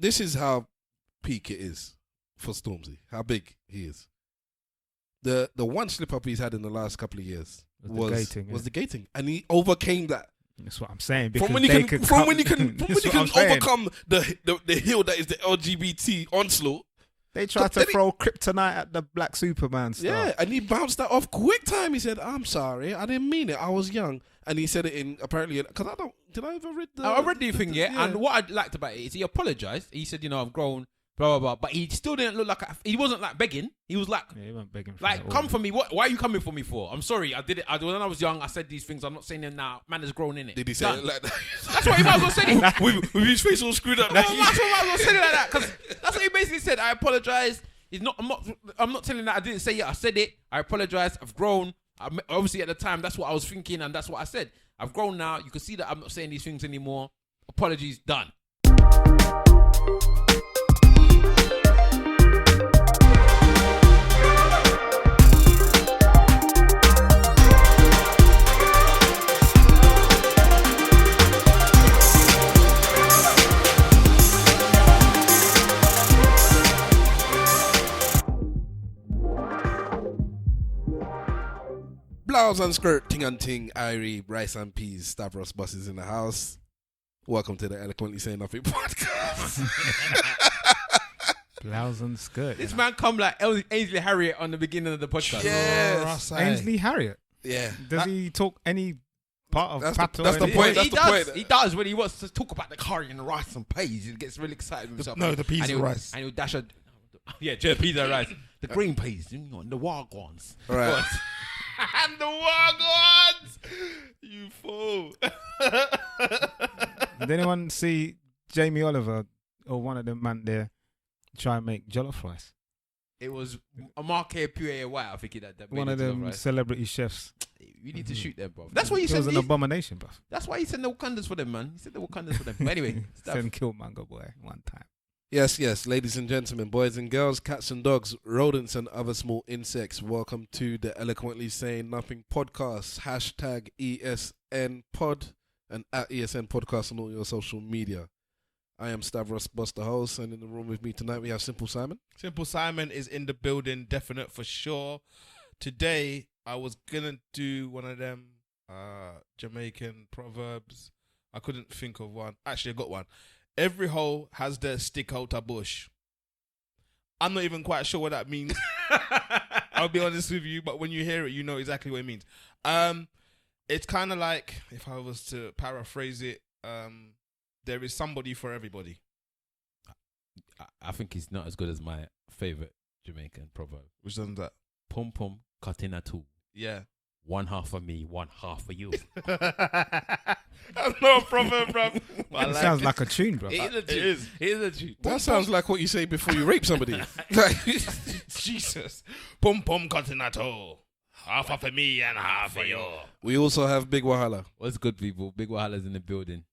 this is how peak it is for Stormzy. How big he is. The one slip up he's had in the last couple of years was the gating, and he overcame that. That's what I'm saying. From when you can overcome the hill that is the LGBT onslaught. They tried to throw kryptonite at the Black Superman stuff. Yeah, and he bounced that off quick time. He said, "I'm sorry, I didn't mean it. I was young." And he said it in apparently because did I ever read the? I read the thing, yeah. And what I liked about it is he apologized. He said, I've grown, blah blah blah. But he still didn't look like he wasn't like begging. He was like, he wasn't begging. Come for me. Why are you coming for me for? I'm sorry. I did it. When I was young, I said these things. I'm not saying them now. Man has grown in it. Did he say it like that? That's what he might as well said it. with his face all screwed up. That's what he might as well said it like that because that's what he basically said. I apologize. I'm not telling that I didn't say it. I said it. I apologize. I've grown. Obviously, at the time, that's what I was thinking, and that's what I said. I've grown now. You can see that I'm not saying these things anymore. Apologies, done. Blouse and skirt, ting and ting, Irie, rice and peas, Stavros buses in the house. Welcome to the Eloquently Saying Nothing podcast. Blouse and skirt. This man come like Ainsley Harriott on the beginning of the podcast. Yes. Ainsley Harriott? Yeah. Does he talk any part of that's Pato? The point. That's the point. He does when he wants to talk about the curry and the rice and peas. He gets really excited with himself. The peas and rice. And he'll dash a... Yeah, peas and rice. The green peas, the wagons. Right. And the wagons! You fool. Did anyone see Jamie Oliver or one of them man there try and make jollof rice? It was a Marquet Puer White, I think that one of them celebrity chefs. You need to shoot them, bro. That's why he said it was an abomination, bro. That's why he said the Wakandas for them, man. He said the Wakandas for them. But anyway, send Killmonger boy one time. Yes, ladies and gentlemen, boys and girls, cats and dogs, rodents and other small insects. Welcome to the Eloquently Saying Nothing podcast. Hashtag ESN pod and at ESN podcast on all your social media. I am Stavros Bus, the host, and in the room with me tonight we have Simple Simon. Simple Simon is in the building, definite for sure. Today I was gonna do one of them Jamaican proverbs. I couldn't think of one. Actually, I got one. Every hole has their stick out a bush. I'm not even quite sure what that means. I'll be honest with you, but when you hear it, you know exactly what it means. It's kind of like, if I was to paraphrase it, there is somebody for everybody. I think it's not as good as my favourite Jamaican proverb. Which one's that? Pum pum, cut in a two. Yeah. One half for me, one half for you. That's not a proverb, bro. It sounds like a tune, bro. It is a tune. That sounds like what you say before you rape somebody. Jesus. Pum pum cutting at all. Half for me and half for you. We also have Big Wahala. What's good, people? Big Wahala's in the building.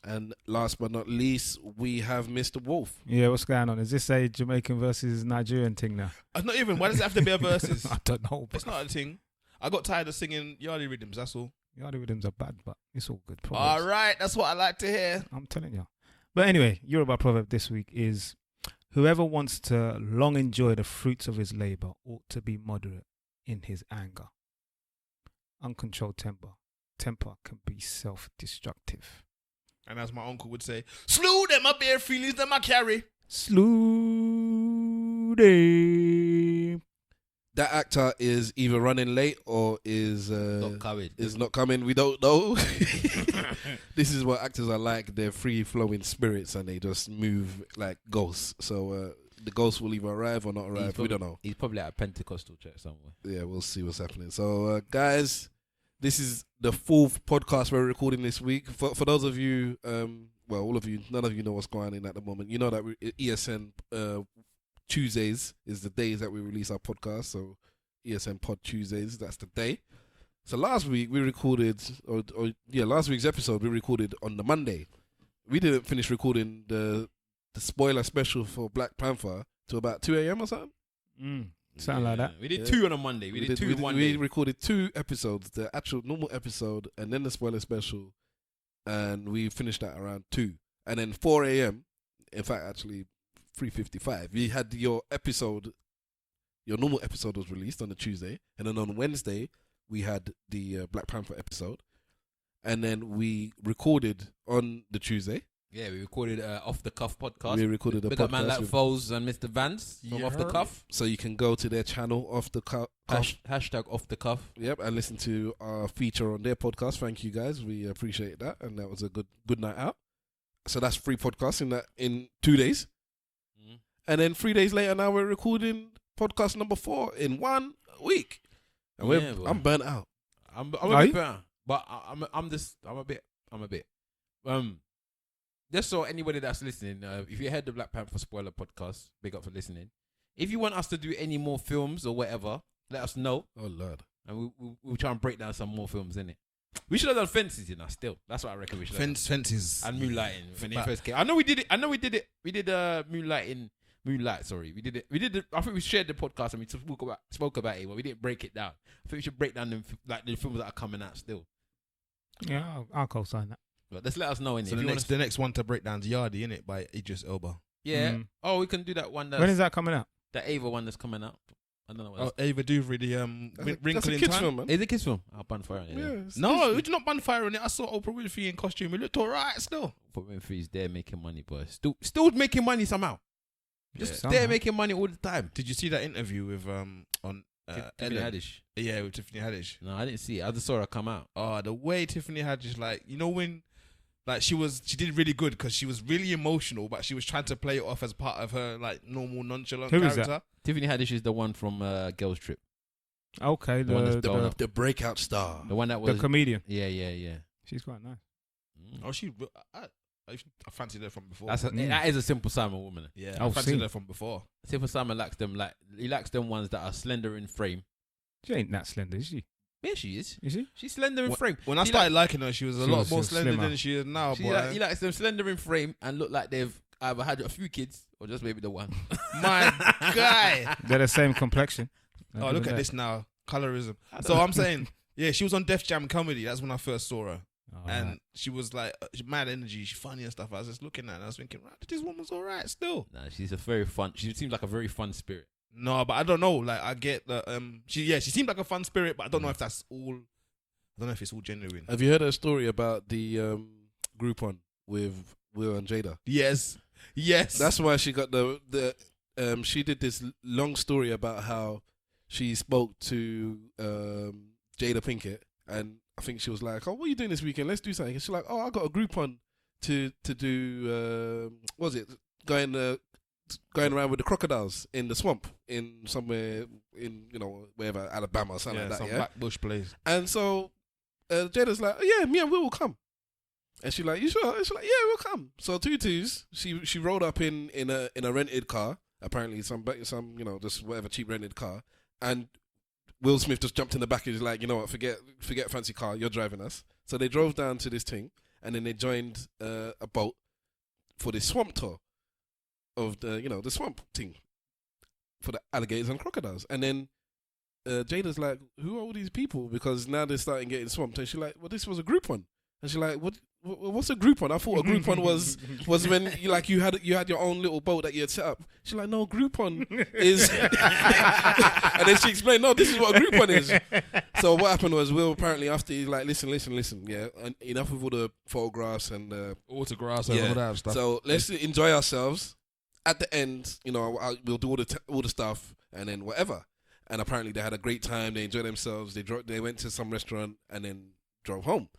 And last but not least, we have Mr. Wolf. Yeah, what's going on? Is this a Jamaican versus Nigerian thing now? Not even. Why does it have to be a versus? I don't know. It's not a thing. I got tired of singing Yardie rhythms, that's all. Yardie rhythms are bad, but it's all good. All right, that's what I like to hear. I'm telling you. But anyway, Yoruba proverb this week is, whoever wants to long enjoy the fruits of his labour ought to be moderate in his anger. Uncontrolled temper can be self-destructive. And as my uncle would say, slew them, my bare feelings, them I carry. Slew them. That actor is either running late or is not coming. We don't know. This is what actors are like. They're free-flowing spirits and they just move like ghosts. So the ghost will either arrive or not arrive. We don't know. He's probably at a Pentecostal church somewhere. Yeah, we'll see what's happening. So, guys, this is the 4th podcast we're recording this week. For those of you, all of you, none of you know what's going on at the moment. You know that ESN Tuesdays is the days that we release our podcast. So ESN Pod Tuesdays, that's the day. So last week we recorded, last week's episode we recorded on the Monday. We didn't finish recording the spoiler special for Black Panther till about 2 a.m. or something. Something like that. We did 2 on a Monday. We did 2 one day. We recorded 2 episodes, the actual normal episode and then the spoiler special, and we finished that around 2. And then 4 a.m. In fact, actually, 3:55. We had your normal episode was released on a Tuesday, and then on Wednesday we had the Black Panther episode, and then we recorded on the Tuesday. Yeah, we recorded Off the Cuff podcast. We recorded a Big podcast up man like with- Foles and Mr. Vance from Off the Cuff. So you can go to their channel, Off the Cuff. Hashtag Off the Cuff. Yep, and listen to our feature on their podcast. Thank you guys, we appreciate that, and that was a good night out. So that's 3 podcasts in 2 days, and then 3 days later, now we're recording podcast number 4 in 1 week, and I'm burnt out. I'm a bit better, but I'm a bit. Just so anybody that's listening, if you heard the Black Panther spoiler podcast, big up for listening. If you want us to do any more films or whatever, let us know. Oh Lord, and we'll try and break down some more films in it. We should have done Fences, still. That's what I reckon we should have done. Fences. And Moonlighting when it first came. I know we did it. We did Moonlight, sorry. We did it. I think we shared the podcast and we spoke about it, but we didn't break it down. I think we should break down the films that are coming out still. Yeah, I'll co-sign that. But just let us know, innit? So the next one to break down is Yardie, innit, by Idris Elba. Yeah. Oh, we can do that one. When is that coming out? The Ava one that's coming out. I don't know what Ava DuVernay, the that's Wrinkle a in kids Time. film, man. Is it a kids film? I'll Bonfire. No, it's not Bonfire in it. I saw Oprah Winfrey in costume. It looked alright still. Oprah Winfrey's there making money, boy. Still making money somehow. Just there making money all the time. Did you see that interview with on Tiffany Haddish? Yeah, with Tiffany Haddish. No, I didn't see it. I just saw her come out. Oh, the way Tiffany Haddish, like, you know when, like, she did really good because she was really emotional, but she was trying to play it off as part of her like normal nonchalant Who is character. that? Tiffany Haddish is the one from Girls Trip. Okay, The one that's blown the, up. The breakout star. The one that the was. comedian. Yeah. She's quite nice. Oh, I fancied her from before. That is a Simple Simon woman. Yeah, Oh, I fancied see. her from before. Simple Simon likes them he likes them ones that are slender in frame. She ain't that slender, is she? Yeah, she is. Is she? She's slender in frame. When I started liking her, she was a She lot was more slender slimmer. than she is now. He Boy. likes them slender in frame and look like they've either had a few kids or just maybe the one. My guy. They're the same complexion. Oh, look at this now. Colorism. So I'm saying, yeah, she was on Def Jam Comedy. That's when I first saw her. And she was like, mad energy. She's funny and stuff. I was just looking at her and I was thinking, right, this woman's all right still. Nah, she seems like a very fun spirit. No, but I don't know. Like, I get that. She seemed like a fun spirit, but I don't know if that's all. I don't know if it's all genuine. Have you heard a story about the Groupon with Will and Jada? Yes. That's why she got the she did this long story about how she spoke to Jada Pinkett, and I think she was like, "Oh, what are you doing this weekend? Let's do something." And she's like, "Oh, I got a Groupon to do what was it going around with the crocodiles in the swamp in somewhere in wherever, Alabama or something like that." Some Yeah, black bush place. and so Jada's like, "Oh, yeah, me and Will will come." And she's like, "You sure?" And she's like, "Yeah, we'll come." So tutus, she rolled up in a rented car, apparently some just whatever cheap rented car, and Will Smith just jumped in the back and was like, "You know what? Forget fancy car. You're driving us." So they drove down to this thing, and then they joined a boat for this swamp tour of the swamp thing for the alligators and crocodiles. And then Jada's like, "Who are all these people?" Because now they're starting getting swamped. And she's like, "Well, this was a Groupon." And she's like, What's a Groupon? I thought a Groupon was when you had your own little boat that you had set up." She's like, "No, Groupon is," and then she explained, "No, this is what a Groupon is." So what happened was, Will apparently after he's like, "Listen, yeah, enough with all the photographs and Autographs and all that stuff. So let's enjoy ourselves. At the end, we'll do all the stuff and then whatever." And apparently they had a great time. They enjoyed themselves. They went to some restaurant and then drove home.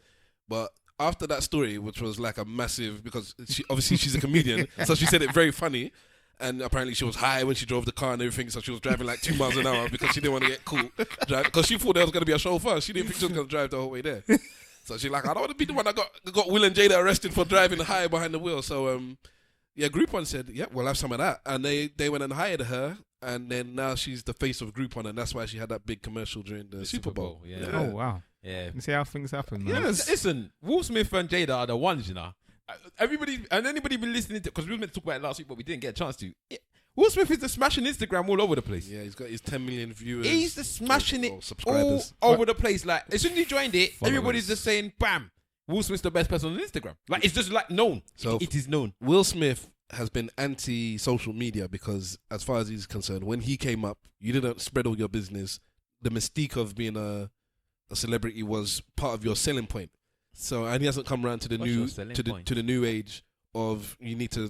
But after that story, which was like a massive, because she's a comedian, so she said it very funny. And apparently she was high when she drove the car and everything, so she was driving like 2 miles an hour because she didn't want to get caught. Because she thought there was going to be a chauffeur. She didn't think she was going to drive the whole way there. So she's like, "I don't want to be the one that got Will and Jada arrested for driving high behind the wheel." So Groupon said, "Yeah, we'll have some of that." And they went and hired her. And then now she's the face of Groupon, and that's why she had that big commercial during the Super Bowl. Yeah. Oh wow. Yeah. You see how things happen, man. Yes. Listen, Will Smith and Jada are the ones, Everybody and anybody been listening to, because we were meant to talk about it last week, but we didn't get a chance to. Will Smith is the smashing Instagram all over the place. Yeah, he's got his 10 million viewers. He's the smashing or it subscribers. all over the place. Like, as soon as he joined it, Followers. everybody's just saying, "Bam, Will Smith's the best person on Instagram." Like, it's just like known. So it is known. Will Smith has been anti-social media because, as far as he's concerned, when he came up, you didn't spread all your business. The mystique of being a celebrity was part of your selling point. So, and he hasn't come around to the the new age of you need to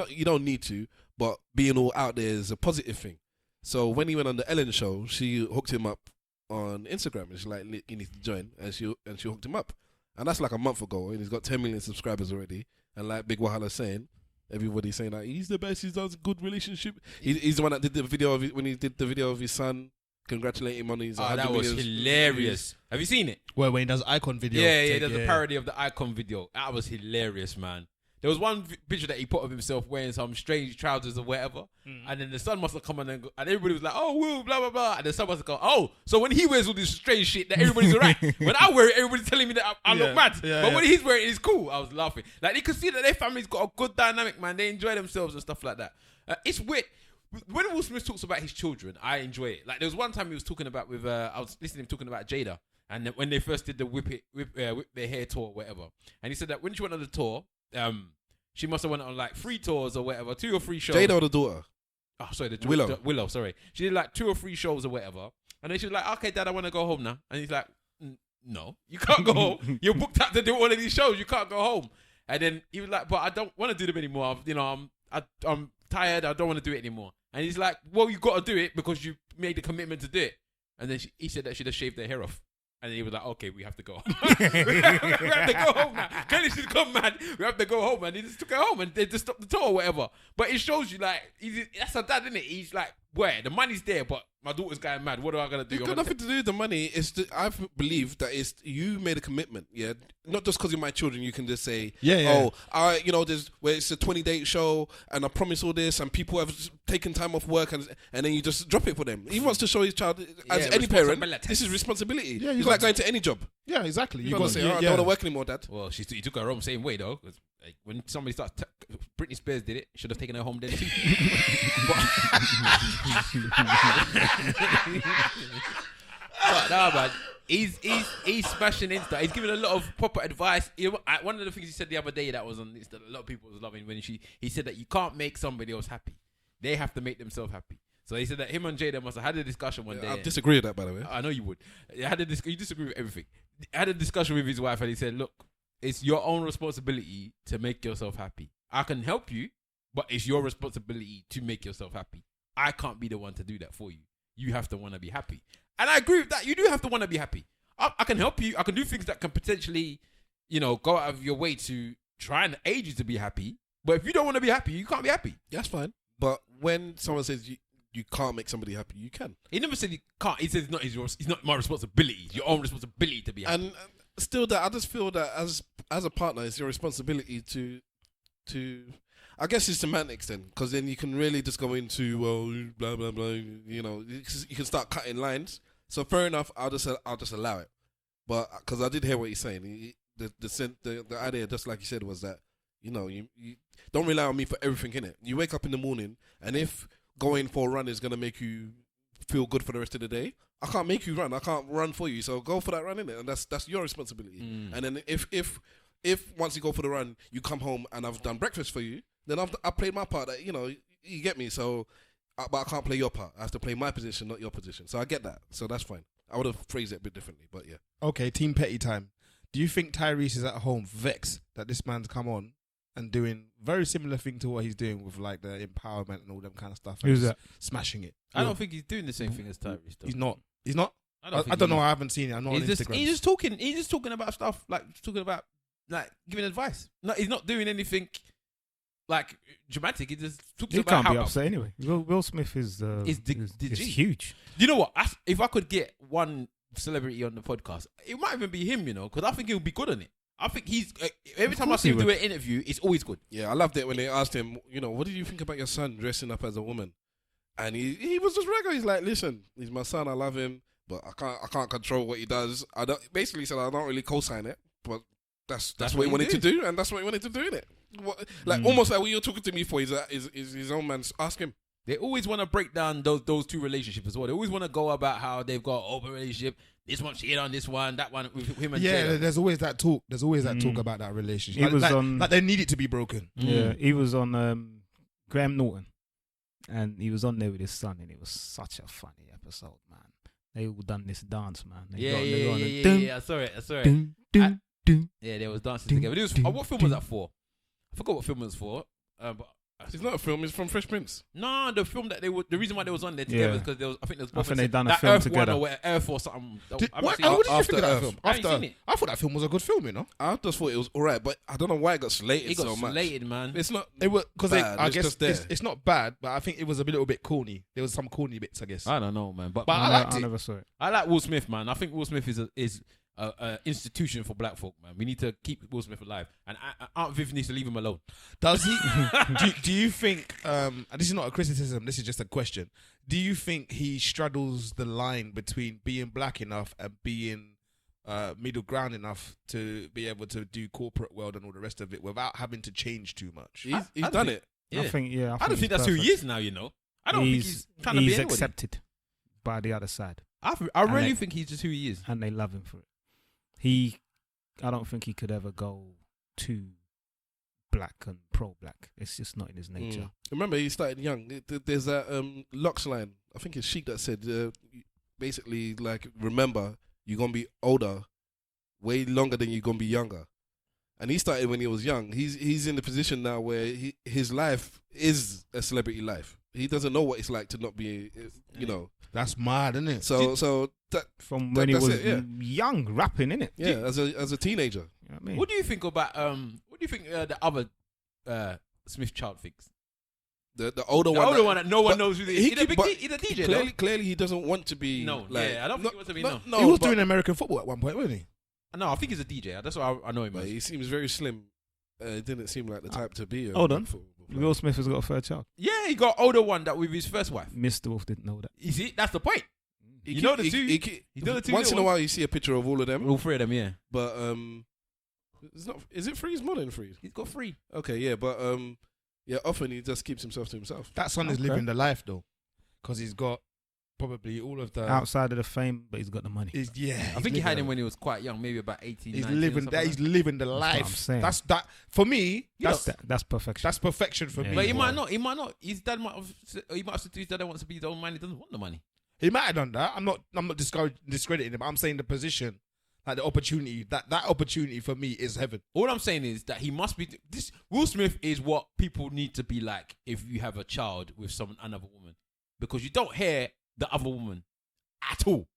you don't need to, but being all out there is a positive thing. So when he went on the Ellen show, she hooked him up on Instagram and she's like, you need to join, and she hooked him up, and that's like a month ago, and he's got 10 million subscribers already, and like Big Wahala saying, everybody's saying that he's the best, he does a good relationship. He's the one that did the video of when he did the video of his son. Congratulate him on his. That was hilarious. Have you seen it? Well, when he does Icon video. Yeah, there's a parody of the Icon video. That was hilarious, man. There was one picture that he put of himself wearing some strange trousers or whatever, and then the son must have come on and everybody was like, "Oh, woo, blah blah blah," and the son must have gone, "Oh, so when he wears all this strange shit, that everybody's alright. When I wear it, everybody's telling me that I look mad. But when he's wearing it, it's cool." I was laughing. Like, you can see that their family's got a good dynamic, man. They enjoy themselves and stuff like that. It's weird. When Will Smith talks about his children, I enjoy it. Like, there was one time he was talking about I was listening to him talking about Jada, and when they first did the whip their hair tour or whatever, and he said that when she went on the tour, she must have went on like 3 tours or whatever, 2 or 3 shows. Jada or the daughter? Oh, sorry, Willow, sorry. She did like 2 or 3 shows or whatever, and then she was like, "Okay, Dad, I want to go home now," and he's like, "No, you can't go home. You're booked out to do all of these shows. You can't go home." And then he was like, "But I don't want to do them anymore. I'm tired. I don't want to do it anymore." And he's like, "Well, you got to do it because you made the commitment to do it." And then he said that she just shaved their hair off. And he was like, "Okay, we have to go. we have to go home now. Clearly she's gone mad. We have to go home." And he just took her home and they just stopped the tour or whatever. But it shows you, like, that's her dad, isn't it? He's like, where? The money's there, but my daughter's going mad. What am I going to do? It's got nothing to do with the money. I believe that you made a commitment, yeah? Not just because you're my children, you can just say, "Oh, there's where it's a 20-date show, and I promise all this, and people have taken time off work, and then you just drop it for them." He wants to show his child, as any parent, this is responsibility. Yeah, it's like going to any job. Yeah, exactly. You got to say, "I don't want to work anymore, Dad." Well, he took her home same way, though. Like, when somebody starts, Britney Spears did it, should have taken her home then too. But no, man, he's smashing Insta. He's giving a lot of proper advice. One of the things he said the other day that was on Insta, a lot of people was loving when he said that you can't make somebody else happy. They have to make themselves happy. So he said that him and Jada must have had a discussion one day. I disagree with that, by the way. I know you would. You disagree with everything. He had a discussion with his wife and he said, "Look, it's your own responsibility to make yourself happy. I can help you, but it's your responsibility to make yourself happy. I can't be the one to do that for you. You have to want to be happy." And I agree with that. You do have to want to be happy. I can help you. I can do things that can potentially, go out of your way to try and aid you to be happy. But if you don't want to be happy, you can't be happy. That's fine. But when someone says you can't make somebody happy, you can. He never said you can't. He says it's not my responsibility. It's your own responsibility to be happy. And still, that I just feel that as a partner, it's your responsibility to I guess it's semantics then, because then you can really just go into, well, blah blah blah. You can start cutting lines. So fair enough, I'll just allow it. But because I did hear what he's saying, the idea, just like you said, was that you don't rely on me for everything, innit? You wake up in the morning, and if going for a run is gonna make you feel good for the rest of the day, I can't make you run. I can't run for you. So go for that run, innit? And that's your responsibility. And then if once you go for the run, you come home and I've done breakfast for you, then I've played my part. That you get me. So, but I can't play your part. I have to play my position, not your position. So I get that. So that's fine. I would have phrased it a bit differently, but yeah. Okay, Team Petty time. Do you think Tyrese is at home vexed that this man's come on and doing very similar thing to what he's doing with like the empowerment and all them kind of stuff? Who's that? Smashing it. I don't think he's doing the same thing as Tyrese. He's not. I don't know. I haven't seen it. I'm not on Instagram. He's just talking about stuff, like giving advice. No, he's not doing anything like dramatic. He just talks He about can't how be upset anyway. Will Smith is huge. You know what? If I could get one celebrity on the podcast, it might even be him. Because I think he'll be good on it. I think he's every time I see him do an interview, it's always good. Yeah, I loved it when they asked him, what did you think about your son dressing up as a woman? And he was just regular. He's like, "Listen, he's my son. I love him, but I can't control what he does. I don't." Basically said, "I don't really co-sign it, but that's what he wanted to do, and that's what he wanted to do, innit? Almost like what you're talking to me for is his own man. Ask him." They always want to break down those two relationships as well. They always want to go about how they've got an open relationship. This one cheated on this one, that one with him and Jada. There's always that talk. There's always that talk about that relationship. Like they need it to be broken. Yeah, he was on Graham Norton, and he was on there with his son, and it was such a funny episode, man. They all done this dance, man. Yeah. I saw it. Dun, dun, dun. Yeah, they was dancing together. It was, what film was that for? I forgot what film it was for. But It's not a film. It's from Fresh Prince. no, the film that they were, the reason why they was on there together is because there was, I think there was. I think they done a that film Earth together. One or Earth or something. What did you think of that After film? I ain't seen it. I thought that film was a good film, you know. I just thought it was alright, but I don't know why it got slated It got so much. slated, man. It's not. It was because bad, I it's guess just there. it's not bad, but I think it was a little bit corny. There was some corny bits, I guess. I don't know, man. But I liked I it. never saw it. I like Will Smith, man. I think Will Smith is a institution for black folk, man. We need to keep Will Smith alive, and Aunt Viv needs to leave him alone. Does he? do you think? And this is not a criticism. This is just a question. Do you think he straddles the line between being black enough and being middle ground enough to be able to do corporate world and all the rest of it without having to change too much? He's done it. Yeah. I think, yeah. I don't think that's who he is now. You know, I don't think he's trying to be He's anybody. accepted by the other side, I really think he's just who he is. and they love him for it. I don't think he could ever go too black and pro-black. It's just not in his nature. Remember, he started young. There's that Locks line. I think it's Sheik that said, basically, like, remember, you're gonna be older, way longer than you're gonna be younger. And he started when he was young. He's in the position now where his life is a celebrity life. He doesn't know what it's like to not be, you know. That's mad, isn't it? So that From when he that's was it, yeah. young, rapping, innit? Yeah, as a teenager. You know what I mean? What do you think about what do you think the other Smith child thinks? The older The one. older one that no one knows who he is. He's a DJ. Clearly, clearly, he doesn't want to be. No, like, yeah, I don't think he wants to be. No, No, he was but- doing American football at one point, wasn't he? no, I think he's a DJ. That's what I know him But as. he seems very slim. It didn't seem like the type to be. Hold on. football player. Will Smith has got a third child. Yeah, he got older one that with his first wife. Mr. Wolf didn't know that. You see, that's the point. He You know keep- the two. he You know the two once in a little while, you see a picture of all of them. All three of them, yeah. But it's not. Is it Freeze? More than Freeze. He's got three. Okay, yeah, but yeah. Often he just keeps himself to himself. That son is Okay. living the life though, because he's got probably all of the. Outside of the fame, but he's got the money. I think he had him when he was quite young, maybe about 18, He's 19 or living something that. like He's that. living the what life. I'm saying. That's that for me. You know, That's perfection. That's perfection for Yeah, me. But he Yeah. might not. He might not. His dad might have. He might have said to his dad, "I want to be his own man." He doesn't want the money. He might have done that. I'm not discrediting him. I'm saying the position, like the opportunity. That opportunity for me is heaven. All I'm saying is that he must be. This Will Smith is what people need to be like if you have a child with another woman, because you don't hear the other woman at all.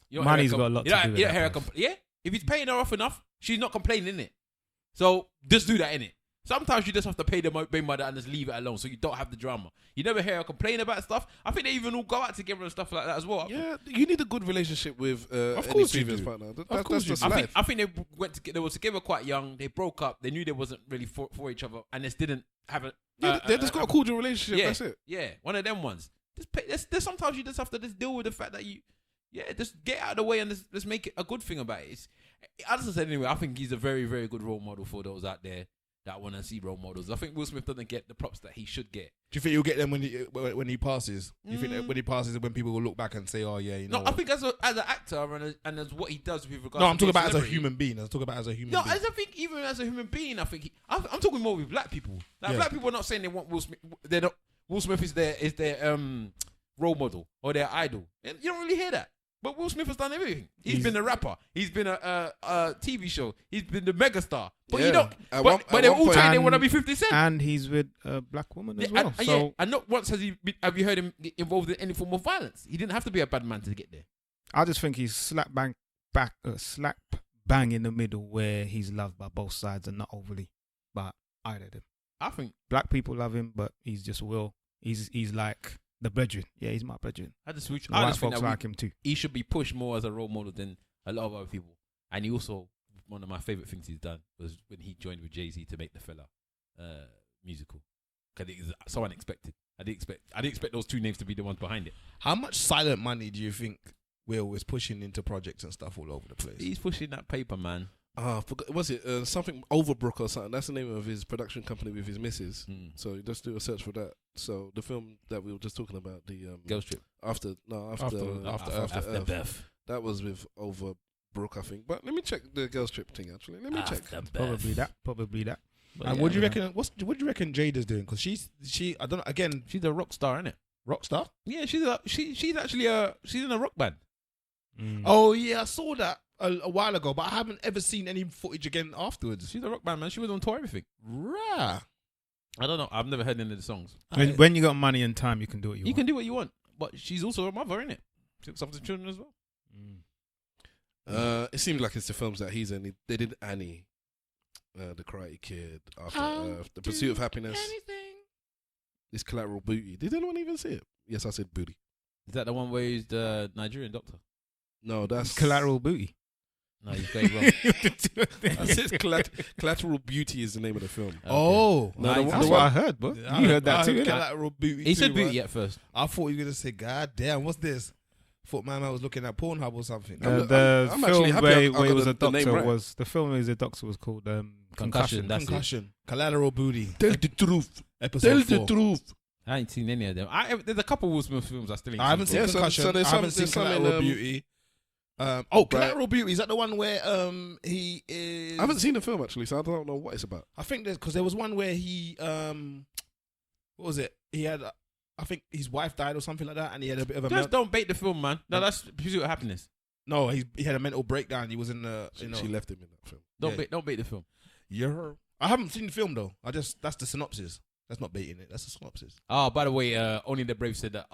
You don't Money's hear her got a lot to do with you don't that, hear her bruv. yeah, if he's paying her off enough, she's not complaining, innit? So just do that, innit? Sometimes you just have to pay the baby mother and just leave it alone, so you don't have the drama. You never hear her complain about stuff. I think they even all go out together and stuff like that as well. Yeah, you need a good relationship with any course you previous do. partner. Of course That's you just do. life. I think they were together quite young. They broke up. They knew they wasn't really for each other, and just didn't have a. Yeah, they just got a cordial relationship. Yeah, That's it. yeah, one of them ones. There's sometimes you just have to just deal with the fact that just get out of the way and just make it a good thing about it. As I said anyway, I think he's a very, very good role model for those out there that want to see role models. I think Will Smith doesn't get the props that he should get. Do you think you'll get them when he passes? Do you think that when he passes, when people will look back and say, "Oh yeah, you know"? No, I think as an actor and as what he does with regards. No, I'm to talking being about as a celebrity. human being. I'm talking about as a human No, being. I think even as a human being, I think I'm talking more with black people. Like Yeah. black people are not saying they want Will Smith. They're not. Will Smith is their role model or their idol. And you don't really hear that. But Will Smith has done everything. He's been a rapper. He's been a TV show. He's been the megastar. But Yeah. you don't. At But one they're all point- saying they And- want to be 50 Cent. And he's with a black woman as well. And not once have you heard him get involved in any form of violence. He didn't have to be a bad man to get there. I just think he's slap bang in the middle where he's loved by both sides and not overly by either of them. I think Black people love him, but he's just Will. He's like the brethren. Yeah, he's my brethren. I just think White folks that like him too. he should be pushed more as a role model than a lot of other people. And he also, one of my favorite things he's done was when he joined with Jay-Z to make the Fella musical. Because it was so unexpected. I didn't expect those two names to be the ones behind it. How much silent money do you think Will is pushing into projects and stuff all over the place? He's pushing that paper, man. Was it something Overbrook or something? That's the name of his production company with his missus. Mm. So just do a search for that. So the film that we were just talking about, the Girls Trip. After After Earth. Beth. That was with Overbrook, I think. But let me check the Girls Trip thing. Actually, let me check. Probably that. But And yeah, what do you know. reckon? What do you reckon Jada's doing? Because she I don't know. Again, She's a rock star, isn't it? rock star. Yeah, she's actually she's in a rock band. Oh yeah, I saw that a while ago, but I haven't ever seen any footage again afterwards. She's a rock band, man. She was on tour, everything. Rah. I don't know. I've never heard any of the songs. When you got money and time, you can do what you You want. can do what you want, but she's also a mother, innit? She looks after children as well. It seems like it's the films that he's in. They did Annie, The Karate Kid, after The Pursuit of Happiness. This Collateral Booty. Did anyone even see it? Yes, I said booty. Is that the one where he's the Nigerian doctor? No, that's Collateral Booty. No, he's going wrong. I said Collateral Beauty is the name of the film. Oh, No, the That's one- what I heard, bro. You heard that too, innit? Collateral booty. He said too, booty man. at first. I thought you were gonna say, "God damn, what's this?" Thought my man was looking at Pornhub or something. The I'm actually film happy where I he got was a the name doctor right. was the film where he was a doctor was called Concussion. That's it. Concussion. Collateral booty. Tell the truth. Episode Tell 4. the truth. I ain't seen any of them. There's a couple Will Smith films I still ain't I haven't seen Yeah, so Concussion. there's I haven't some- seen there's some in, Collateral Beauty. Collateral Beauty, is that the one where he is? I haven't seen the film actually, so I don't know what it's about. I think there's because there was one where he what was it? He had I think his wife died or something like that, and he had a bit of a Just don't bait the film, man. No, that's Pursuit of Happiness. no. He had a mental breakdown. He was in the She left him in that film. Don't bait the film. Yeah. I haven't seen the film though. That's the synopsis. That's not baiting it. That's the synopsis. Oh, by the way, Only the Brave said that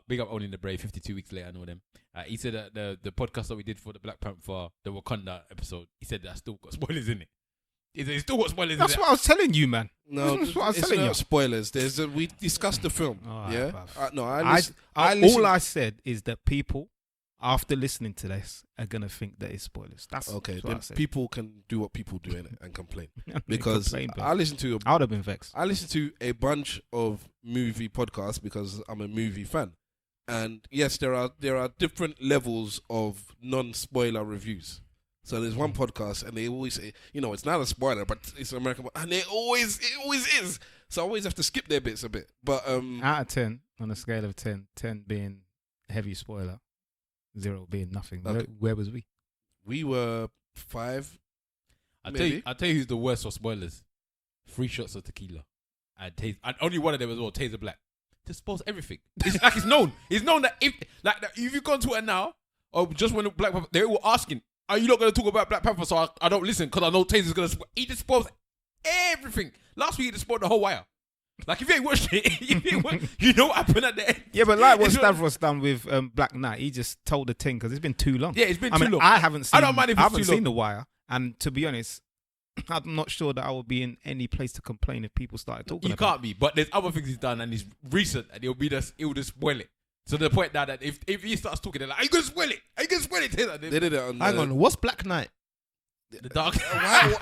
big up Only the Brave, 52 weeks later, I know them. He said that the podcast that we did for the Black Panther, the Wakanda episode, he said that still got spoilers in it. He said it's still got spoilers That's in what I was telling you, man. No, That's what I was it's telling not you. spoilers. We discussed the film. Alright, Yeah. bruv. No, All I said is that people, after listening to this, are gonna think that it's spoilers. That's Okay, what then I said. people can do what people do in it and complain I mean, because complain, bro. I listen to I would have been vexed. a bunch of movie podcasts because I'm a movie fan, and yes, there are different levels of non-spoiler reviews. So there's one podcast, and they always say, it's not a spoiler, but it's an American, and it always is. So I always have to skip their bits a bit. But Out of 10, on a scale of 10, 10 being heavy spoiler, 0 being nothing. Okay. Where was we? we were 5. I'll Maybe. tell you who's the worst for spoilers. 3 shots of tequila. And only one of them as well, Taser Black. Just spoils everything. It's like it's known. It's known that if you've gone to it now, or just when Black Panther, they were asking, are you not going to talk about Black Panther? So I don't listen because I know Taser's going to spoil. He just spoils everything. Last week he just spoiled the whole wire. Like if you ain't watched it, you know what happened at the end. Yeah, but like what It's not- Stavros done with Black Knight, he just told the thing because it's been too long. Yeah, it's been I too mean, long. I haven't seen. I don't mind if it's I haven't too seen long. The Wire, and to be honest, I'm not sure that I would be in any place to complain if people started talking. You about can't be, but there's other things he's done and he's recent and it will just spoil it. So the point now that if he starts talking, they're like, are you going to spoil it? Are you going to spoil it? Taser? They did it on. Hang on, what's Black Knight? The dark. I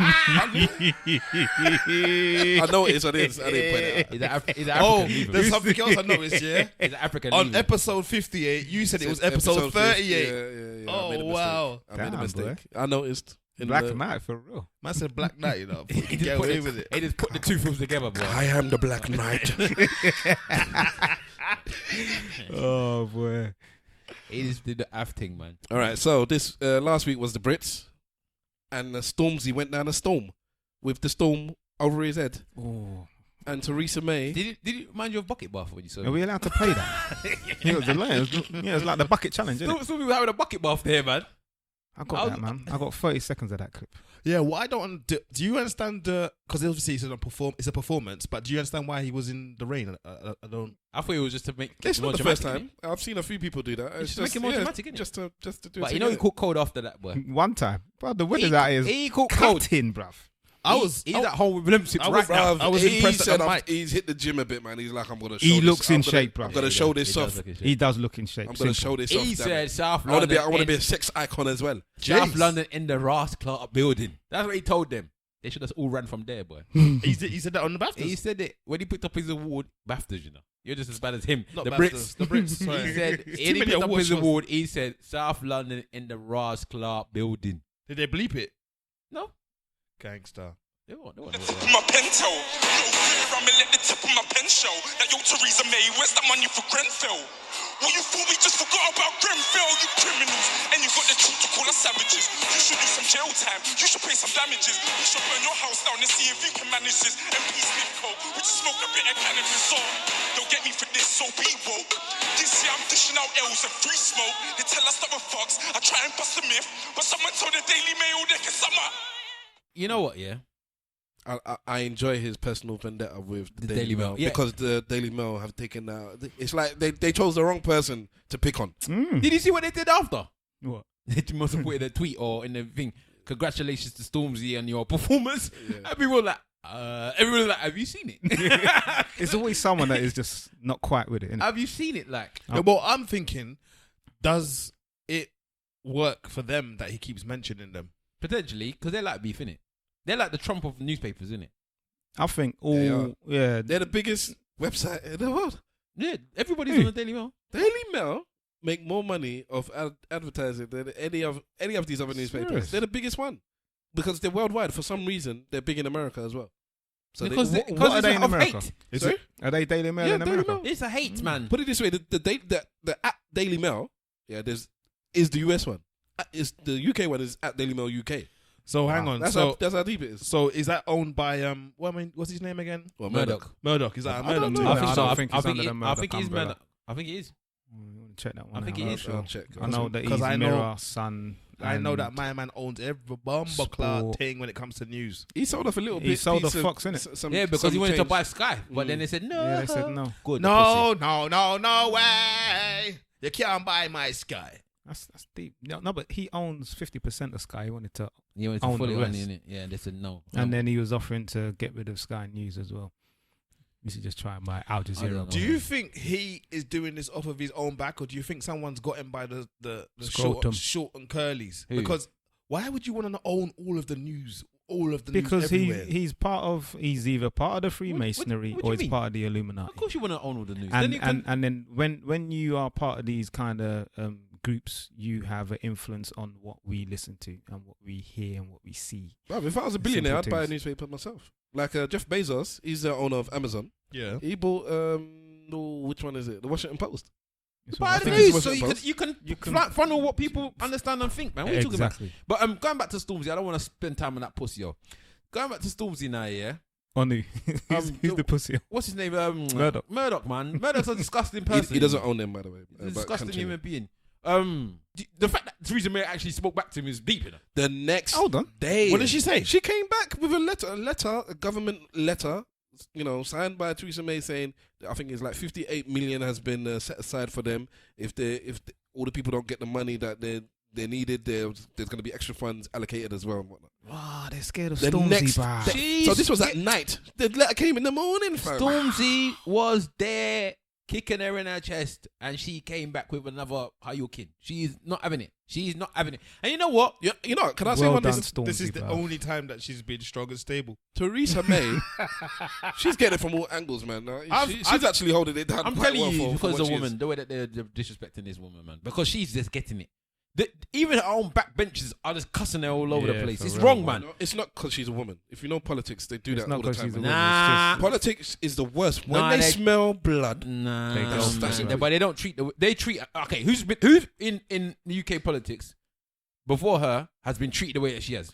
know it is. I didn't put it out. He's an African. Oh, leaver. there's something else I noticed. Yeah, He's an African. on leaver. episode 58, you said it was episode 38. Yeah. I made a Oh mistake. wow, I made a Damn, mistake. I noticed. in Black the- Knight for real. man said Black Knight. You know, He get just put away it- with it. He just put the two films together, bro. I am the Black Knight. Oh boy. He just did the Af thing, man. All right, so this last week was the Brits, and Stormzy went down a storm with the storm over his head, Oh. and Theresa May. Did it remind you of Bucket Bath when you saw Are him? we allowed to play that? It was the line. It was like the bucket challenge, isn't it? Still having a bucket bath there, man. I got that, man. I got 30 seconds of that clip. Yeah, well, I don't. Do you understand the? Because obviously it's a performance, but do you understand why he was in the rain? I don't. I thought it was just to make It's it not more the first dramatic, time. I've seen a few people do that. It's just make it more dramatic, innit? Just to do. But it you know he together. caught cold after that, boy. One time. Bro, the weather's out here is He caught cold. cutting, bruv. He's at home with limp sips I right was- now. I was he impressed at said the after- mic. he's hit the gym a bit, man. He's like, I'm gonna. Show He this. looks in I'm gonna- shape, bro. I'm gonna show this off. He does look in shape. I'm gonna Simple. show this off. He damn said it. South I want to London. be a sex icon as well. South Jeez. London in the Ross Clark building. That's what he told them. They should have all ran from there, boy. He said that on the BAFTAs. He said it when he picked up his award, BAFTAs, you know. You're just as bad as him. Not the BAFTAs, Brits. the Brits, sorry. He said, It's when too he many picked up award his shows. award, he said, South London in the Ross Clark building. Did they bleep it? No. Gangster. They won't. My Pinto, little fear, I'm let the tip of my pen show. Now yo, Theresa May, where's the money for Grenfell? What you thought we just forgot about Grenfell, you criminals. And you got the truth to call us savages. You should do some jail time, you should pay some damages. You should burn your house down and see if you can manage this. MP Smith Co, we just smoke a bit of cannabis. So, don't get me for this, so be woke. This year I'm dishing out L's and free smoke. They tell us that we're fucks, I try and bust a myth. But someone told the Daily Mail they can summer. You know what, yeah? I enjoy his personal vendetta with the Daily Mail. Yeah. because the Daily Mail have taken out. It's like they chose the wrong person to pick on. Did you see what they did after? What? They must have put in a tweet or in the thing. Congratulations to Stormzy and your performance. Yeah. And people were like, have you seen it? It's always someone that is just not quite with it. Innit? Have you seen it? Like, Yeah, well, I'm thinking, does it work for them that he keeps mentioning them? potentially, because they're like beef, innit? They're like the Trump of newspapers, innit? I think They all yeah. They're the biggest website in the world. Yeah, everybody's on the Daily Mail. Daily Mail make more money of advertising than any of these other newspapers. Serious? They're the biggest one because they're worldwide. For some reason, they're big in America as well. So Because they, what are it's they in of America? hate. Is Sorry? it? Are they Daily Mail Yeah, in Daily America? Mail. It's a hate, man. put it this way: the app Daily Mail, is the US one. Is the UK one is at Daily Mail UK. So hang on. That's So how deep it is. so is that owned by what's his name again? Well, Murdoch. Murdoch. Is that a I don't Murdoch? know. I too? think I so. don't think it's under the I Murdoch think it is umbrella. Murdoch. I think it is. You want to check that one I think out. it is. I'll check. I know that he's 'Cause I know- Mirror, Sun. I know that and my man owns every bumper clock Sport. thing when it comes to news. He sold off a little He bit. sold piece the of Fox, innit? some- Yeah, because some he wanted to change. buy Sky, but then they said no. Yeah, they said no. Good. No way. You can't buy my Sky. That's deep. No, but he owns 50% of Sky. He wanted to, He wanted to own fully the own rest. it. Yeah, they said no. and then he was offering to get rid of Sky News as well. You should just try and buy Al I don't Jazeera. know. Do you think he is doing this off of his own back, or do you think someone's got him by the Scrotum. short and curlies? Who? Because why would you want to own all of the news, Because news everywhere? he's either part of the Freemasonry what do you or he's mean? part of the Illuminati. Of course, you want to own all the news. And then you can, and then when you are part of these kind of groups, you have an influence on what we listen to and what we hear and what we see. Bruv, if I was a billionaire, I'd Simple buy a things. newspaper myself. Like Jeff Bezos, he's the owner of Amazon. Yeah. He bought which one is it? The Washington Post. buy I the think it's news so Washington you can Post. you can funnel what people understand and think, man. What are you talking about? Exactly. But going back to Stormzy, I don't want to spend time on that pussy, yo. Going back to Stormzy now, yeah. On who? Who's the pussy? What's his name? Murdoch. Murdoch, man. Murdoch's a disgusting person. He doesn't own them, by the way. He's a but disgusting continue. human being. The fact that Theresa May actually spoke back to him is deep, you know. The next Hold on. day. What did she say? She came back with a government letter, signed by Theresa May saying, I think it's like 58 million has been set aside for them. If all the people don't get the money that they needed, there's going to be extra funds allocated as well and whatnot. Wow, they're scared of The Stormzy, next bruh. day. So this was at night. The letter came in the morning, fam. Stormzy was there kicking her in her chest, and she came back with another Hayukin. She's not having it. She's not having it. And you know what? You know, can I say Well one done, thing? Stormzy, This is the bruv. only time that she's been strong and stable. Theresa May, she's getting it from all angles, man. She's actually holding it down. I'm quite telling well you, for because what the she is. woman, the way that they're disrespecting this woman, man, because she's just getting it. Even her own backbenchers are just cussing her all over the Yeah, place. for It's real, wrong, man. man. No, it's not because she's a woman. If you know politics, they do It's that not all the 'cause time. she's a man. woman. Nah. It's Politics is the worst. When Nah, they they- smell blood, Nah, They go, that's man. it. But they don't treat they treat. Okay, who's in the UK politics before her has been treated the way that she has?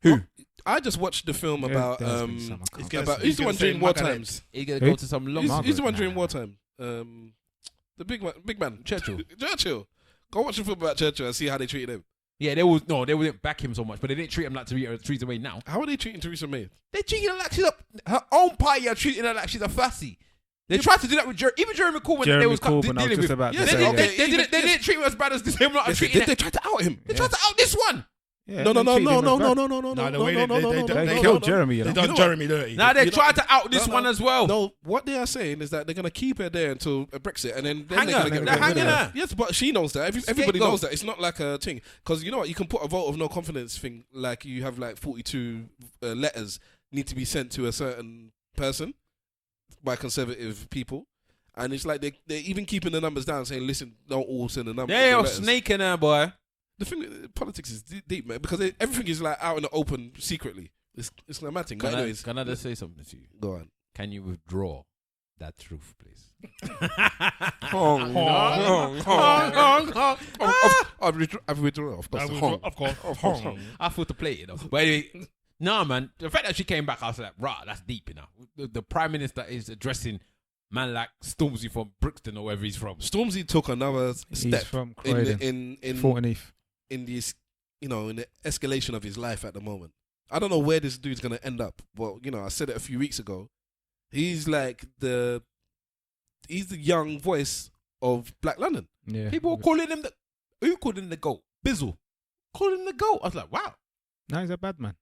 Who? I just watched the film Yeah, about there's been some, I can't- about who's the one during war times? He's gonna Who? go to some long. Who's the one Nah. during wartime? The big man, Churchill. Churchill. Go watch the film about Churchill and see how they treated him. Yeah, they wouldn't back him so much, but they didn't treat him like Theresa May now. How are they treating Theresa May? They treating her like she's her own party are treating her like she's a fussy. They tried to do that with even Jeremy Corbyn. Jeremy they was Corbyn, I was dealing just with. about to They say, didn't- yeah. they didn't treat him as bad as the same lot are treating They her. tried to out him. They tried to out this one. Yeah, No, they treated him as bad. Nah, the way They killed Jeremy, you They know. done Jeremy dirty. Now they You know- tried to out this No, one as well. No, what they are saying is that they're going to keep her there until Brexit, and then Hang they're her. going to get They're rid of hanging her. Yes, but she knows that. Everybody Scapegoat. knows that. It's not like a thing. Because you know what? You can put a vote of no confidence thing, like you have like 42 letters need to be sent to a certain person by conservative people. And it's like they're even keeping the numbers down, saying, listen, don't all send the numbers. They the are letters. snaking her, boy. The thing, politics is deep, man, because everything is like out in the open secretly. It's dramatic. But anyways, Can I just say something to you? go on. Can you withdraw that truth, please. I've withdrawn, of course. Of course. I thought to play it, though. But anyway, nah, man. The fact that she came back, I was like, rah, that's deep enough. The Prime Minister is addressing man like Stormzy from Brixton or wherever he's from. Stormzy took another step from in Fortneyth. in this, in the escalation of his life at the moment. I don't know where this dude's gonna end up. Well, I said it a few weeks ago. He's like the young voice of Black London. Yeah. People were calling him who called him the GOAT? Bizzle. Called him the GOAT. I was like, wow. No, he's a bad man.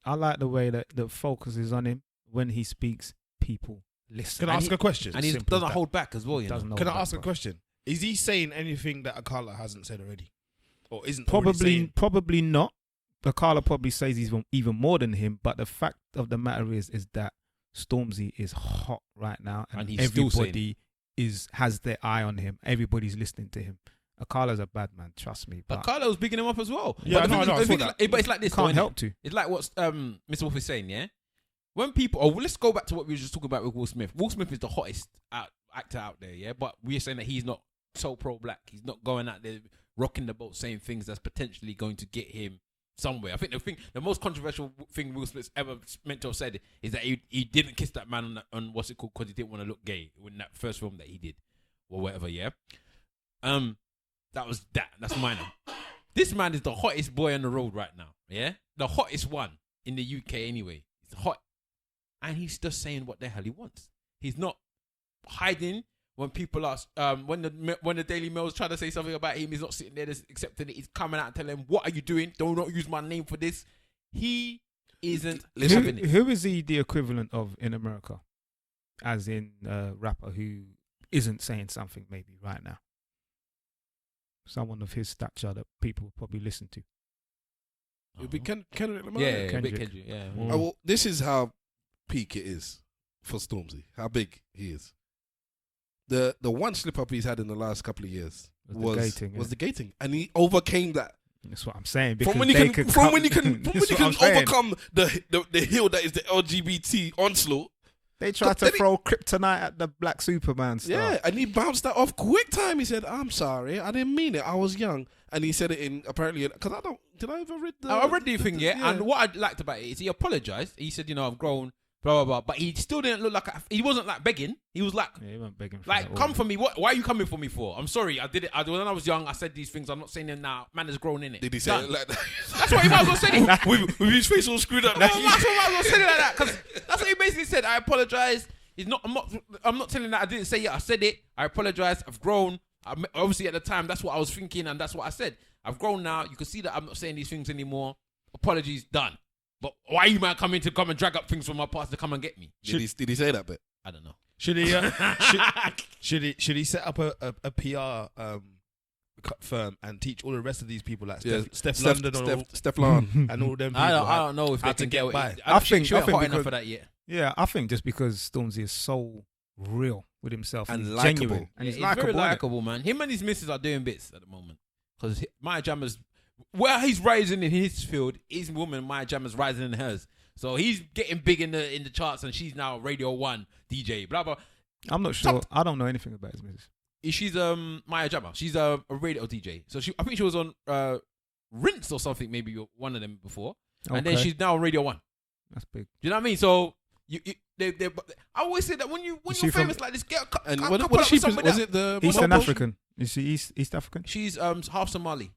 I like the way that the focus is on him. When he speaks, people listen. Can I ask a question? And he Simple as doesn't that. hold back as well, you know. Doesn't hold Can I back, ask a bro. question? Is he saying anything that Akala hasn't said already? Or isn't already saying? Probably not. Akala probably says he's even more than him, but the fact of the matter is that Stormzy is hot right now, and he's still saying everybody has their eye on him. Everybody's listening to him. Akala's a bad man, trust me. But Carlo was bigging him up as well. Yeah, but I saw that. But it's like this. Can't though, help innit? to. It's like what Mr. Wolf is saying, yeah? When people... let's go back to what we were just talking about with Will Smith. Will Smith is the hottest actor out there, yeah? But we're saying that he's not so pro-black. He's not going out there rocking the boat saying things that's potentially going to get him somewhere. I think the most controversial thing Will Smith's ever meant to have said is that he didn't kiss that man on what's it called, because he didn't want to look gay in that first film that he did or whatever, yeah? That's minor. This man is the hottest boy on the road right now, yeah? The hottest one in the UK anyway. He's hot. And he's just saying what the hell he wants. He's not hiding when people ask, when the Daily Mail's trying to say something about him, he's not sitting there just accepting it. He's coming out and telling them, what are you doing? Do not use my name for this. He isn't having it. Who is he the equivalent of in America? As in a rapper who isn't saying something maybe right now. Someone of his stature that people would probably listen to. It would be Kendrick Lamar. Yeah, Kendrick. big Kendrick, yeah. Mm. Well, this is how peak it is for Stormzy. How big he is. The one slip up he's had in the last couple of years was the gating, and he overcame that. That's what I'm saying. From when you can overcome the hill that is the LGBT onslaught. They tried to throw kryptonite at the Black Superman stuff. Yeah, and he bounced that off quick time. He said, "I'm sorry, I didn't mean it. I was young." And he said it in apparently because did I ever read the? I read the thing, yeah. And what I liked about it is he apologized. He said, I've grown, blah blah blah. But he still didn't look like he wasn't like begging. He was like, he wasn't begging for like, that, come for me. Why are you coming for me for? I'm sorry, I did it. When I was young, I said these things. I'm not saying them now. Man has grown in it. Did he say it like that? That's what he might as well said it. with his face all screwed up. That's what he might as well said it like that, because that's what he basically said. I apologize. I'm not telling that I didn't say it. I said it. I apologize. I've grown. Obviously, at the time, that's what I was thinking, and that's what I said. I've grown now. You can see that I'm not saying these things anymore. Apologies, done. But why you might come and drag up things from my past to come and get me? Did he say that bit? I don't know. Should he set up a PR firm and teach all the rest of these people like Steph London Steph London and all them people? I don't know if how they to can get by. I think hot enough because- for that yet. Yeah, I think just because Stormzy is so real with himself And he's likeable. genuine, and Yeah, he's very likable. likable, man. Him and his missus are doing bits at the moment, because Maya Jammer's where he's rising in his field, his woman Maya Jammer's rising in hers. So he's getting big in the charts, and she's now Radio 1 DJ. Blah blah. I'm not sure. I don't know anything about his missus. She's Maya Jammer. She's a radio DJ. So I think she was on Rinse or something, maybe one of them before, and then Okay. she's now on Radio 1. That's big. Do you know what I mean? So I always say that when you're she famous from- like this, get a And couple what up she with somebody was that- it the Eastern Monopoly? African. Is she East African? She's half Somali.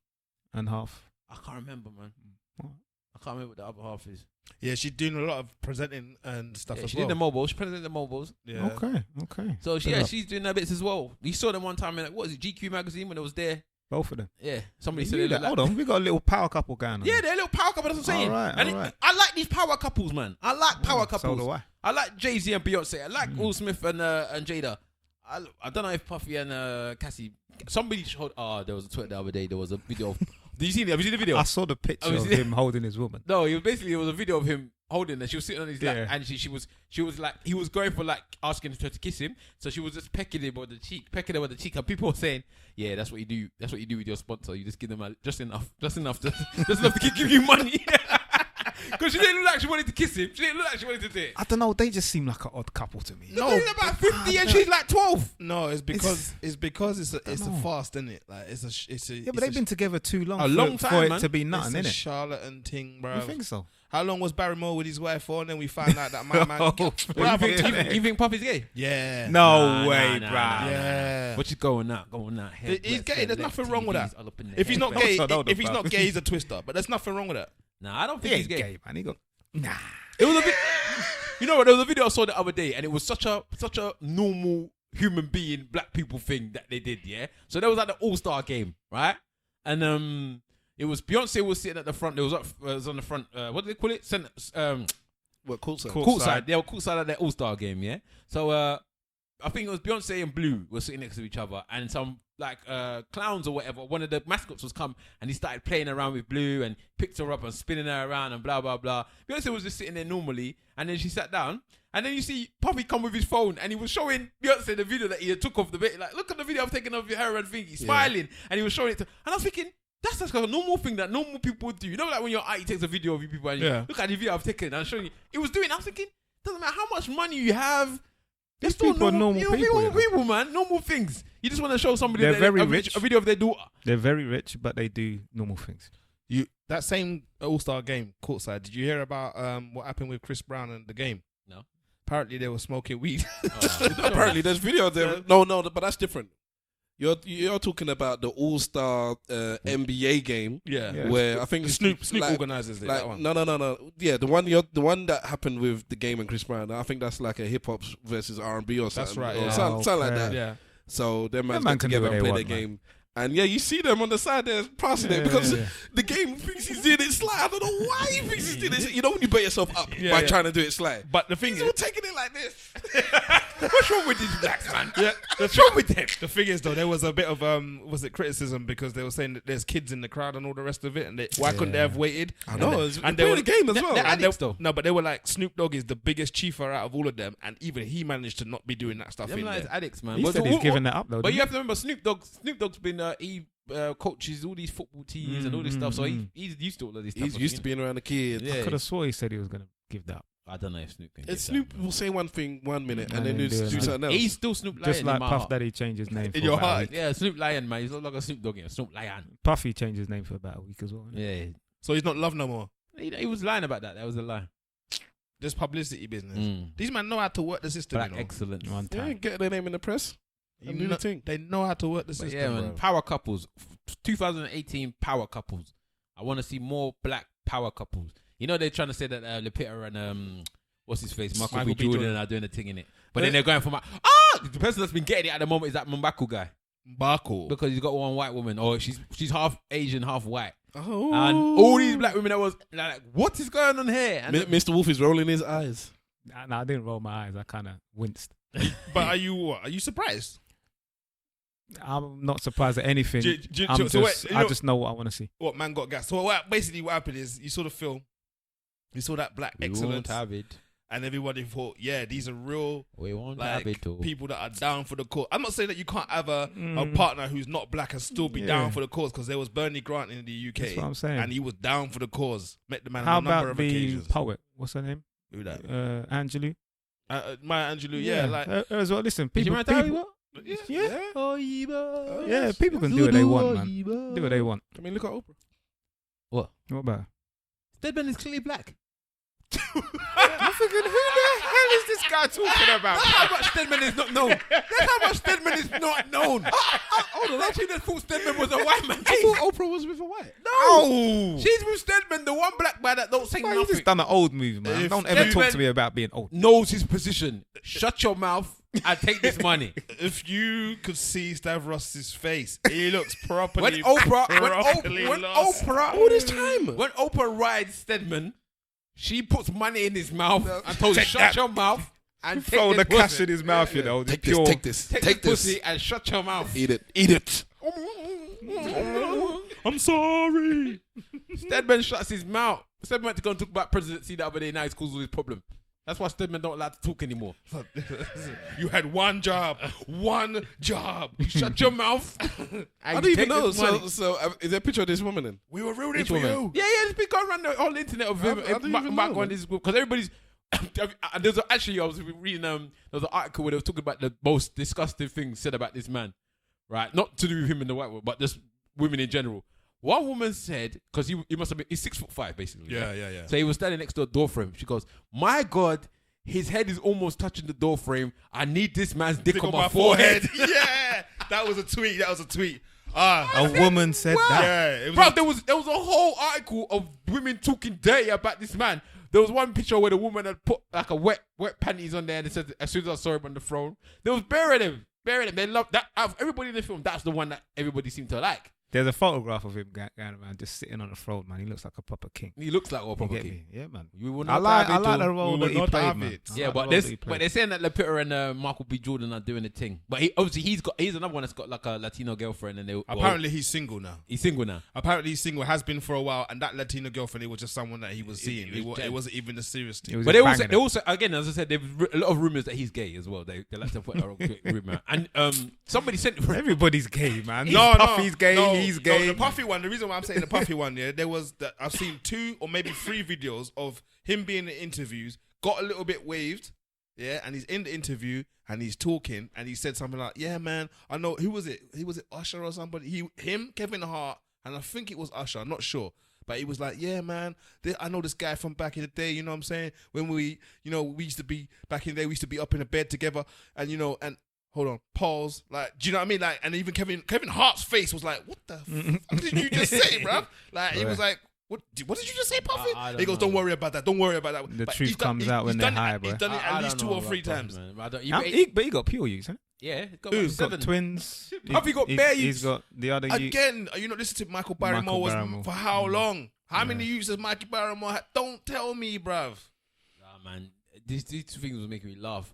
And half. I can't remember, man. What? I can't remember what the other half is. Yeah, she's doing a lot of presenting and stuff Yeah, as she well. did the mobiles. She presented the mobiles. Yeah. Okay. So Good up. she's doing her bits as well. You saw them one time in what was it, GQ magazine when it was there. Both of them. Yeah, somebody You said knew they that. look like, Hold on, we got a little power couple going on. yeah, they're a little power couple. That's what I'm saying. Alright, And alright. I like these power couples, man. I like power couples. So do I. I like Jay-Z and Beyonce. I like Will Smith and Jada. I don't know if Puffy and Cassie. Somebody showed. There was a tweet the other day. There was a video of. Did you see it? Have you seen the video? I saw the picture of him holding his woman. No, it was a video of him holding her. She was sitting on his lap, Yeah. and she was like, he was going for like asking her to kiss him, so she was just pecking him on the cheek, and people were saying, "Yeah, that's what you do. That's what you do with your sponsor. You just give them just enough to give you money." Because she didn't look like she wanted to kiss him. She didn't look like she wanted to do it. I don't know. They just seem like an odd couple to me. No, he's about 50 and she's like 12. No, it's because it's a fast, isn't it? Like it's a Yeah, but they've been together too long. A long time, for man. it to be nothing, it's a innit? charlatan thing, bro. You think so? How long was Barrymore with his wife for? And then we found out that my man. You think Puffy's gay? Yeah. No way, nah, bruh. Yeah. What you going out? He's gay. There's nothing wrong with that. If he's not gay, if he's not gay, he's a twister. But there's nothing wrong with that. Nah, I don't He think he's ain't gay. gay, man. He got nah. It was a bit. You know what? There was a video I saw the other day, and it was such a normal human being black people thing that they did. Yeah. So there was like the All-Star game, right? And it was Beyonce was sitting at the front. There was on the front. What do they call it? What, courtside? Courtside. They were courtside at their All-Star game. Yeah. So I think it was Beyonce and Blue were sitting next to each other, and some like clowns or whatever. One of the mascots was come and he started playing around with Blue and picked her up and spinning her around and blah blah blah. Beyonce was just sitting there normally, and then she sat down, and then you see Puffy come with his phone and he was showing Beyonce the video that he had took off the bit. Like, look at the video I've taken of her and thing. He's smiling and he was showing it to, and I was thinking, that's just like a normal thing that normal people would do. You know, like when your auntie takes a video of you people and you look at the video I've taken and I'm showing you. It was doing. I was thinking, doesn't matter how much money you have. These people are normal people, man. Normal things. You just want to show somebody They're very rich. A video of their daughter. They're very rich, but they do normal things. That same All-Star game, courtside. Did you hear about what happened with Chris Brown and the game? No. Apparently they were smoking weed. Apparently there's video of them. No, but that's different. You're talking about the All-Star NBA game. Yeah. Where I think Snoop like, organizes it. Like, that one. No. Yeah, the one that happened with the game and Chris Brown. I think that's like a hip hop versus R&B or something. That's right. Or Yeah. something like that. Yeah. So them man man get can do together what and they play want, their game. And yeah, you see them on the side there passing it because the game thinks he's doing it sly. I don't know why he thinks he's doing it. You know when you bet yourself up by trying to do it sly. But the thing He's all taking it like this. What's wrong with these blacks, man? Yeah, What's wrong with them? the thing is though, there was a bit of criticism because they were saying that there's kids in the crowd and all the rest of it, and why couldn't they have waited? I know. And they they were were the game as well. They're addicts, though. No, but they were like, Snoop Dogg is the biggest chiefer out of all of them, and even he managed to not be doing that stuff Them in like there. addicts, man. He said he's giving that up though. But you have to remember, Snoop Dogg's been he coaches all these football teams and all this stuff, so he's used to all of this stuff. He's used to being around the kids. Yeah. I could have swore he said he was going to give that up. I don't know if Snoop can. And Snoop will say one thing 1 minute and then do do it, something else. He's still Snoop Lion Just like in my Puff heart. Daddy changed his name for your about a heart. week. Yeah, Snoop Lion, man. He's not like a Snoop Dogg. Snoop Lion. Puffy changed his name for about a week as well. Yeah. So he's not loved no more. He was lying about that. That was a lie. Just publicity business. These men know how to work the system. Black you know? excellence. One Yeah, time. get their name in the press. You And do know- the thing. They know how to work the But system. yeah, man. bro. Power couples. 2018 power couples. I want to see more black power couples. You know they're trying to say that Lupita and what's his face, Michael B. Jordan are doing a thing in it. But then they're going for the person that's been getting it at the moment is that M'Baku guy Barco. because he's got one white woman or she's half Asian, half white. Oh. And all these black women that was like, what is going on here? And Mr. Wolf is rolling his eyes. Nah, I didn't roll my eyes. I kind of winced. But are you surprised? I'm not surprised at anything. I just know what I want to see. What man got gas? So basically what happened is you saw the film, you saw that black we won't excellence, have it. and everybody thought, yeah, these are real We won't like have it. Too. people that are down for the cause. I'm not saying that you can't have a partner who's not black and still be down for the cause, because there was Bernie Grant in the UK. That's what I'm saying. And he was down for the cause. Met the man How on a number about of the occasions. poet? What's her name? Who that? Angelou. Maya Angelou, yeah. Like, as well. Listen, Did you people. remember how people he yeah, yes. people can do what they want, man. Do what they want. I mean, look at Oprah. What? What about her? Stedman is clearly black. I'm thinking, who the hell is this guy talking about? That's how much Stedman is not known. That's how much Stedman is not known. Hold on, actually, they thought Stedman was a white man. I thought Oprah was with a white. No, she's with Stedman, the one black guy that don't say Man, you nothing. just done an old move, man. If Don't ever talk Stedman to me about being old. Knows his position. Shut your mouth and take this money. if you could see Stavros's face, he looks properly. When properly lost. Oprah, All this time. when Oprah rides Stedman, she puts money in his mouth and told him, shut your mouth and take Throw this the cash pussy. in his mouth, you know. Take pure- this, take this, Take take this this. pussy and shut your mouth. Eat it, eat it. I'm sorry. Stedman shuts his mouth. Stedman went to go and talk about presidency the other day. Now he's caused all this problem. That's why Stedman don't like to talk anymore. You had one job. You shut your mouth. I don't even know. So is there a picture of this woman then? We were rooting Which for woman? you. Yeah, it's been going around the whole internet of him. I don't even know, on this because everybody's. Actually, I was reading. There was an article where they were talking about the most disgusting things said about this man, right? Not to do with him in the white world, but just women in general. One woman said, because he must have been, he's 6'5" basically. Yeah. So he was standing next to a door frame. She goes, "My God, his head is almost touching the door frame. I need this man's dick on my forehead." Yeah, that was a tweet. A woman said that. Yeah, it was Bro, there was a whole article of women talking dirty about this man. There was one picture where the woman had put like a wet panties on there and it said, "As soon as I saw him on the throne," they was burying him. They loved that. Out of everybody in the film, that's the one that everybody seemed to like. There's a photograph of him going around just sitting on the throne, man. He looks like a proper king. He looks like a You proper get king. me? Yeah, man. We will I not like have it the till- role we that will he not played, have man. it. I Yeah, like but the role that he but played. they're saying that Lupita and Michael B. Jordan are doing a thing. But he's another one that's got like a Latino girlfriend, and apparently he's single now. he's single now. Apparently he's single, has been for a while, and that Latino girlfriend, it was just someone that he was seeing. it was It wasn't even the serious It thing. was But just they banging also again, as I said, there's a lot of rumors that he's gay as well. They like to put a quick rumor. And somebody sent Everybody's gay, man. Puffy's gay, he's gay. No, the Puffy one, the reason why I'm saying the Puffy one, yeah, there was that I've seen 2 or maybe 3 videos of him being in interviews, got a little bit waved, yeah, and he's in the interview and he's talking and he said something like, "Yeah, man, I know who was it? Was it Usher or somebody? Kevin Hart, and I think it was Usher, I'm not sure." But he was like, "Yeah, man, I know this guy from back in the day, you know what I'm saying? When we used to be, back in the day, we used to be up in a bed together, and, and hold on, pause. Like, do you know what I mean? Like, and even Kevin Hart's face was like, "What the fuck did you just say, bruv?" Like, he was like, What did you just say, Puffy? He goes, "Don't worry about that. Don't worry about that." The But truth comes out when they're high, bro. He's done it at least 2 or 3 times. But he got pure use, huh? Yeah, he's got He's got 7 twins. Puffy got bare He's youths. got the other youth. Again, are you not listening to Michael Barrymore? For how long? How many youths has Michael Barrymore had? Don't tell me, bruv. Nah, man, these 2 things was making me laugh.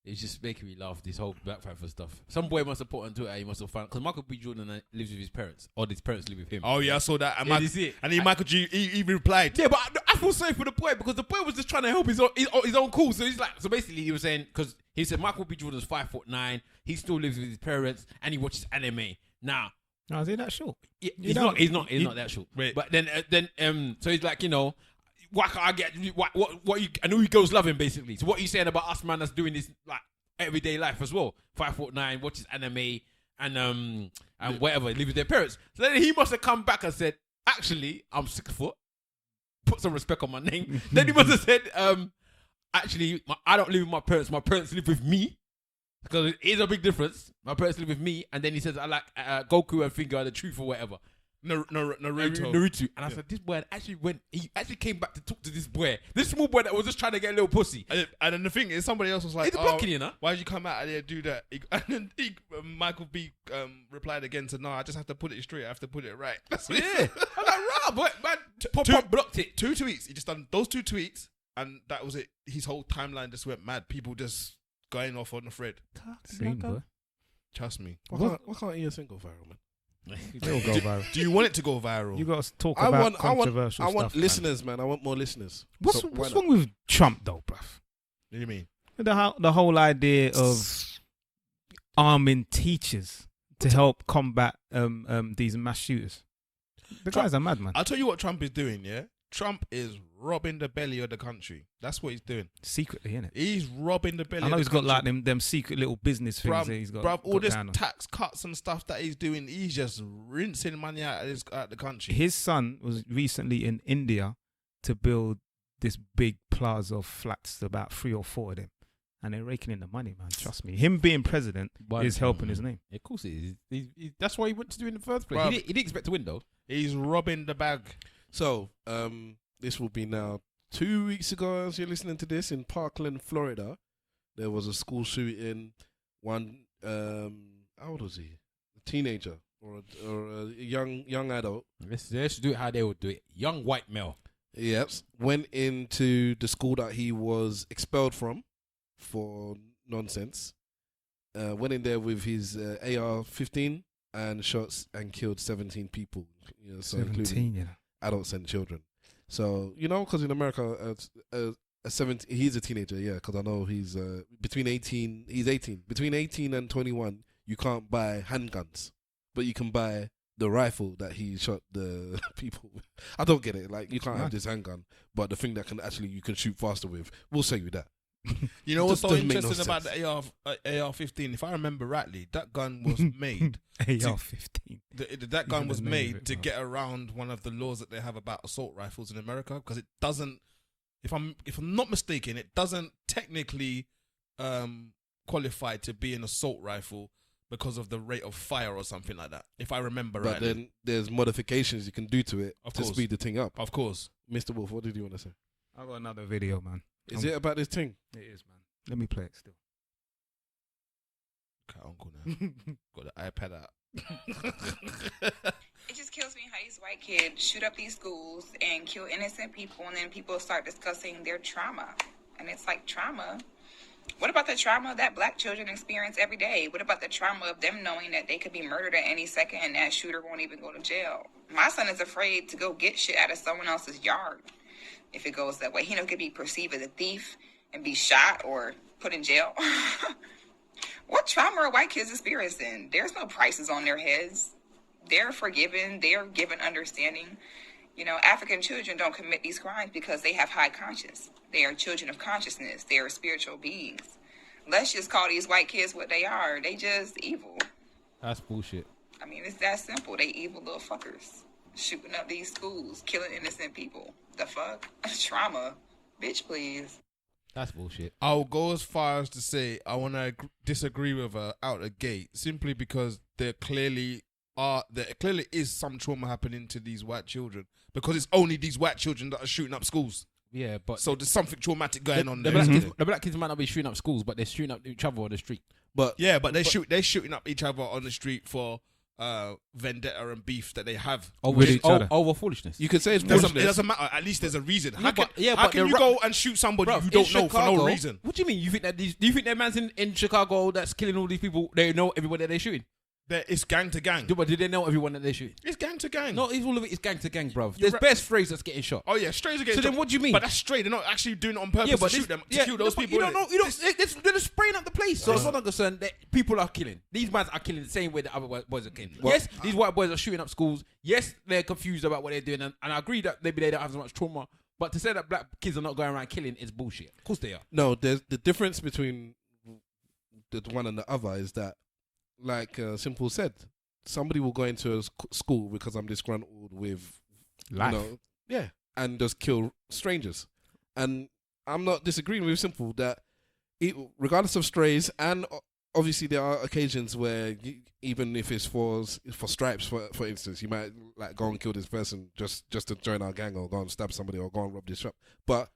It's just making me laugh, this whole Black Panther stuff. Some boy must have put on Twitter, he must have found, because Michael B. Jordan lives with his parents, or his parents live with him. Oh yeah, I saw that. And, Yeah, you see it? and then Michael G. He replied. Yeah, but I feel sorry for the boy, because the boy was just trying to help his own cause. So he's like, so basically he was saying, because he said Michael B. Jordan's 5'9", he still lives with his parents, and he watches anime. Now, No, is he that short? yeah, he's not that short. Wait. But then so he's like, why can't I get what you? I know you girls love him basically. So what are you saying about us, man? That's doing this like everyday life as well. 5'9", watches anime and whatever, live with their parents. So then he must have come back and said, "Actually, I'm 6 foot. Put some respect on my name." Then he must have said, "Actually, I don't live with my parents. My parents live with me." Because it is a big difference. My parents live with me, and then he says, "I like Goku and Finger are the truth or whatever." Naruto. And I said, this boy he actually came back to talk to this boy. This small boy that was just trying to get a little pussy. And then the thing is, somebody else was like, He's blocking you, why did you come out there and do that? And then Michael B. Replied again, said, "No, I just have to put it straight. I have to put it right." That's what Yeah. I'm like, rah, boy, man, Pop blocked it. 2 tweets. He just done those 2 tweets, and that was it. His whole timeline just went mad. People just going off on the thread. Seen, boy. Trust me. Why can't ESN go viral, man? It'll go viral. Do you want it to go viral? You got to talk about controversial I want stuff, listeners, man. I want more listeners. What's So why not? wrong with Trump, though, bruv? What do you mean? The whole idea of arming teachers to help combat these mass shooters. The guy's a madman. I'll tell you what Trump is doing, yeah? Trump is robbing the belly of the country. That's what he's doing. Secretly, innit? He's robbing the belly I know of he's the got country. like them secret little business things that he's got. Bruv, all got this going on. tax cuts and stuff that he's doing, he's just rinsing money out of the country. His son was recently in India to build this big plaza of flats, about 3 or 4 of them. And they're raking in the money, man. Trust me. Him being president is helping his name. Yeah, of course it is. That's why he went to do it in the first place. Bruv. He didn't expect to win, though. He's robbing the bag. So, this will be now 2 weeks ago, as you're listening to this, in Parkland, Florida. There was a school shooting. One, how old was he? A teenager or a young adult. Let's do it how they would do it. Young white male. Yep. Went into the school that he was expelled from for nonsense. Went in there with his AR-15 and shots and killed 17 people. So 17, including yeah. adults and children. So, because in America, He's a teenager, yeah, because I know he's between 18. He's 18. Between 18 and 21, you can't buy handguns, but you can buy the rifle that he shot the people with. I don't get it. Like, you can't have this handgun, but the thing that you can shoot faster with, we'll sell you that. You know what's so doesn't make interesting no about sense. the AR-15? If I remember rightly, that gun was made. AR-15. That gun was the name of made it, to bro. get around one of the laws that they have about assault rifles in America, because it doesn't. If I'm not mistaken, it doesn't technically qualify to be an assault rifle because of the rate of fire or something like that. If I remember But rightly. then there's modifications you can do to it Of to course. speed the thing up. Of course. Mr. Wolf, what did you want to say? I got another video, man. Is it about this thing? It is, man. Let me play it still. Okay, uncle now. Got the iPad out. It just kills me how these white kids shoot up these schools and kill innocent people, and then people start discussing their trauma. And it's like, trauma? What about the trauma that black children experience every day? What about the trauma of them knowing that they could be murdered at any second and that shooter won't even go to jail? My son is afraid to go get shit out of someone else's yard. If it goes that way, he could be perceived as a thief and be shot or put in jail. What trauma are white kids experiencing? There's no prices on their heads. They're forgiven. They're given understanding. You know, African children don't commit these crimes because they have high conscience. They are children of consciousness. They are spiritual beings. Let's just call these white kids what they are. They just evil. That's bullshit. I mean, it's that simple. They evil little fuckers. Shooting up these schools, killing innocent people. The fuck? Trauma. Bitch, please. That's bullshit. I'll go as far as to say I want to disagree with her out the gate, simply because there clearly is some trauma happening to these white children, because it's only these white children that are shooting up schools. Yeah, but So there's something traumatic going on the there. black kids might not be shooting up schools, but they're shooting up each other on the street. But Yeah, but they're shooting up each other on the street for vendetta and beef that they have. With each other. Over foolishness. you could say it's It foolishness. doesn't matter. At least there's a reason. How can but you the go and shoot somebody Bruv, you don't in know for no Chicago- reason? What do you mean? You think that do you think that man's in Chicago that's killing all these people? They know everyone that they're shooting. It's gang to gang. But did they know everyone that they're shooting? It's gang to gang. No, it's all of it is gang to gang, bruv. You're There's best phrase that's getting shot. Oh yeah, strays against. So then what do you mean? But that's stray. They're not actually doing it on purpose to shoot them, to kill those but people. You don't know. innit? You don't. They're just spraying up the place. So as far as I'm concerned, that people are killing. These men are killing the same way that other boys are killing. Well- Yes, these white boys are shooting up schools. Yes, they're confused about what they're doing, and I agree that maybe they don't have so much trauma. But to say that black kids are not going around killing is bullshit. Of course they are. No, there's the difference between the one and the other is that, like Simple said, somebody will go into a school because I'm disgruntled with Life. yeah, and just kill strangers. And I'm not disagreeing with Simple that regardless of strays, and obviously there are occasions where even if it's for stripes, for instance, you might like go and kill this person just to join our gang, or go and stab somebody, or go and rob this shop. But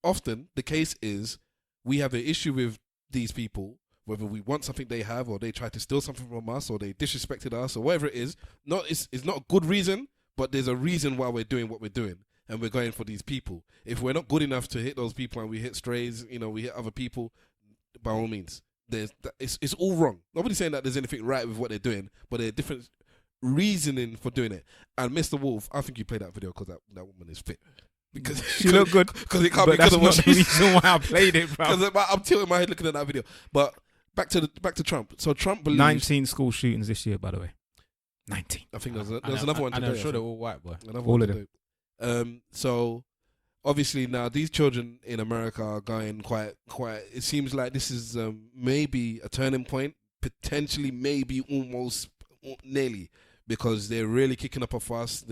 often the case is we have an issue with these people, whether we want something they have, or they try to steal something from us, or they disrespected us, or whatever it is. It's not a good reason, but there's a reason why we're doing what we're doing, and we're going for these people. If we're not good enough to hit those people and we hit strays, we hit other people, by all means, it's all wrong. Nobody's saying that there's anything right with what they're doing, but there's different reasoning for doing it. And Mr. Wolf, I think you played that video because that woman is fit. Because She looked good, because it can't but be that's because of not what the she's. reason why I played it, bro. Because I'm tilting my head looking at that video. But back to Trump. So Trump believes 19 school shootings this year, by the way. 19. I think there's another one And today. I'm I sure they're think. all white, boy. Another All one of today. So obviously now these children in America are going quite. It seems like this is maybe a turning point, potentially, maybe almost nearly, because they're really kicking up a fuss.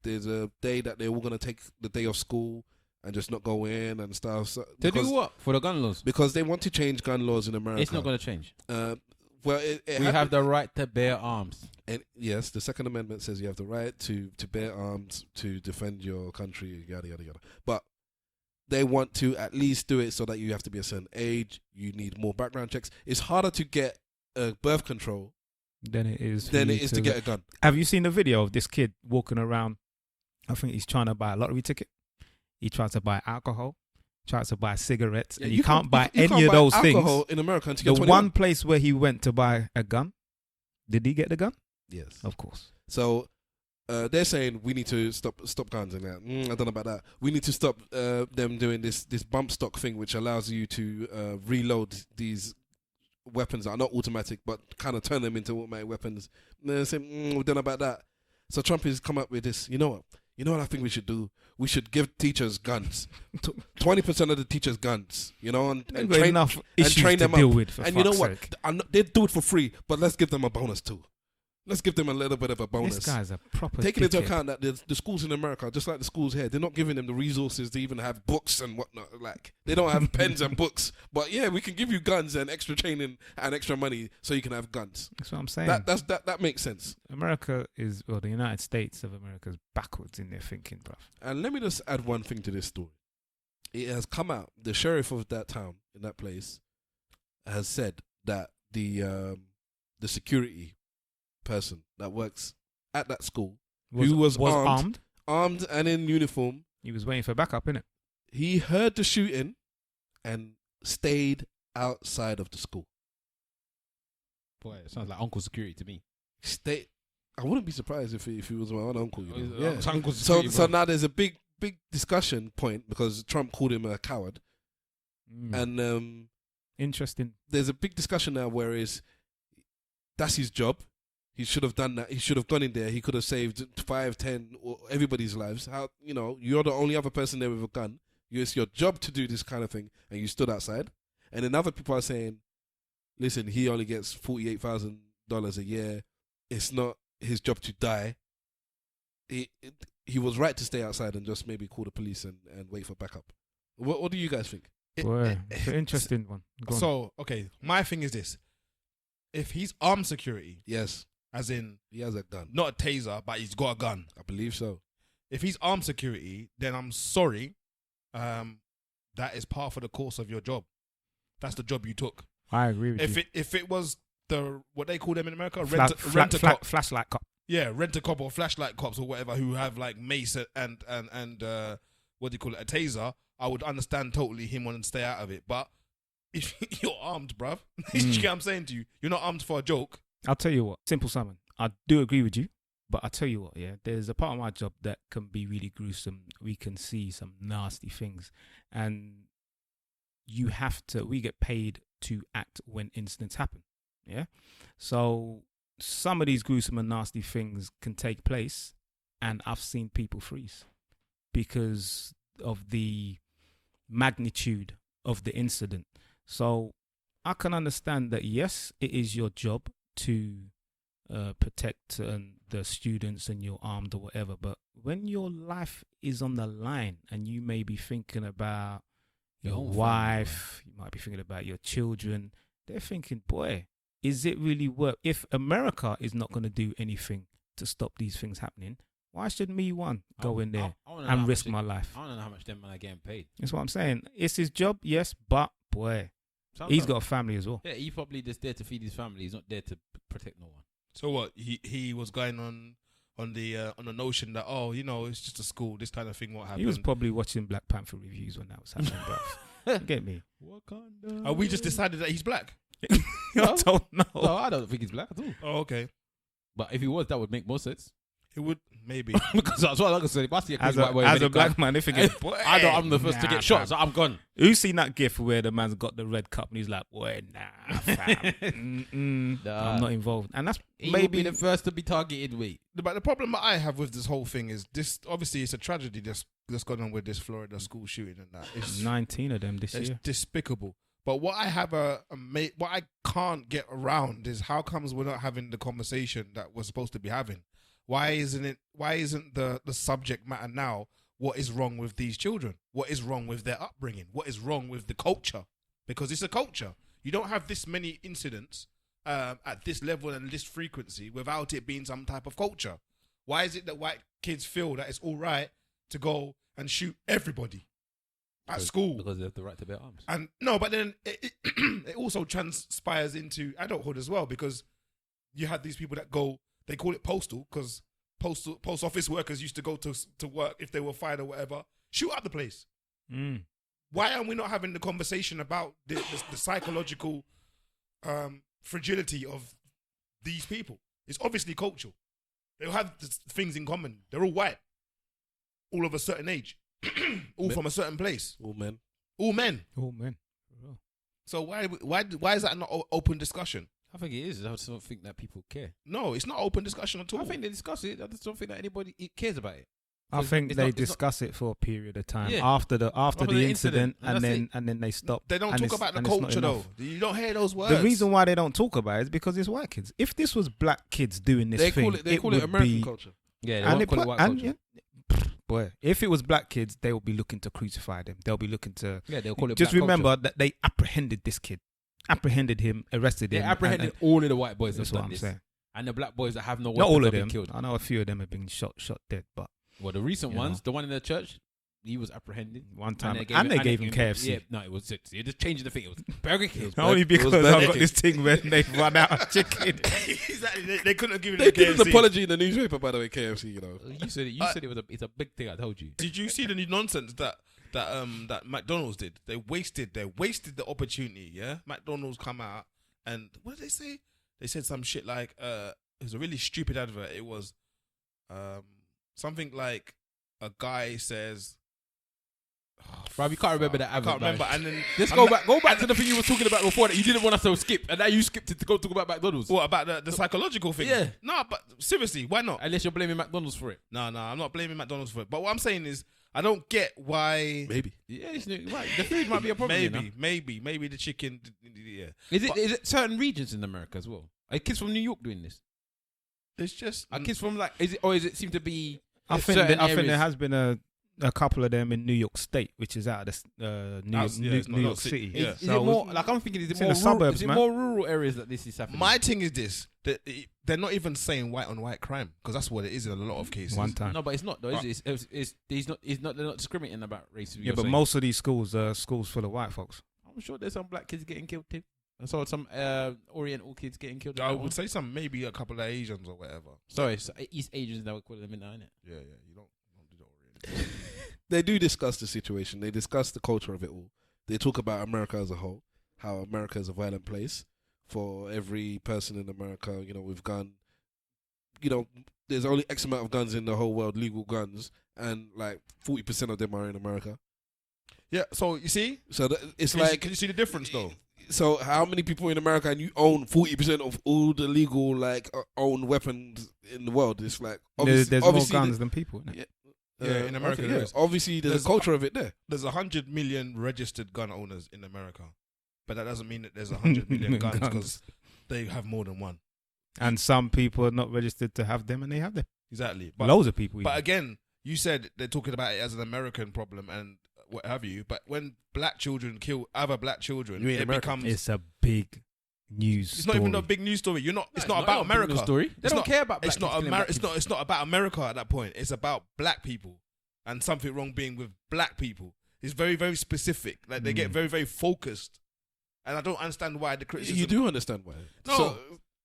There's a day that they're all gonna take the day off school and just not go in and stuff. So, To do what? For the gun laws? Because they want to change gun laws in America. It's not going to change. Well, We have the right to bear arms. And yes, the Second Amendment says you have the right to bear arms to defend your country, yada, yada, yada. But they want to at least do it so that you have to be a certain age. You need more background checks. It's harder to get birth control Than it is to get a gun. Have you seen the video of this kid walking around? I think he's trying to buy a lottery ticket. He tries to buy alcohol, tries to buy cigarettes, and you can't buy any of those things. Alcohol in America until The you're 21. one place where he went to buy a gun, did he get the gun? Yes. Of course. So they're saying we need to stop guns and that. I don't know about that. We need to stop them doing this bump stock thing, which allows you to reload these weapons that are not automatic, but kind of turn them into automatic weapons. And they're saying we don't know about that. So Trump has come up with this. You know what I think we should do? We should give teachers guns. 20% of the teachers guns. And train enough and issues train to them deal up. with. For And you know what? sake. They do it for free, but let's give them a bonus too. Let's give them a little bit of a bonus. This guy's a proper Taking into dickhead. account that the schools in America, just like the schools here, they're not giving them the resources to even have books and whatnot. Like, they don't have pens and books. But yeah, we can give you guns and extra training and extra money so you can have guns. That's what I'm saying. That makes sense. America is, the United States of America is backwards in their thinking, bruv. And let me just add one thing to this story. It has come out, the sheriff of that town, in that place, has said that the security person that works at that school, who was armed and in uniform. He was waiting for backup, innit? He heard the shooting and stayed outside of the school. Boy, it sounds like Uncle Security to me. I wouldn't be surprised if he was my own uncle. Yeah. Uncle Security, So now there's a big discussion point because Trump called him a coward, and interesting. There's a big discussion now whereas that's his job. He should have done that. He should have gone in there. He could have saved 5, 10, or everybody's lives. You're the only other person there with a gun. It's your job to do this kind of thing, and you stood outside. And then other people are saying, listen, he only gets $48,000 a year. It's not his job to die. He was right to stay outside and just maybe call the police and wait for backup. What do you guys think? Boy, it's an interesting one. Go on. So, okay, my thing is this. If he's armed security... Yes. As in... He has a gun. Not a taser, but he's got a gun. I believe so. If he's armed security, then I'm sorry. That is part of the course of your job. That's the job you took. I agree with you. If it was what they call them in America? Flashlight cop. Yeah, rent-a-cop or flashlight cops or whatever who have like mace and what do you call it? A taser. I would understand totally him wanting to stay out of it. But if you're armed, bruv, you get what I'm saying to you? You're not armed for a joke. I'll tell you what, simple Simon, I do agree with you, but I'll tell you what, yeah, there's a part of my job that can be really gruesome. We can see some nasty things, and we get paid to act when incidents happen, yeah? So some of these gruesome and nasty things can take place, and I've seen people freeze because of the magnitude of the incident. So I can understand that, yes, it is your job to protect the students and you're armed or whatever, but when your life is on the line and you may be thinking about your wife, you might be thinking about your children, they're thinking, boy, is it really worth... If America is not going to do anything to stop these things happening, why should me go in there and risk my life? I don't know how much them men are getting paid. That's what I'm saying. It's his job, yes, but boy, he's got a family as well. Yeah, he's probably just there to feed his family. He's not there to protect no one. So what? He was going on the notion that it's just a school. This kind of thing won't happen. He was probably watching Black Panther reviews when that was happening, bro. Get me? Wakanda. We just decided that he's black. I don't know. No, I don't think he's black at all. Oh, okay. But if he was, that would make more sense. It would, maybe. Because that's what I said. If I see a as white boy as a black man, if it boy, I'm the first to get shot, so I'm gone. Who's seen that gif where the man's got the red cup and he's like, boy, nah, fam. I'm not involved. And that's maybe the first to be targeted, wait. But the problem that I have with this whole thing is this, obviously it's a tragedy that's gone on with this Florida school shooting and that. It's 19 of them this year. It's despicable. But what I have what I can't get around is how comes we're not having the conversation that we're supposed to be having? Why isn't the subject matter now what is wrong with these children? What is wrong with their upbringing? What is wrong with the culture? Because it's a culture. You don't have this many incidents at this level and this frequency without it being some type of culture. Why is it that white kids feel that it's all right to go and shoot everybody at school? Because they have the right to bear arms. And no, but then it also transpires into adulthood as well, because you had these people that go, they call it postal because post office workers used to go to work if they were fired or whatever, shoot up the place. Why are we not having the conversation about the psychological fragility of these people? It's obviously cultural. They all have things in common. They're all white, all of a certain age, all from a certain place. All men. Oh man. So why is that not open discussion? I think it is. I just don't think that people care. No, it's not open discussion at all. I think they discuss it. I just don't think that anybody cares about it. I think It's they not- discuss it for a period of time Yeah. after the the incident, and that's and then they stop. They don't and talk it's- about the and it's not culture enough. though. You don't hear those words. The reason why they don't talk about it is because it's white kids. If this was black kids doing this They thing, call it would American be, culture. Yeah, they and won't call it white culture. boy, if it was black kids, they would be looking to crucify them. They'll be looking to. Yeah, they'll call it Just black remember culture. that they apprehended this kid, apprehended him, arrested They him. apprehended and all of the white boys that's that what done I'm this. saying. And the black boys that have no Not weapons all of have been them. killed. I know a few of them have been shot dead, but Well, the recent You ones, know. the one in the church, he was apprehended. one time, they and they gave him KFC. Yeah, no, it was you're just changing the thing. It was Burger King. Only because Burger I've got King. this thing when they run out of chicken. exactly. They couldn't have given They it did an KFC. apology in the newspaper, by the way, KFC, you know. You said it. You said it was it's a big thing. I told you. Did you see the new nonsense that McDonald's did? They wasted the opportunity. Yeah, McDonald's come out and what did they say? They said some shit like it was a really stupid advert. It was something like a guy says. Bro, you can't remember that I advert. can't remember. And then Let's I'm go back to the thing you were talking about before that you didn't want us to skip, and now you skipped it to go talk about McDonald's. What about the psychological thing? Yeah. No, but seriously, why not? Unless you're blaming McDonald's for it. No, I'm not blaming McDonald's for it. But what I'm saying is, I don't get why. Maybe. Yeah, right. The food might be a problem. Maybe the chicken. Yeah, Is it certain regions in America as well? Are kids from New York doing this? it's just Are kids from is it seem to be? I think certain there areas- has been a couple of them in New York State, which is out of the New York City. Yeah. Is it more like I'm thinking? Is it it's in more the rural, suburbs, is it man. more rural areas that this is happening? My thing is this: that they're not even saying white on white crime because that's what it is in a lot of cases. One time. No, but it's not though. Is it? They're not discriminating about race. Yeah, but most of these schools are schools full of white folks. I'm sure there's some black kids getting killed too. I saw some Oriental kids getting killed. I would say maybe a couple of Asians or whatever. Sorry, so East Asians that would call them in, innit? Yeah, you don't do the Orient. They do discuss the situation. They discuss the culture of it all. They talk about America as a whole, how America is a violent place. For every person in America, you know, with gun, you know, there's only X amount of guns in the whole world, legal guns, and like 40% of them are in America. Yeah, so you see, So it's can like, you see the difference though? so how many people in America and you own 40% of all the legal owned weapons in the world? It's like There's more obviously guns than people. Isn't it? Yeah, in America there is. Obviously, there's a culture of it there. There's 100 million registered gun owners in America, but that doesn't mean that there's 100 million guns because they have more than one. And some people are not registered to have them, and they have them. Exactly, Loads of people. But even. again, you said they're talking about it as an American problem and what have you. But when black children kill other black children, it becomes. It's a big news. It's not even a big news story. You're not. It's not about America. Story. They It's don't not- care about. It's black not kids killing black It's kids. not. It's not about America at that point. It's about black people and something wrong being with black people. It's very, very specific. Like they get very, very focused, and I don't understand why the criticism. You do understand why? No. So,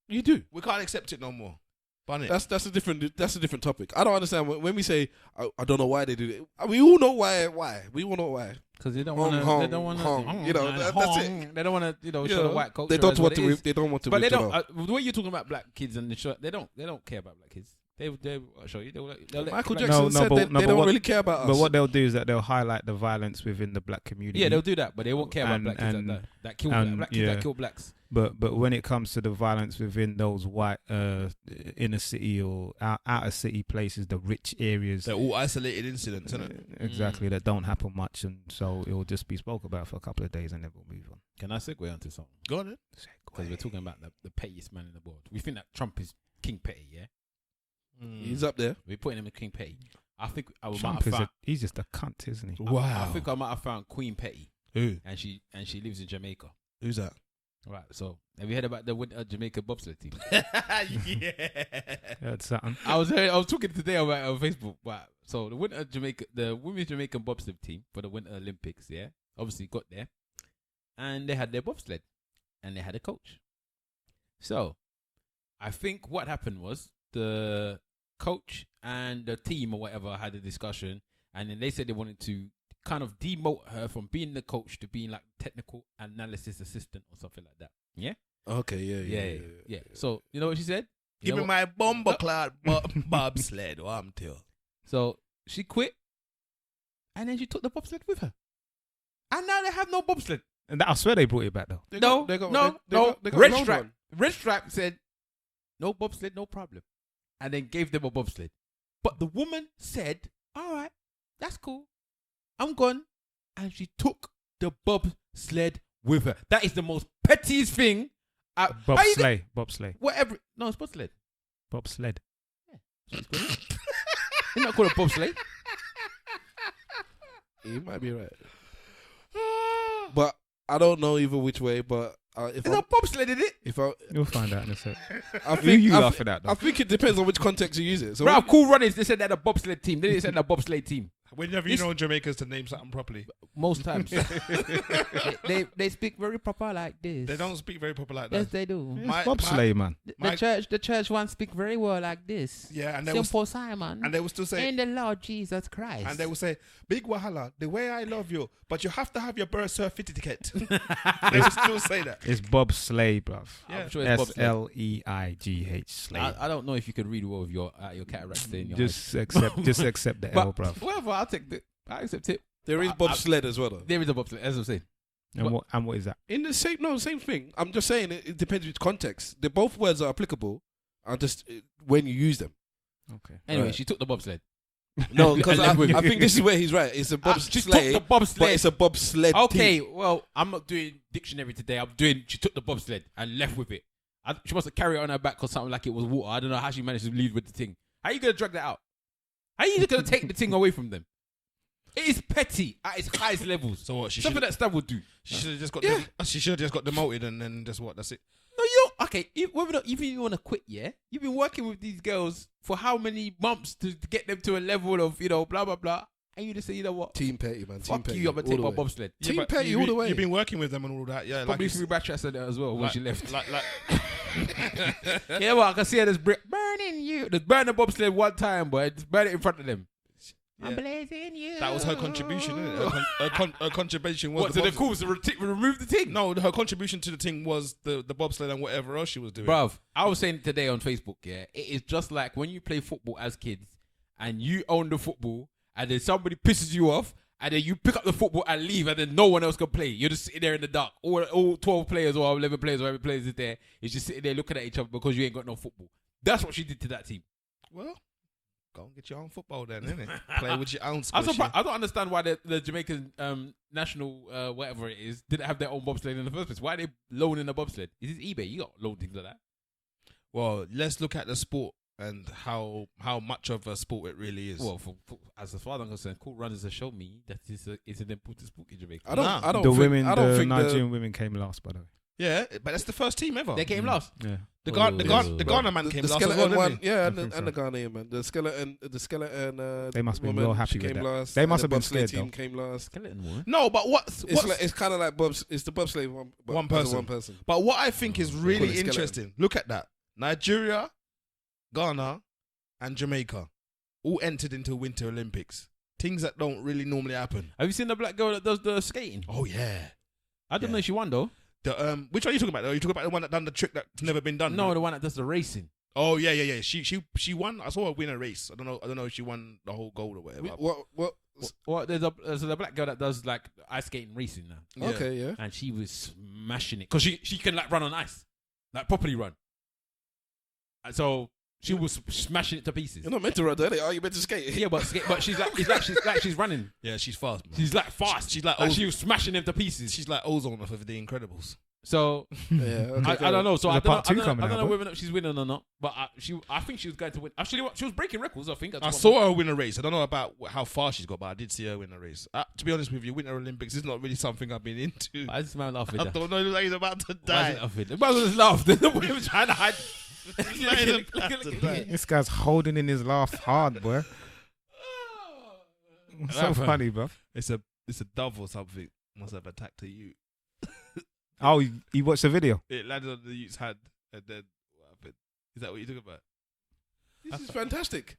you do. We can't accept it no more. Bun it. That's a different topic. I don't understand when we say I don't know why they do it. We all know why. We all know why. Because they don't Hong, want to. hong, They don't want hong. to. You know, that's it. They don't want to. You know, You show know, the white culture. They don't as want what to. it is. They don't want to. But they whip them don't. out. The way you're talking about black kids and the show, they don't care about black kids. They I'll show you. They'll let Michael black- Jackson said they but don't what- really care about us. But what they'll do is that they'll highlight the violence within the black community. Yeah, they'll do that, but they won't care about And- black kids and- that kill and, black kids yeah. that kill blacks. But when it comes to the violence within those white inner city or outer city places, the rich areas, They're all isolated incidents, isn't it? exactly, that don't happen much, and so it will just be spoke about for a couple of days, and then we'll move on. Can I segue onto something? Go on then. Because we're talking about the pettiest man in the world. We think that Trump is King Petty, yeah? He's up there. We're putting him in King Petty. I think I might Trump have found. he's just a cunt, isn't he? I think I might have found Queen Petty, Who? and she lives in Jamaica. Who's that? Right. So have you heard about the winter Jamaica bobsled team? Yeah. That's something. I was talking today about it on Facebook. But so the women's Jamaican bobsled team for the Winter Olympics, yeah, obviously got there, and they had their bobsled, and they had a coach. So I think what happened was the coach and the team or whatever had a discussion, and then they said they wanted to kind of demote her from being the coach to being like technical analysis assistant or something like that. Yeah. Okay. Yeah. So you know what she said? Give me my bomber clad bobsled. What I'm telling. So she quit, and then she took the bobsled with her, and now they have no bobsled. And I swear they brought it back though. They No. got Red road Stripe. one. Red Stripe said, "No bobsled, no problem," and then gave them a bobsled. But the woman said, "All right, that's cool. I'm gone," and she took the bobsled with her. That is the most pettiest thing. Bobsleigh. Whatever. No, it's bobsled. Bobsled. It's not called a bobsled. You might be right. But I don't know either which way. But if It's a bobsled, is it? You'll find out in a sec. I Who think you I laughing at though? I think it depends on which context you use it. So Bro, Cool Runnings, they said they're a bobsled team. They didn't say they're a bobsled team. Whenever you know Jamaicans to name something properly, Most times. they speak very proper like this. they don't speak very proper like Yes, that. they do. It's bobsleigh, man. The church ones speak very well like this. Yeah, and they will, Simple Simon. and they will still say, in the Lord Jesus Christ. and they will say, "Big Wahala, the way I love you, but you have to have your birth certificate." They will still say that. It's bobsleigh, bruv. Yeah. I'm sure it's bobsled. SLEIGH sleigh. I don't know if you can read well with your cataracts in your Just accept the L, bruv. Whatever, I'll take the. I accept it. there is bobsled as well, though. There is a bobsled, as I'm saying. And what is that? In the same thing. I'm just saying it depends which context. The both words are applicable. And just when you use them. Okay. Anyway, Right. she took the bobsled. No, because And then I think this is where he's right. It's a She took bobsled, the bobsled. but it's a bobsled. Okay, team. well, I'm not doing dictionary today. She took the bobsled and left with it. She must have carried it on her back or something like it was water. I don't know how she managed to leave with the thing. How are you going to drag that out? How are you going to take the thing away from them? It is petty at its highest levels. So what? Something that Stab would do. She should have just got. Yeah. She should have just got demoted and then just what? That's it. No, you don't. Okay, whether or not even you want to quit, yeah? You've been working with these girls for how many months to get them to a level of, blah, blah, blah. And you just say, you know what? Team petty, man. Team Fuck petty. you, I'm going to all take the my way. bobsled. Team but petty you've all been- the way. You've been working with them and all that. Yeah, Probably like, threw Ratchet said that as well when like, she left. Like, Yeah, well, I can see her just burning you. Just burn the bobsled one time, boy. Just burn it in front of them. I'm blazing you. that was her contribution, isn't it? Her contribution was What, to the calls to remove the thing? No, her contribution to the thing was the bobsled and whatever else she was doing. Bruv, I was saying today on Facebook, yeah, it is just like when you play football as kids and you own the football and then somebody pisses you off and then you pick up the football and leave and then no one else can play. You're just sitting there in the dark. All 12 players or 11 players or whatever players is there. It's just sitting there looking at each other because you ain't got no football. That's what she did to that team. Well, go and get your own football then, innit? Play with your own I'm squishy. surprised. I don't understand why the Jamaican national whatever it is didn't have their own bobsled in the first place. Why are they loaning a bobsled? Is this eBay? You got loan things like that. Well, let's look at the sport and how much of a sport it really is. Well, as far as I'm concerned, Cool Runners have shown me that it's an important sport in Jamaica. I don't The think, I don't the think Nigerian women came last, by the way. Yeah, but that's the first team ever. They came last. Yeah. The Ghana man came the last as skeleton well, one, didn't he? yeah, I and think the Ghanaian man. The skeleton. They must have been woman, well happy she with came that. last. They and must the have been bobsleigh scared, team came last. Skeleton woman. No, but It's kind of like Bob's. It's the bobsleigh one. But One as a person. One person. But what I think is Call really it skeleton. interesting, look at that. Nigeria, Ghana, and Jamaica all entered into Winter Olympics. Things that don't really normally happen. Have you seen the black girl that does the skating? Oh yeah. I don't know if she won though. The which one are you talking about? Are you talking about the one that done the trick that's never been done? No, the one that does the racing. Oh yeah. She won. I saw her win a race. I don't know if she won the whole gold or whatever. What? There's the black girl that does like ice skating racing now, Yeah. Okay, yeah. and she was smashing it because she can like run on ice, like properly run. And so she was smashing it to pieces. You're not meant to run, are you? Are you meant to skate? Yeah, but she's like she's running. Yeah, she's fast. Man. She's like fast. She's like she was smashing them to pieces. She's like Ozone off of The Incredibles. So Yeah. Okay, I don't know. So There's I a part two don't coming know out, whether or not she's winning or not. But I think she was going to win. Actually, she was breaking records. I think. I saw her win a race. I don't know about how far she's got, but I did see her win a race. To be honest with you, Winter Olympics is not really something I've been into. I just man laughing. I don't know like he's about to Why is die. it laughing? The man was just laughing. The boy was trying to hide. This guy's holding in his laugh hard, boy. So funny, bro. It's a dove or something. Must have attacked a youth. Oh, you watched the video? It landed on the youth's hand, and then what happened? Is that what you're talking about? This is fantastic.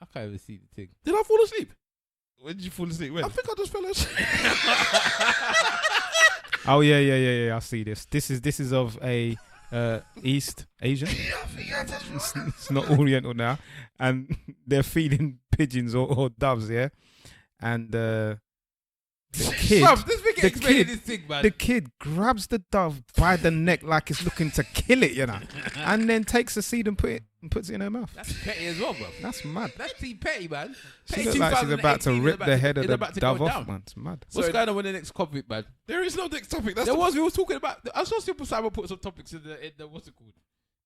I can't even see the thing. Did I fall asleep? When did you fall asleep? When? I think I just fell asleep. Oh yeah. I see this. This is of a East Asian. It's not Oriental now, and they're feeding pigeons or doves, yeah. And the kid, Bruv, this nigga explaining this thing, man. the kid grabs the dove by the neck like it's looking to kill it, you know, and then takes the seed and puts it in her mouth. That's petty as well, bro. That's mad. That's petty, man. She Petty looks like she's about to 2018 rip the head of is the about to dove go off, down. man. It's mad. What's going on with the next topic, man? There is no next topic. That's We was talking about. I saw Simple Simon put some topics in the what's it called?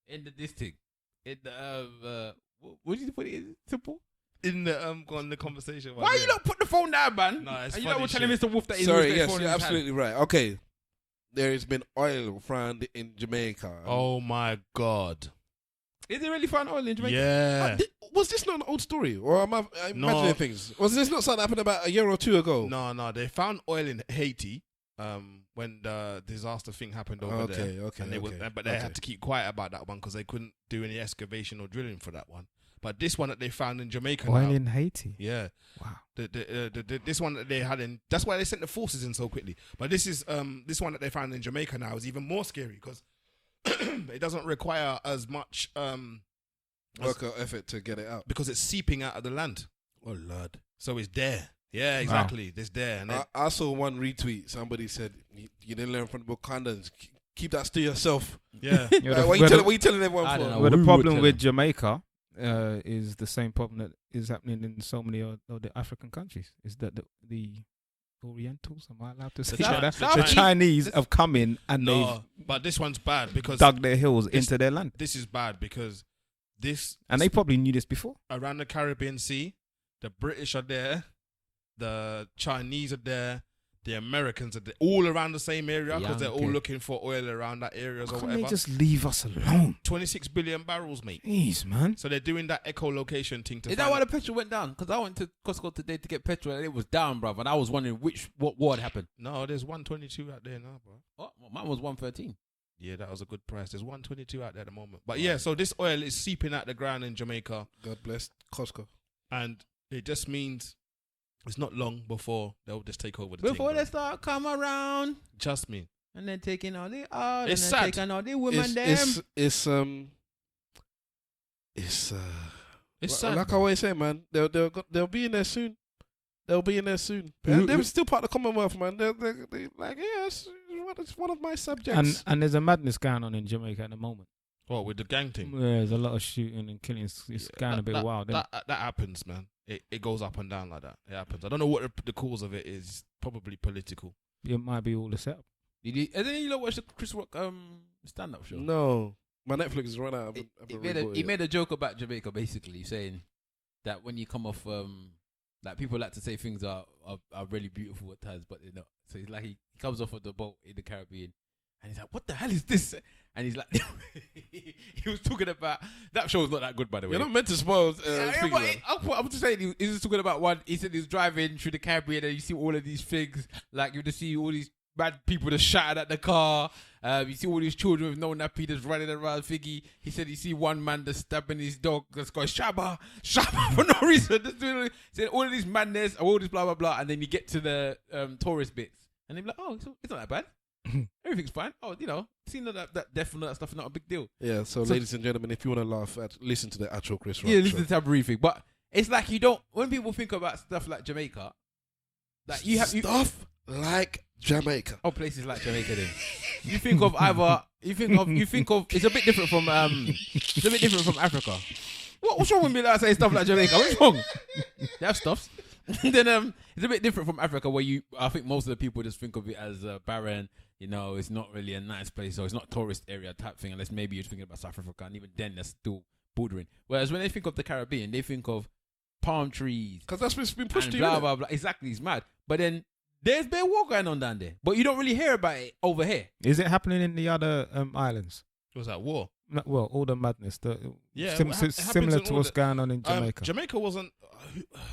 In this thing. In the what did you put it in? Simple. In the conversation. Why you not put the phone down, man? No, it's and you funny know we're telling shit. Mr. Wolf that he's Sorry, yes, you're absolutely right. Okay, there has been oil found in Jamaica. Oh my God. Is it really found oil in Jamaica? Yeah. Was this not an old story, or am I imagining things? Was this not something that happened about a year or two ago? No. They found oil in Haiti when the disaster thing happened over there. Okay. But they had to keep quiet about that one because they couldn't do any excavation or drilling for that one. But this one that they found in Jamaica Oil now, in Haiti. yeah. Wow. This one that they had in, that's why they sent the forces in so quickly. But this is this one that they found in Jamaica now is even more scary because it doesn't require as much Work or effort to get it out. because it's seeping out of the land. Oh Lord! So it's there. Yeah, exactly. It's there. And I saw one retweet. Somebody said, "You didn't learn from Wakandans. Keep that to yourself." yeah. What are you telling everyone I for? don't know. Well, the we problem would with Jamaica is the same problem that is happening in so many of the African countries. Is that the Orientals, am I allowed to say that? The Chinese have come in and But this one's bad because they've dug their heels into their land. this is bad because And they probably knew this before. around the Caribbean Sea, the British are there, the Chinese are there, the Americans are there, all around the same area because they're all Yankee. looking for oil around that areas or Can't whatever. they just leave us alone? 26 billion barrels, mate. Jeez, man. So they're doing that echolocation thing to Is that find why out- the petrol went down? Because I went to Costco today to get petrol and it was down, bruv. And I was wondering what war had happened. No, there's 122 out there now, bro. Oh, mine was 113. Yeah, that was a good price. There's 122 out there at the moment. But yeah, so this oil is seeping out the ground in Jamaica, God bless Costco. and it just means it's not long before they'll just take over the Before thing, they bro. start come around Just me. and then taking all the out It's and then sad. taking all the women them. It's sad. like I always say, man. They'll be in there soon. They'll be in there soon. Who- They're who- still part of the Commonwealth, man. They're like, yes, it's one of my subjects. And there's a madness going on in Jamaica at the moment. What, with the gang thing? Yeah, there's a lot of shooting and killing. It's going a bit wild. Isn't it? That happens, man. It goes up and down like that. It happens. I don't know what the cause of it is. Probably political. It might be all the setup. And then you watch the Chris Rock stand-up show. No, my Netflix is run out. He made a joke about Jamaica, basically saying that when you come off, like people like to say things are really beautiful at times, but they're not. So he's like he comes off of the boat in the Caribbean, and he's like, "What the hell is this?" And he's like, he was talking about that show's not that good, by the way. You're not meant to spoil Yeah, things, but man. I'm just saying, he was just talking about one. He said he was driving through the Caribbean and you see all of these things, like you just see all these bad people just shouting at the car. You see all these children with no nappy just running around Figgy. He said you see one man just stabbing his dog that's going Shabba for no reason. Just doing said all of these madness, all this blah blah blah, and then you get to the tourist bits, and they're like, oh, it's not that bad. Everything's fine. Oh, seeing that death and that stuff is not a big deal. Yeah, so ladies and gentlemen, if you want to laugh, listen to the actual Chris Rock Yeah, show. listen to the taboo thing. But it's like you don't. When people think about stuff like Jamaica, like you have stuff like Jamaica. places like Jamaica. Then you think of it's a bit different from Africa. What's wrong with me that I say stuff like Jamaica? What's wrong? They have stuffs. Then it's a bit different from Africa where I think most of the people just think of it as barren. It's not really a nice place, or it's not tourist area type thing, unless maybe you're thinking about South Africa, and even then that's still bordering. Whereas when they think of the Caribbean, they think of palm trees. Because that's what's been pushed And to blah, you. blah, blah. Exactly, it's mad. But then there's bare war going on down there. But you don't really hear about it over here. Is it happening in the other islands? Was that war? Well, all the madness. Yeah, similar happens to in what's all going on in Jamaica. Jamaica wasn't.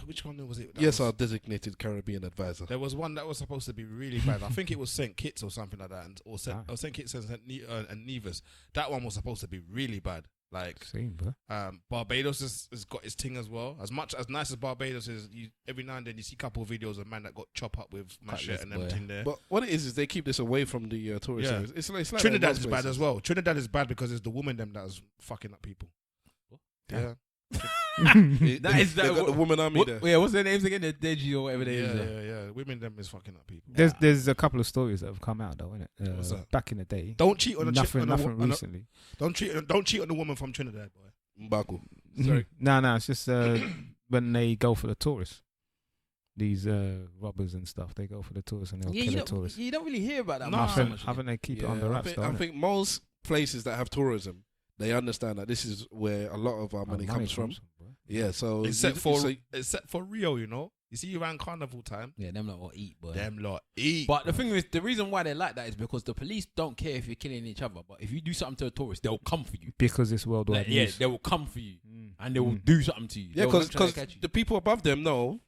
Which one was it? Yes, our designated Caribbean advisor. There was one that was supposed to be really bad. I think it was St. Kitts or something like that, or St. Kitts and Nevis. That one was supposed to be really bad. Like, Same, bro. Barbados has got its thing as well. As nice as Barbados is, every now and then you see a couple of videos of man that got chopped up with machete and everything there. But what it is they keep this away from the tourist areas. It's like Trinidad is bad as well. Trinidad is bad because it's the woman them that's fucking up people. Yeah. They've got the woman army there. Yeah, what's their names again? The Deji or whatever they Yeah. Women them is fucking up people. There's a couple of stories that have come out though, innit? What's that? Back in the day. Don't cheat on nothing recently. Don't cheat on the woman from Trinidad, boy. Mbaku. Sorry. No, it's just when they go for the tourists. These robbers and stuff, they go for the tourists and they'll kill the tourists. You don't really hear about that. Haven't they keep it on the wraps? I think most places that have tourism, they understand that this is where a lot of our money comes from. Yeah, so except for Rio, you know. You see around carnival time. Yeah, them lot will eat, boy. Them lot eat. But the thing is, the reason why they like that is because the police don't care if you're killing each other. But if you do something to a tourist, they'll come for you. Because it's worldwide news. Yeah, they will come for you. And they will do something to you. Yeah, because the people above them know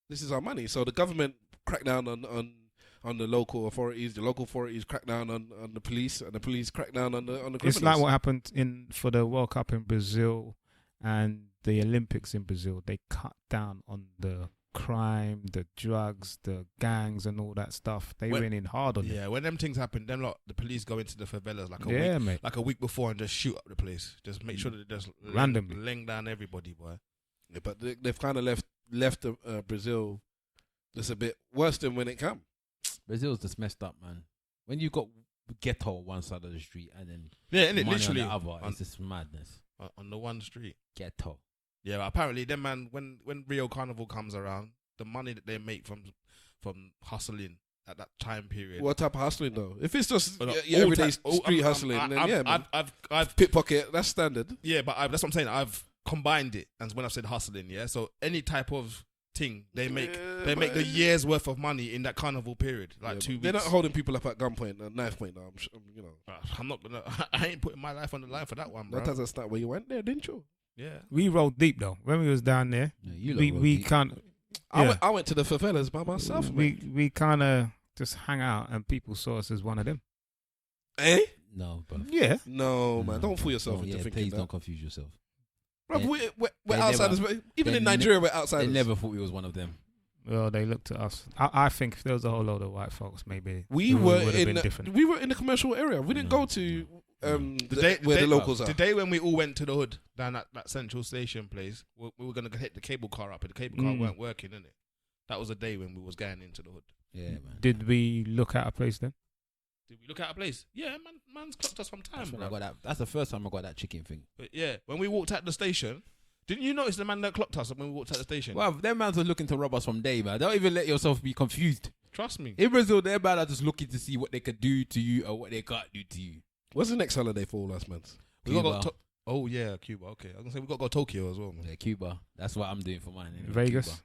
this is our money. So the government crack down on the local authorities. The local authorities crack down on the police, and the police crack down on the criminals. It's like what happened for the World Cup in Brazil and the Olympics in Brazil. They cut down on the crime, the drugs, the gangs, and all that stuff. They went in hard on it. Yeah, when them things happen, the police go into the favelas like a week before and just shoot up the place. Just make sure that they just randomly laying down everybody, boy. Yeah, but they've kind of left Brazil just a bit worse than when it came. Brazil's just messed up, man. When you got ghetto on one side of the street and then and money literally on the other, it's just madness. On the one street, ghetto. Yeah, but apparently, them man, when Rio Carnival comes around, the money that they make from hustling at that time period. What type of hustling though? If it's just everyday street hustling, then man. I've pickpocket. That's standard. Yeah, but that's what I'm saying. I've combined it, and when I've said hustling, yeah. So any type of thing they make the year's worth of money in that carnival period, like 2 weeks. They're not holding people up at gunpoint, knife point. Though. I'm not gonna. I ain't putting my life on the line for that one, bro. That doesn't start where you went there, didn't you? Yeah, we rolled deep though. When we was down there, we can't. Yeah. I went to the favelas by myself. We kind of just hang out, and people saw us as one of them. Eh? No, bro. Yeah. No, man. Don't fool yourself into thinking please that. Don't confuse yourself. Bro, we're outsiders. Even in Nigeria, we're outsiders. They never thought we was one of them. Well, they looked at us. I think if there was a whole load of white folks, maybe we were in the commercial area. We didn't go to where the locals are. The day when we all went to the hood down at that central station place, we were gonna hit the cable car up, and the cable car weren't working, innit? That was the day when we was going into the hood. Yeah, man. Did we look at a place then? Did we look at a place? Yeah, man's clocked us from time, bro. That's the first time I got that chicken thing. But yeah, when we walked out the station, didn't you notice the man that clocked us when we walked out the station? Well, them mans are looking to rob us from day, man. Don't even let yourself be confused. Trust me. In Brazil, they're bad at just looking to see what they could do to you or what they can't do to you. What's the next holiday for all us, man? Cuba. Oh yeah, Cuba. Okay, I was gonna say we got to go to Tokyo as well, man. Yeah, Cuba. That's what I'm doing for mine. Anyway. Vegas.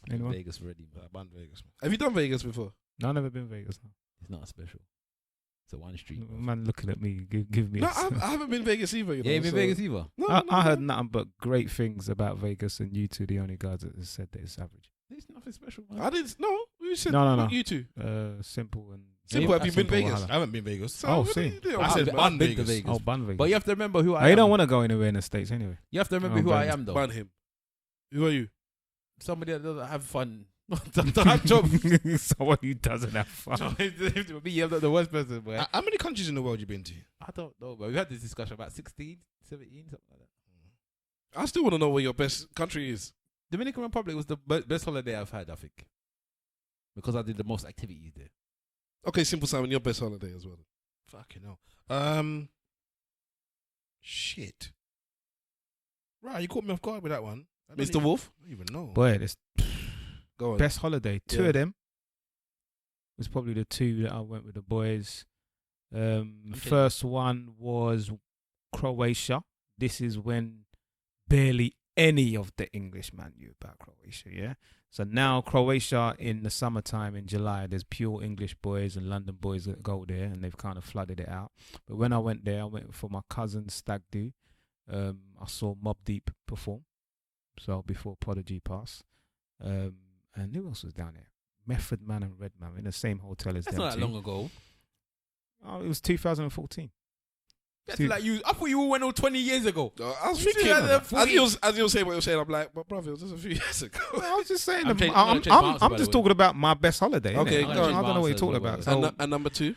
Anyone? Vegas already. I banned Vegas, man. Have you done Vegas before? No, I've never been Vegas. No. It's not special. It's a one street. Man, looking at me, give me. No, I haven't been Vegas either. You know, ain't been Vegas either. No, I heard nothing but great things about Vegas, and you two, the only guys that have said that it's average. There's nothing special, man. I didn't. No, we said no. You two. Simple and. Simple. Have you been Vegas? Wahala. I haven't been Vegas. So see. I said bun Vegas. Oh, bun Vegas. But you have to remember who I am. You don't want to go anywhere in the States anyway. You have to remember who I am, though. Ban him. Who are you? Somebody that doesn't have fun. Don't have jobs. Someone who doesn't have fun. Me, I'm not the worst person, boy. How many countries in the world you been to? I don't know, but we had this discussion about 16, 17, something like that. I still want to know where your best country is. Dominican Republic was the best holiday I've had, I think. Because I did the most activities there. Okay, Simple Simon, your best holiday as well. Fucking hell. Shit. Right, you caught me off guard with that one. Mr. Wolf? I don't even know. Boy, this Go on. best holiday. Two of them was probably the two that I went with the boys. First one was Croatia. This is when barely any of the Englishmen knew about Croatia, yeah? So now Croatia in the summertime in July, there's pure English boys and London boys that go there, and they've kind of flooded it out. But when I went there, I went for my cousin's stag do. I saw Mobb Deep perform, so before Prodigy passed. And who else was down there? Method Man and Redman in the same hotel as them. That's not that long ago. Oh, it was 2014. That's like you. I thought you all went all 20 years ago. I was You thinking, see that as you were saying what you were saying, I'm like, but brother, it was just a few years ago. I was just saying. I'm changing- I'm I'm changing my answer, by the just way. talking about my best holiday. Okay, innit? go on. I don't know what you're talking Answer about. as So, And number 2.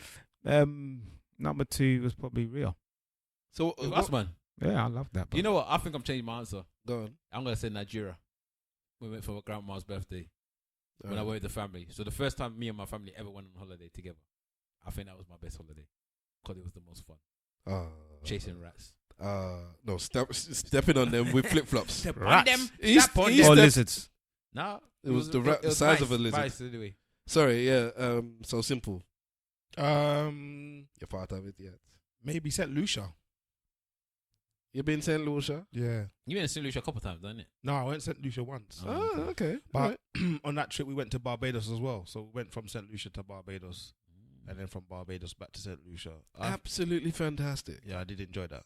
number 2 was probably Rio. So With us, man. Yeah, I love that. You know what? I think I'm changing my answer. go on. I'm gonna say Nigeria. We went for my grandma's birthday when I went with the family. So the first time me and my family ever went on holiday together, I think that was my best holiday because it was the most fun. Chasing rats. No, stepping on them with flip flops. Step on Rats. them. He's- Step on he's them. Or step- lizards. No, It was the rat the size of a mice, lizard. mice anyway. Sorry, yeah. So simple. Maybe You're part of it yet. St. Lucia. You been St. Lucia? Yeah. You went to St. Lucia a couple of times, didn't it? No, I went to St. Lucia once. Oh, Oh, okay. But on that trip, we went to Barbados as well. So we went from St. Lucia to Barbados, and then from Barbados back to St. Lucia. Absolutely fantastic. Yeah, I did enjoy that.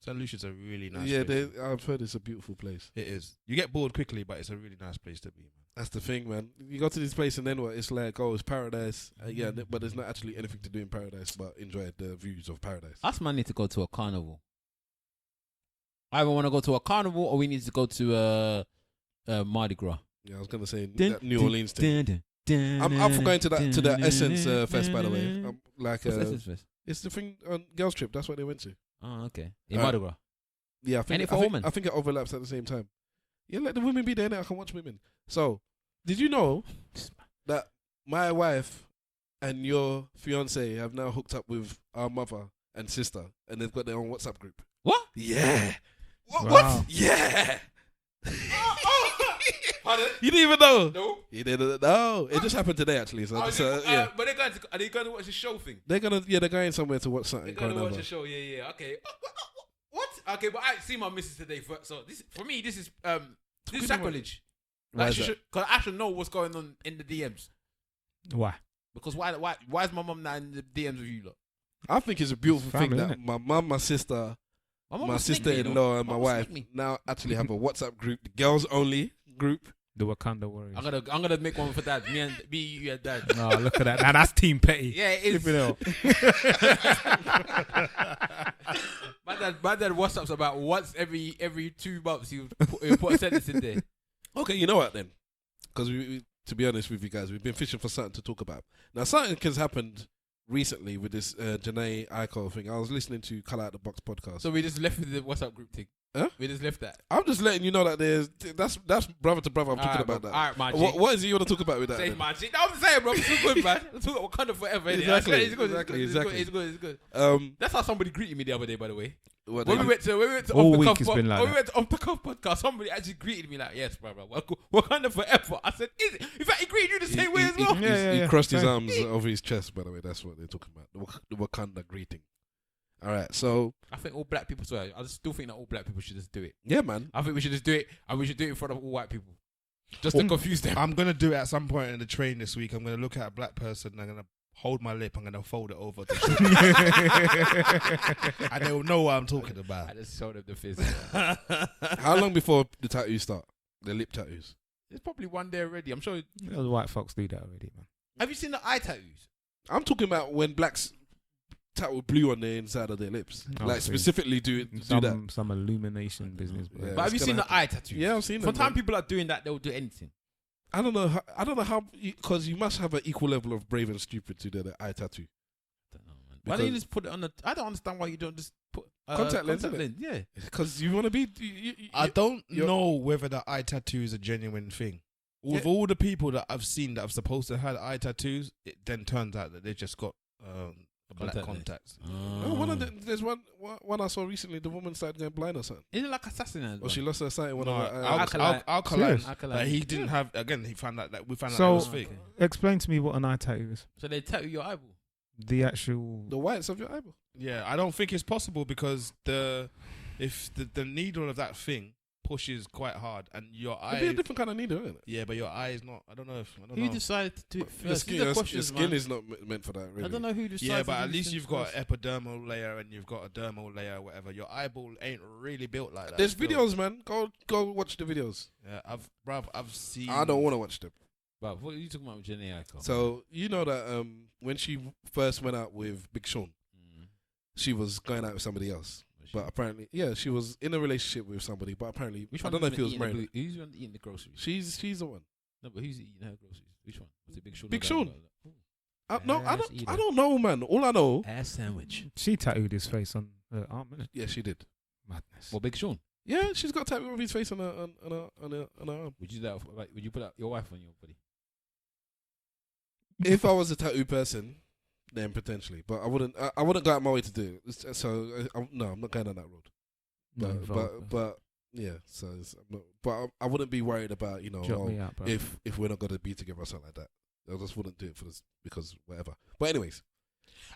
St. Lucia's a really nice Yeah, place. I've heard it's a beautiful place. It is. You get bored quickly, but it's a really nice place to be, man. That's the thing, man. You go to this place and then what? It's like, oh, it's paradise. Yeah, but there's not actually anything to do in paradise but enjoy the views of paradise. Us man need to go to a carnival. I either want to go to a carnival or we need to go to Mardi Gras. Yeah, I was gonna say that New Orleans thing. I'm up for going to the Essence Fest, by the way. What's Essence Fest? It's the thing on girls trip. That's what they went to. Oh, okay. In Mardi Gras. Yeah, I think it for women? I think it overlaps at the same time. Yeah, let the women be there now. I can watch women. So, did you know that my wife and your fiance have now hooked up with our mother and sister, and they've got their own WhatsApp group? What? Yeah. Wow. What? Yeah. You didn't even know? No. You didn't know. It just happened today, actually. So, yeah. But are they going to watch the show thing? They're going somewhere to watch something. They're going to watch Carnival. the show. Yeah. Okay. What? Okay, but I see my missus today. So this for me, this is sacrilege. Why Like is that? because I should know what's going on in the DMs. Why? Because why is my mum not in the DMs with you lot? I think it's a beautiful Family, thing that innit? my mum, my sister, mum my will snake me, you know. sister-in-law, and my Mum will wife snake me. now actually have a WhatsApp group, the girls only group. The Wakanda Warriors. I'm gonna make one for dad. Me, you, and dad. No, look at that. Now that's Team Petty. Yeah, it is. My dad WhatsApps about once every 2 months. He'll put a sentence in there. Okay, you know what then? Because we, to be honest with you guys, we've been fishing for something to talk about. Now, something has happened recently with this Janae Aiko thing. I was listening to Colour Out the Box podcast. So we just left with the WhatsApp group thing. Huh? We just left that. I'm just letting you know that that's brother to brother. I'm talking about that. All right, my G. What is it you want to talk about with that? Say then? my G. No, I'm saying, bro. It's too good, man. It's too Wakanda forever. innit? Exactly, It's good. exactly. It's good. That's That's how somebody greeted me the other day, by the way. what When they- we went to All Off the week Cuff, it's been like when we that. went to Off the Cuff podcast, somebody actually greeted me like, "Yes, brother, Wakanda forever." I said, "Is it?" In fact, he greeted you the same way as well. He crossed his arms over his chest, by the way. That's what they're talking about. The Wakanda greeting. All right, so I think all black people. Sorry, I still think that all black people should just do it. yeah, man. I think we should just do it, and we should do it in front of all white people, just to confuse them. I'm gonna do it at some point in the train this week. I'm gonna look at a black person. I'm gonna hold my lip. I'm gonna fold it over, and they will know what I'm talking about. I just showed them the fizz. How long before the tattoos start? The lip tattoos. It's probably one day already. I'm sure. Those white folks do that already, man. Have you seen the eye tattoos? I'm talking about when blacks tattoo blue on the inside of their lips, Oh, like see. specifically do that. Some illumination business. Yeah. But have you it's seen gonna the eye tattoos? Yeah, I've seen them. Sometimes man. people are doing that; they'll do anything. I don't know how because you must have an equal level of brave and stupid to do the eye tattoo. Don't know, man. Why don't you Because- just put it on the? I don't understand why you don't just put Contact lens, innit? Yeah. Because you want to be. I don't you're- know whether the eye tattoo is a genuine thing. With all the people that I've seen that are supposed to have eye tattoos, it then turns out that they've just got black Contact lens. contacts. No, there's one I saw recently. The woman started going blind or something. Isn't it like assassin? Or she lost her sight in one No, of her Alkaline. alkaline. Serious? But he didn't have. Again, he found out that we found out So- it was fake. Explain to me what an eye tattoo is. So they tattoo your eyeball. The actual. the whites of your eyeball. Yeah, I don't think it's possible because if the needle of that thing pushes quite hard and your It'd be a eye. different kind of needle, isn't it? Yeah, but your eye is not. I don't know. Who decided to do it Your first? skin, These are your questions, skin man. is not meant for that, really. I don't know who decided. Yeah, to but do at these least things you've got first. an epidermal layer and you've got a dermal layer, or whatever. Your eyeball ain't really built like that. There's still. videos, man. Go watch the videos. Yeah, I've seen. I don't want to watch them. But what are you talking about with Janae Aiko? So you know that when she first went out with Big Sean, she was going out with somebody else. But apparently, yeah, she was in a relationship with somebody. But apparently, Which I one don't know if he was married. Who's the one eating the groceries? She's the one. No, but who's eating her groceries? Which one? Was it Big Sean? Big or Sean. that? No, I Ass eater. don't know, man. All I know, Ass sandwich. She tattooed his face on her arm. Innit? yeah, she did. Madness. Well, Big Sean. Yeah, she's got a tattoo of his face on her arm. Would you do that? Would you put that, your wife on your body? If I was a tattoo person, then potentially, but I wouldn't. I wouldn't go out my way to do it. So no, I'm not going on that road. Not involved, But yeah. So I wouldn't be worried about Drop me out, bro. if we're not going to be together or something like that. I just wouldn't do it for this because whatever. But anyways,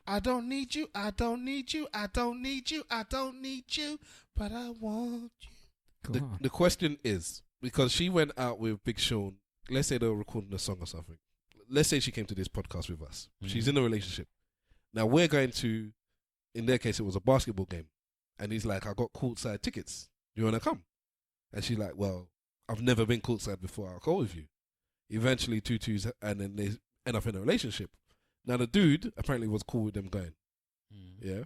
I don't need you. I don't need you. I don't need you. I don't need you. But I want you. Go on. the question is, because she went out with Big Sean, let's say they were recording a song or something. Let's say she came to this podcast with us. She's in a relationship. Now we're going to, in their case, it was a basketball game. And he's like, I got courtside tickets. Do you want to come? And she's like, well, I've never been courtside before. I'll go with you. Eventually, 2-2s, and then they end up in a relationship. Now, the dude apparently was cool with them going. Yeah.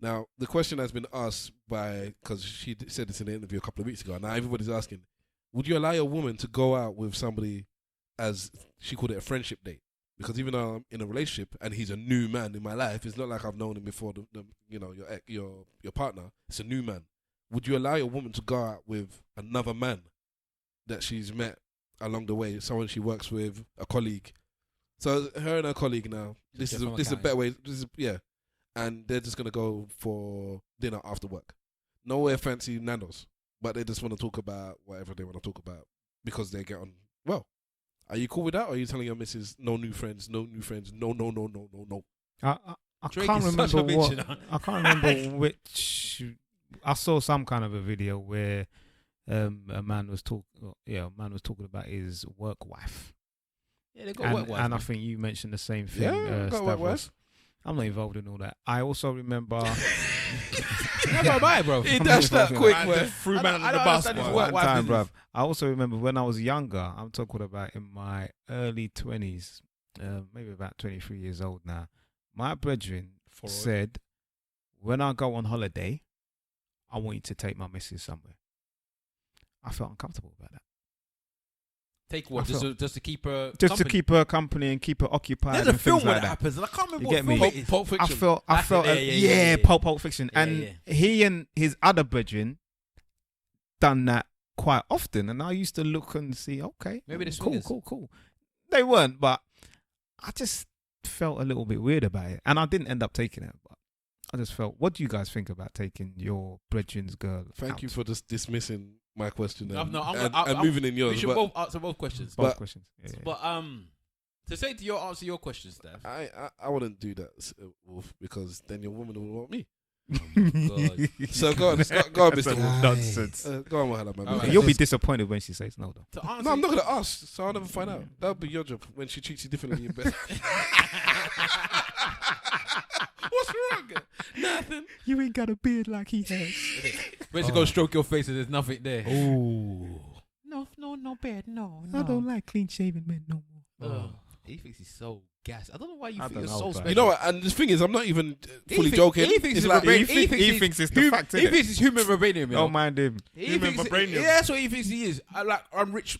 Now, the question has been asked because she said this in the interview a couple of weeks ago. Now, everybody's asking, would you allow a woman to go out with somebody as she called it a friendship date? Because even though I'm in a relationship and he's a new man in my life, it's not like I've known him before. Your partner, it's a new man. Would you allow your woman to go out with another man that she's met along the way, someone she works with, a colleague? So her and her colleague now. This is a better way. And they're just gonna go for dinner after work. Nowhere fancy Nando's, but they just want to talk about whatever they want to talk about because they get on well. Are you cool with that, or are you telling your missus no new friends, no? I can't remember what. I can't remember which. I saw some kind of a video where a man was talking about his work wife. Yeah, they got work wife. And I think you mentioned the same thing. Yeah, got work wife. I'm not involved in all that. I also remember. Never mind, bro. He dashed that quick, I man. don't understand his work wife business. Bruv. I also remember when I was younger. I'm talking about in my early 20s, maybe about 23 years old now. My brethren said, when I go on holiday, I want you to take my missus somewhere. I felt uncomfortable about that. Take what? Just to keep her Just company? to keep her company and keep her occupied. There's a and film things where like that that happens, and I can't remember You what get film me? it is. Pulp Fiction. I felt Pulp Fiction. And he and his other brethren done that quite often. And I used to look and see, okay, Maybe the cool, swingers. cool. They weren't, but I just felt a little bit weird about it. And I didn't end up taking it, but I just felt, what do you guys think about taking your brethren's girl Thank out? you for just dismissing my question and I'm moving in yours. We should both answer both questions. Both but- questions. Yeah. But to say to answer your question, Steph. I wouldn't do that, Wolf, because then your woman will want me. God. So go on, Mr. Wolf. Nonsense. Go on, Wahala, man. All right. You'll be disappointed when she says no, though. To answer No, I'm not going to ask, so I'll never find out. That'll be your job when she treats you differently in bed. What's wrong? Nothing. You ain't got a beard like he has. when she go stroke your face and there's nothing there. Ooh. No bad, no. I don't like clean shaven men no more. Oh. He thinks he's so gas. I don't know why you I think don't you're know, so bro. special. You know what? And the thing is, I'm not even fully think- joking. he thinks It's he's like, a he thinks it's the fact, He innit? thinks it's human vibranium. You know? Don't mind him. He Human thinks, vibranium. yeah, that's what he thinks he is. Like unrich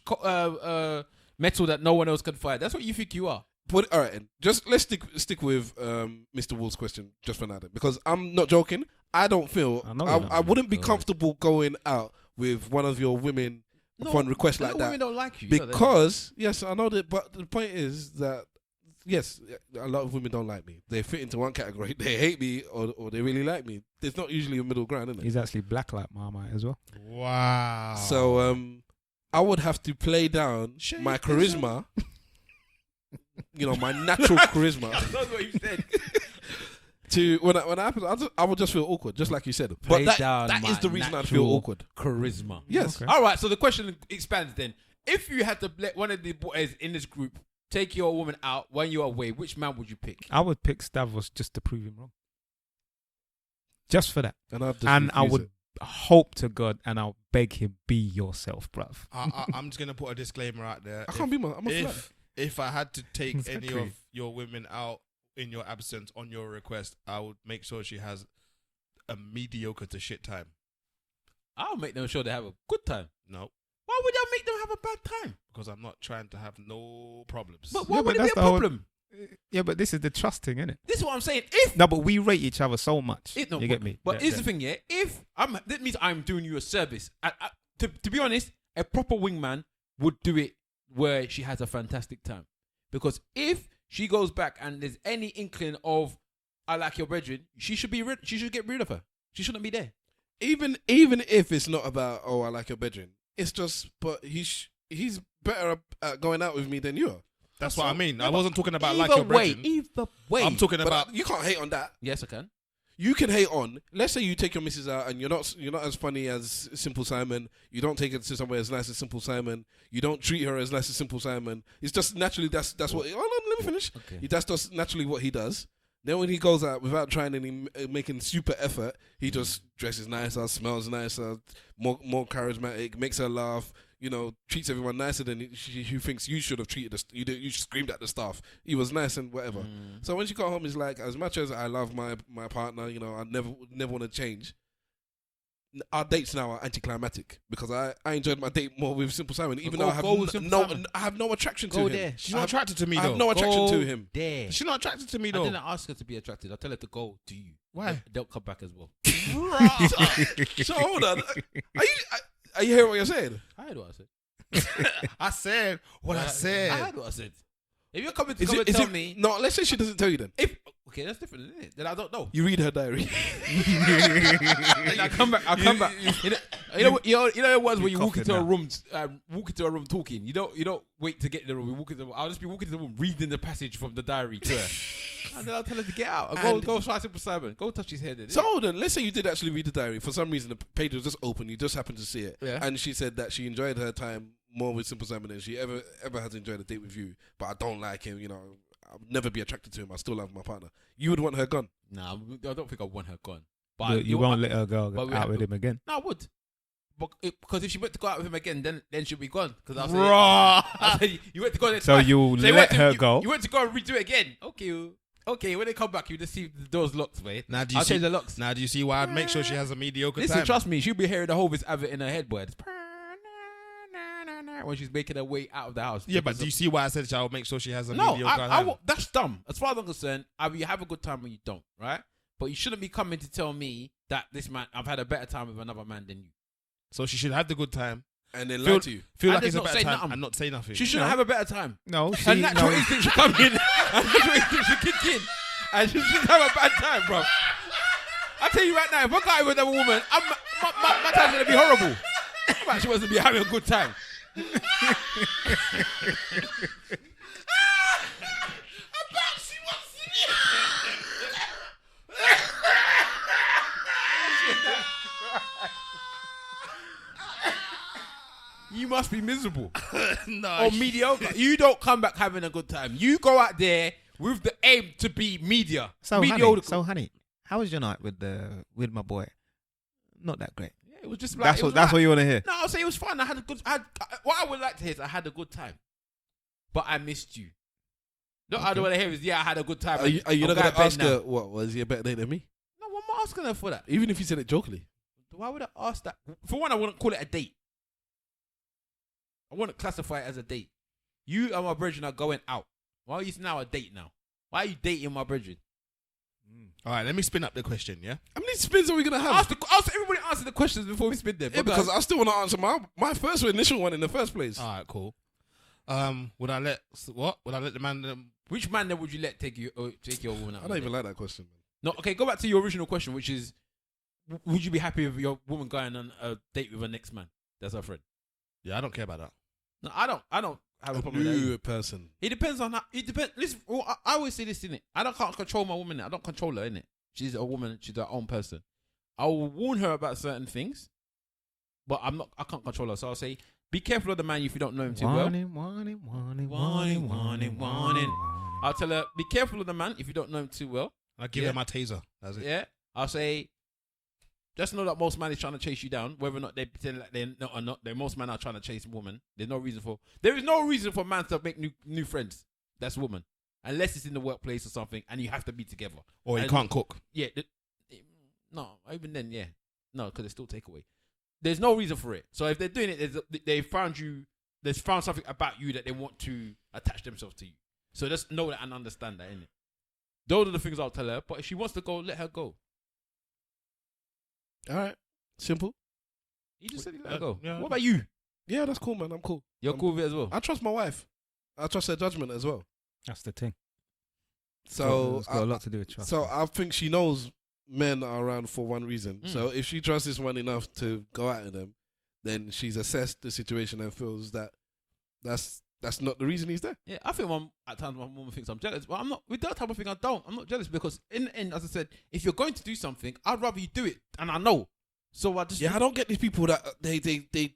metal that no one else can find. That's what you think you are. all right, and just let's stick with Mr. Wolf's question just for now, then, because I'm not joking. I don't feel I know you're not. I wouldn't be God. comfortable going out with one of your women upon request like Women that don't like you. You know that. because yes, I know that. But the point is that yes, a lot of women don't like me. They fit into one category. They hate me or they really like me. There's not usually a middle ground, is it? He's actually black like Marmite as well. Wow. So I would have to play down my charisma. My natural charisma. That's what you said. To when it happens, I would just feel awkward, just like you said. Play But down that is my the reason I'd feel natural awkward. Charisma. Yes. Okay. All right. So the question expands then. If you had to let one of the boys in this group take your woman out when you're away, which man would you pick? I would pick Stavros just to prove him wrong. Just for that. And I And would hope to God and I'll beg him, be yourself, bruv. I'm just gonna put a disclaimer out there. I can't be my. I'm a flat. If I had to take any Exactly. of your women out in your absence on your request, I would make sure she has a mediocre to shit time. I'll make them sure they have a good time. No, Why would I make them have a bad time? because I'm not trying to have no problems. But why Yeah, would but it be that's a the whole- problem? Yeah, but this is the trust thing, isn't it? This is what I'm saying. If No, but we rate each other so much. no, you get me? But Yeah, here's yeah. the thing, yeah. If that means I'm doing you a service. To be honest, a proper wingman would do it where she has a fantastic time. Because if she goes back and there's any inkling of I like your brethren, she should get rid of her. She shouldn't be there. Even if it's not about I like your bedroom, it's just but he's better at going out with me than you are. That's what I mean. I but wasn't talking about like Either your brethren. Either way. I'm talking But about you can't hate on that. Yes, I can. You can hate on. Let's say you take your missus out and you're not as funny as Simple Simon. You don't take her to somewhere as nice as Simple Simon. You don't treat her as nice as Simple Simon. It's just naturally that's what. Oh no, let me finish. Okay. That's just naturally what he does. Then when he goes out without trying any making super effort, he just dresses nicer, smells nicer, more charismatic, makes her laugh. Treats everyone nicer than who thinks you should have treated us. You screamed at the staff. He was nice and whatever. So when she got home, it's like, as much as I love my partner, I never want to change. Our dates now are anticlimactic because I enjoyed my date more with Simple Simon, even though I have no attraction to him. there. she's not attracted to me I though. have no attraction to him. There. She's not attracted to me I though. didn't ask her to be attracted. I tell her to go to you. Why? They'll come back as well. So hold on, are you hearing what you're saying? I heard what I said. I said what I said. I heard what I said. If you're coming to Is come it, and is tell it, me, no, let's say she doesn't tell you then. okay, that's different, isn't it? Then I don't know. You read her diary. Then I come back. You know the ones where you walk coughing into a room talking. You don't wait to get in the room. You walk into the room. I'll just be walking into the room reading the passage from the diary to her, and then I'll tell her to get out. Go try Simple Simon. Go touch his head. So hold on, let's say you did actually read the diary. For some reason, the page was just open. You just happened to see it. Yeah. And she said that she enjoyed her time more with Simple Simon than she ever has enjoyed a date with you. But I don't like him, I'll never be attracted to him. I still love my partner. You would want her gone. Nah, I don't think I want her gone. But You won't let her go but we out have with to- him again. No, I would. Because if she went to go out with him again, then she'll be gone. Because Raw. I said you went to go there So twice. you'll So you let went to- her you- go. You went to go and redo it again. Okay. When they come back, you just see the doors locked, mate. Now do I'll change the locks. Now do you see why I'd make sure she has a mediocre Listen, time? trust me, she'll be hearing the whole of this advert in her head, boy. It's when she's making her way out of the house. Yeah, but do you see why I said I'll make sure she has a No, mediocre time? that's dumb. As far as I'm concerned, either you have a good time or you don't, right? But you shouldn't be coming to tell me that this man, I've had a better time with another man than you. So she should have the good time. And then lie to you. Feel I like did it's a not better say time nothing. and not say nothing. She shouldn't have a better time. No, Her she, natural no. instinct should come in. Her natural instinct should kick in. And she shouldn't have a bad time, bro. I tell you right now, if I got with another woman, my time's going to be horrible. But she wants to be having a good time. You must be miserable. No. Or mediocre. You don't come back having a good time. You go out there with the aim to be media. So mediocre. honey, how was your night with my boy? Not that great. Yeah, it was just like, That's what you want to hear. No, I'll say it was fun. I had a good. What I would like to hear is I had a good time, but I missed you. No, I don't want to hear is I had a good time. Are you I'm not going to bed ask now. her, what, was he a better date than me? No, I'm not asking her for that. Even if you said it jokingly. Why would I ask that? For one, I wouldn't call it a date. I wouldn't classify it as a date. You and my brethren are going out. Why are you now a date now? Why are you dating my brethren? All right, let me spin up the question, yeah? How many spins are we going to have? Ask everybody answer the questions before we spin them. Yeah, because I still want to answer my first initial one in the first place. All right, cool. Would I let the man... Which man then would you let take your woman out? I don't even like that question, man. No, okay, go back to your original question, which is, would you be happy with your woman going on a date with her next man? That's her friend. Yeah, I don't care about that. No, I don't have a A problem with that. new either. person. It depends on how. It depends. Listen, I always say this, innit? I can't control my woman. I don't control her, innit? She's a woman. She's her own person. I will warn her about certain things, but I can't control her. So I'll say, be careful of the man if you don't know him too well. Warning. I'll tell her, be careful of the man if you don't know him too well. I'll give her my taser. That's it. Yeah. I'll say, just know that most men is trying to chase you down, whether or not they pretend like they're not or not. Most men are trying to chase women. There is no reason for man to make new friends. That's woman, unless it's in the workplace or something, and you have to be together. Or you can't cook. Yeah. No, even then, yeah. No, because they still take away. There's no reason for it. So if they're doing it, they found you. They've found something about you that they want to attach themselves to you. So just know that and understand that, innit? Those are the things I'll tell her. But if she wants to go, let her go. All right. Simple. You just said you let her go. Yeah. What about you? Yeah, that's cool, man. I'm cool. You're cool with it as well? I trust my wife. I trust her judgment as well. That's the thing. So it's got a lot to do with trust. So I think she knows men are around for one reason. So if she trusts this one enough to go out of them, then she's assessed the situation and feels that that's not the reason he's there. Yeah, I think at times my woman thinks I'm jealous, but I'm not. With that type of thing, I'm not jealous because in the end, as I said, if you're going to do something, I'd rather you do it, and I know. So I just I don't get these people that they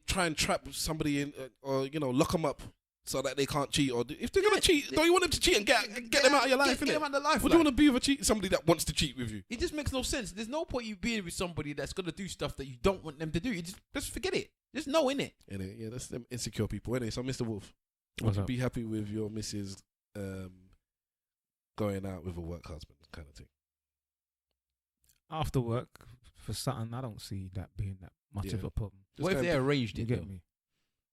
try and trap somebody in or lock them up so that they can't cheat. Or if they're gonna cheat, don't you want them to cheat and get them out of your life? Get them out of the life. What do you want to be with somebody that wants to cheat with you? It just makes no sense. There's no point you being with somebody that's gonna do stuff that you don't want them to do. You just forget it. Just know, innit? Yeah, that's them insecure people. Anyway, so Mr. Wolf, would What's you up? be happy with your missus going out with a work husband kind of thing? After work, for something, I don't see that being that much of a problem. What if they arranged You it? get Though? me?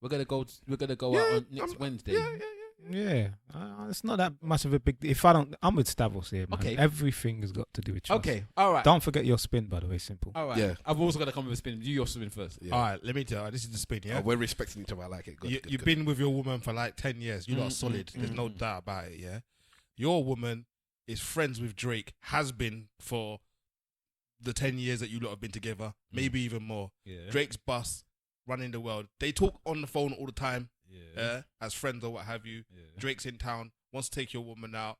We're gonna go Yeah, out on next Wednesday. Yeah, it's not that much of a big deal. If I don't, I'm with Stavros here, man. Okay. Everything has got to do with trust. Okay, all right. Don't forget your spin, by the way, simple. All right. Yeah. I've also got to come with a spin. You your spin first. Yeah. All right, let me tell you. This is the spin, yeah? Oh, we're respecting each other. I like it. Good, You've been with your woman for like 10 years. You lot are solid. There's no doubt about it, yeah? Your woman is friends with Drake, has been for the 10 years that you lot have been together, maybe even more. Yeah. Drake's boss, running the world. They talk on the phone all the time, as friends or what have you. Yeah. Drake's in town, wants to take your woman out.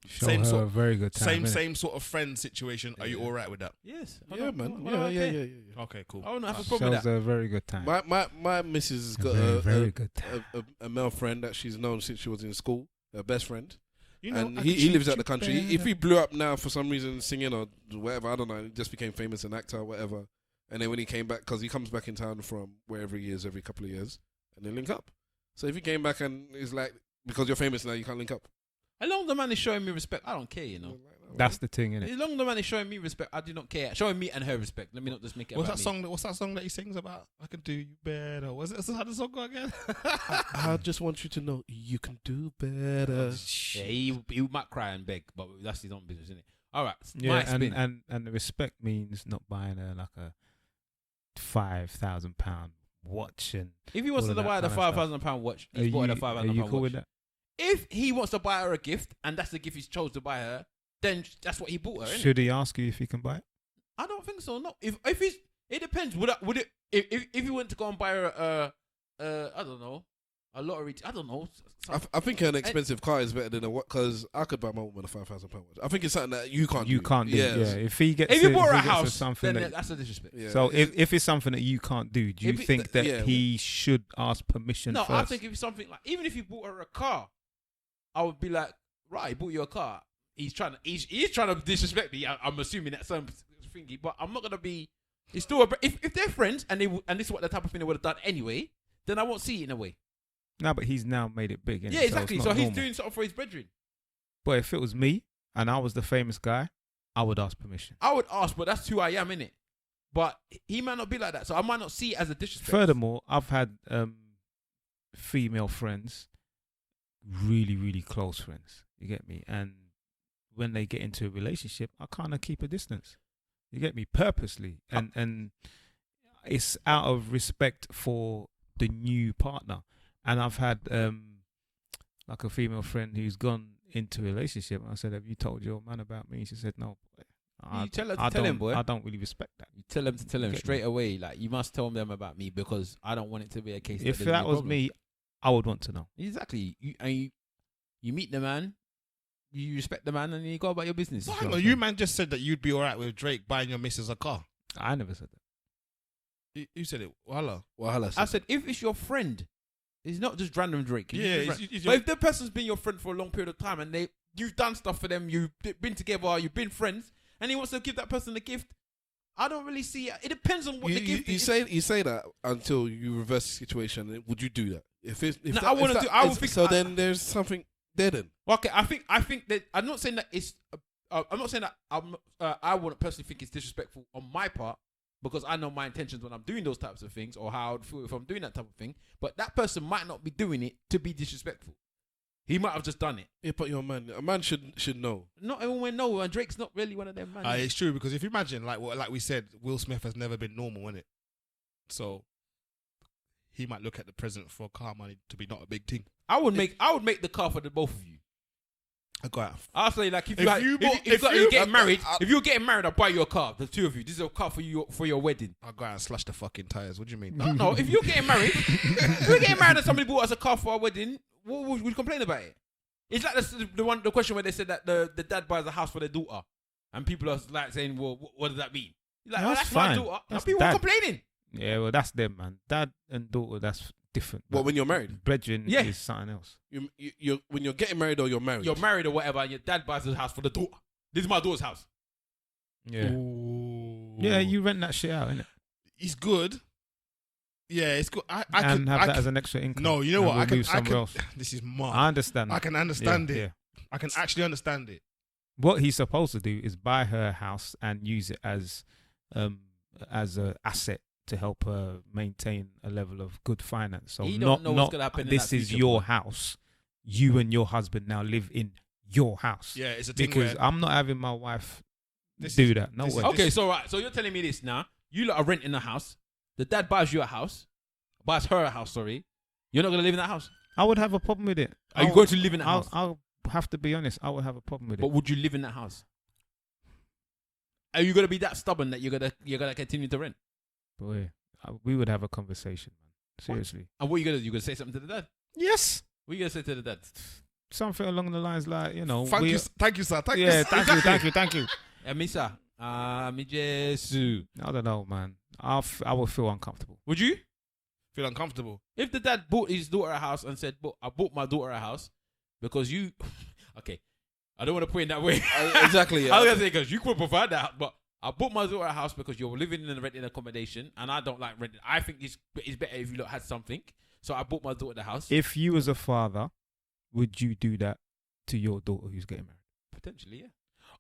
Show Same her sort- a very good time. innit? Same sort of friend situation. Are you all right with that? Yes. Yeah, man. Yeah. Okay, cool. I don't have a problem with Shows that. her a very good time. My missus has A got very, a very good time. a male friend that she's known since she was in school, her best friend. You know, And I he can lives treat out the you country. better. If he blew up now for some reason singing or whatever, I don't know, he just became famous, an actor or whatever. And then when he came back, because he comes back in town from wherever he is every couple of years, and they link up. So if he came back and is like, because you're famous now, you can't link up. As long as the man is showing me respect, I don't care, you know. That's the thing, innit? As long as the man is showing me respect, I do not care. Showing me and her respect. Let me not just make it What's about that me. song? What's that song that he sings about? I can do you better. What's it? How the song go again? I just want you to know you can do better. Yeah, he might cry and beg, but that's his own business, isn't it? All right. Yeah, my spin. and the respect means not buying her like a £5,000 watch and. If he wants all to of that buy the kind of stuff. £5,000 watch, Are he's bought her you, the £5,000 are you watch. cool with that? If he wants to buy her a gift and that's the gift he's chose to buy her, then that's what he bought her. Innit? Should he ask you if he can buy it? I don't think so. No. If he's, it depends. Would it if you went to go and buy her I don't know, a lottery? I don't know. I think an expensive car is better than a what? Because I could buy my woman a £5,000 watch. I think it's something that you can't do. You can't do. Yes. Yeah, if he gets If you it- bought her a he gets house, something then that, that's a disrespect. Yeah. so if it's something that you can't do, do you If it- think that yeah. he should ask permission No, first? I think if it's something like, even if you bought her a car, I would be like, right, he bought you a car. He's trying to disrespect me. I'm assuming that's some thingy, but I'm not gonna be. It's still if they're friends and this is what the type of thing they would have done anyway, then I won't see it in a way. No, but he's now made it big. Innit? Yeah, it's exactly. not So he's normal. doing something for his brethren. But if it was me and I was the famous guy, I would ask permission. I would ask, but that's who I am, innit? But he might not be like that, so I might not see it as a disrespect. Furthermore, I've had female friends, really, really close friends. You get me? And when they get into a relationship, I kind of keep a distance. You get me? Purposely. And it's out of respect for the new partner. And I've had like a female friend who's gone into a relationship. I said, have you told your man about me? She said, no. You tell her to I tell him, don't- boy. I don't really respect that. You tell them to tell him Get straight me. away. Like, you must tell them about me because I don't want it to be a case. If there's that any was problem. me, I would want to know. Exactly. You meet the man, you respect the man, and you go about your business. So hang on, you man just said that you'd be all right with Drake buying your missus a car. I never said that. You said it. Wahala. I said, if it's your friend, it's not just random Drake. Yeah, It's it's- friend. it's but your- if the person's been your friend for a long period of time and you've done stuff for them, you've been together, you've been friends, and he wants to give that person a gift, I don't really see it. It depends on what the gift you is. you say that until you reverse the situation. Would you do that? If No, that, I wouldn't if do- that I would is- think- so. Then there's something there. Then Okay, I think that I'm not saying that it's I'm not saying that I wouldn't personally think it's disrespectful on my part because I know my intentions when I'm doing those types of things or how I'd feel if I'm doing that type of thing. But that person might not be doing it to be disrespectful. He might have just done it. Yeah, but you're a man. A man should know. Not everyone know, and Drake's not really one of them, man. It's true because if you imagine, like we said, Will Smith has never been normal, innit? So he might look at the present for car money to be not a big thing. I would make the car for the both of you. I got. I'll say like if you're getting married, I'll buy you a car. The two of you. This is a car for your wedding. I'll go out and slash the fucking tires. What do you mean? No, if you're getting married, and somebody bought us a car for our wedding, what would we complain about it? It's like the question where they said that the dad buys a house for their daughter, and people are like saying, "Well, what does that mean?" Like, that's my fine. daughter. That's People dad. are complaining. Yeah, well, that's them, man. Dad and daughter, that's different. What, when you're married? Brethren Yeah. is something else. You when you're getting married or you're married. You're married or whatever, and your dad buys a house for the daughter. This is my daughter's house. Yeah. Ooh. Yeah, you rent that shit out, innit? It's good. Yeah, it's good. I And could have I that could- as an extra income. No, you know and what? we'll I can. move somewhere else. This is mad. I understand. I that. can understand Yeah, it. yeah. I can actually understand it. What he's supposed to do is buy her house and use it as a asset to help her maintain a level of good finance. So He don't know what's gonna happen in this that is future, your boy. house. You and your husband now live in your house. Yeah, it's a thing Because where I'm not having my wife This do is- that. No this way. is- Okay, so right, so you're telling me this now. You lot are renting a house. The dad buys you a house. Buys her a house, sorry. You're not going to live in that house. I would have a problem with it. Are you going to live in that house? I'll have to be honest. I would have a problem with But it. would you live in that house? Are you going to be that stubborn that you're gonna continue to rent? Boy, we would have a conversation, man. Seriously. And what are you going to do? You going to say something to the dad? Yes. What are you going to say to the dad? Something along the lines like, you know. Thank you, sir. Thank you, Yeah, sir. thank you. Misa, mi Jesu. I don't know, man. I would feel uncomfortable. Would you? Feel uncomfortable. If the dad bought his daughter a house and said, I bought my daughter a house because you... Okay, I don't want to put it in that way. Exactly. Yeah. I was going to say because you could provide that, but I bought my daughter a house because you're living in a rented accommodation and I don't like renting. I think it's better if you lot had something. So I bought my daughter the house. If you was a father, would you do that to your daughter who's getting married? Potentially, yeah.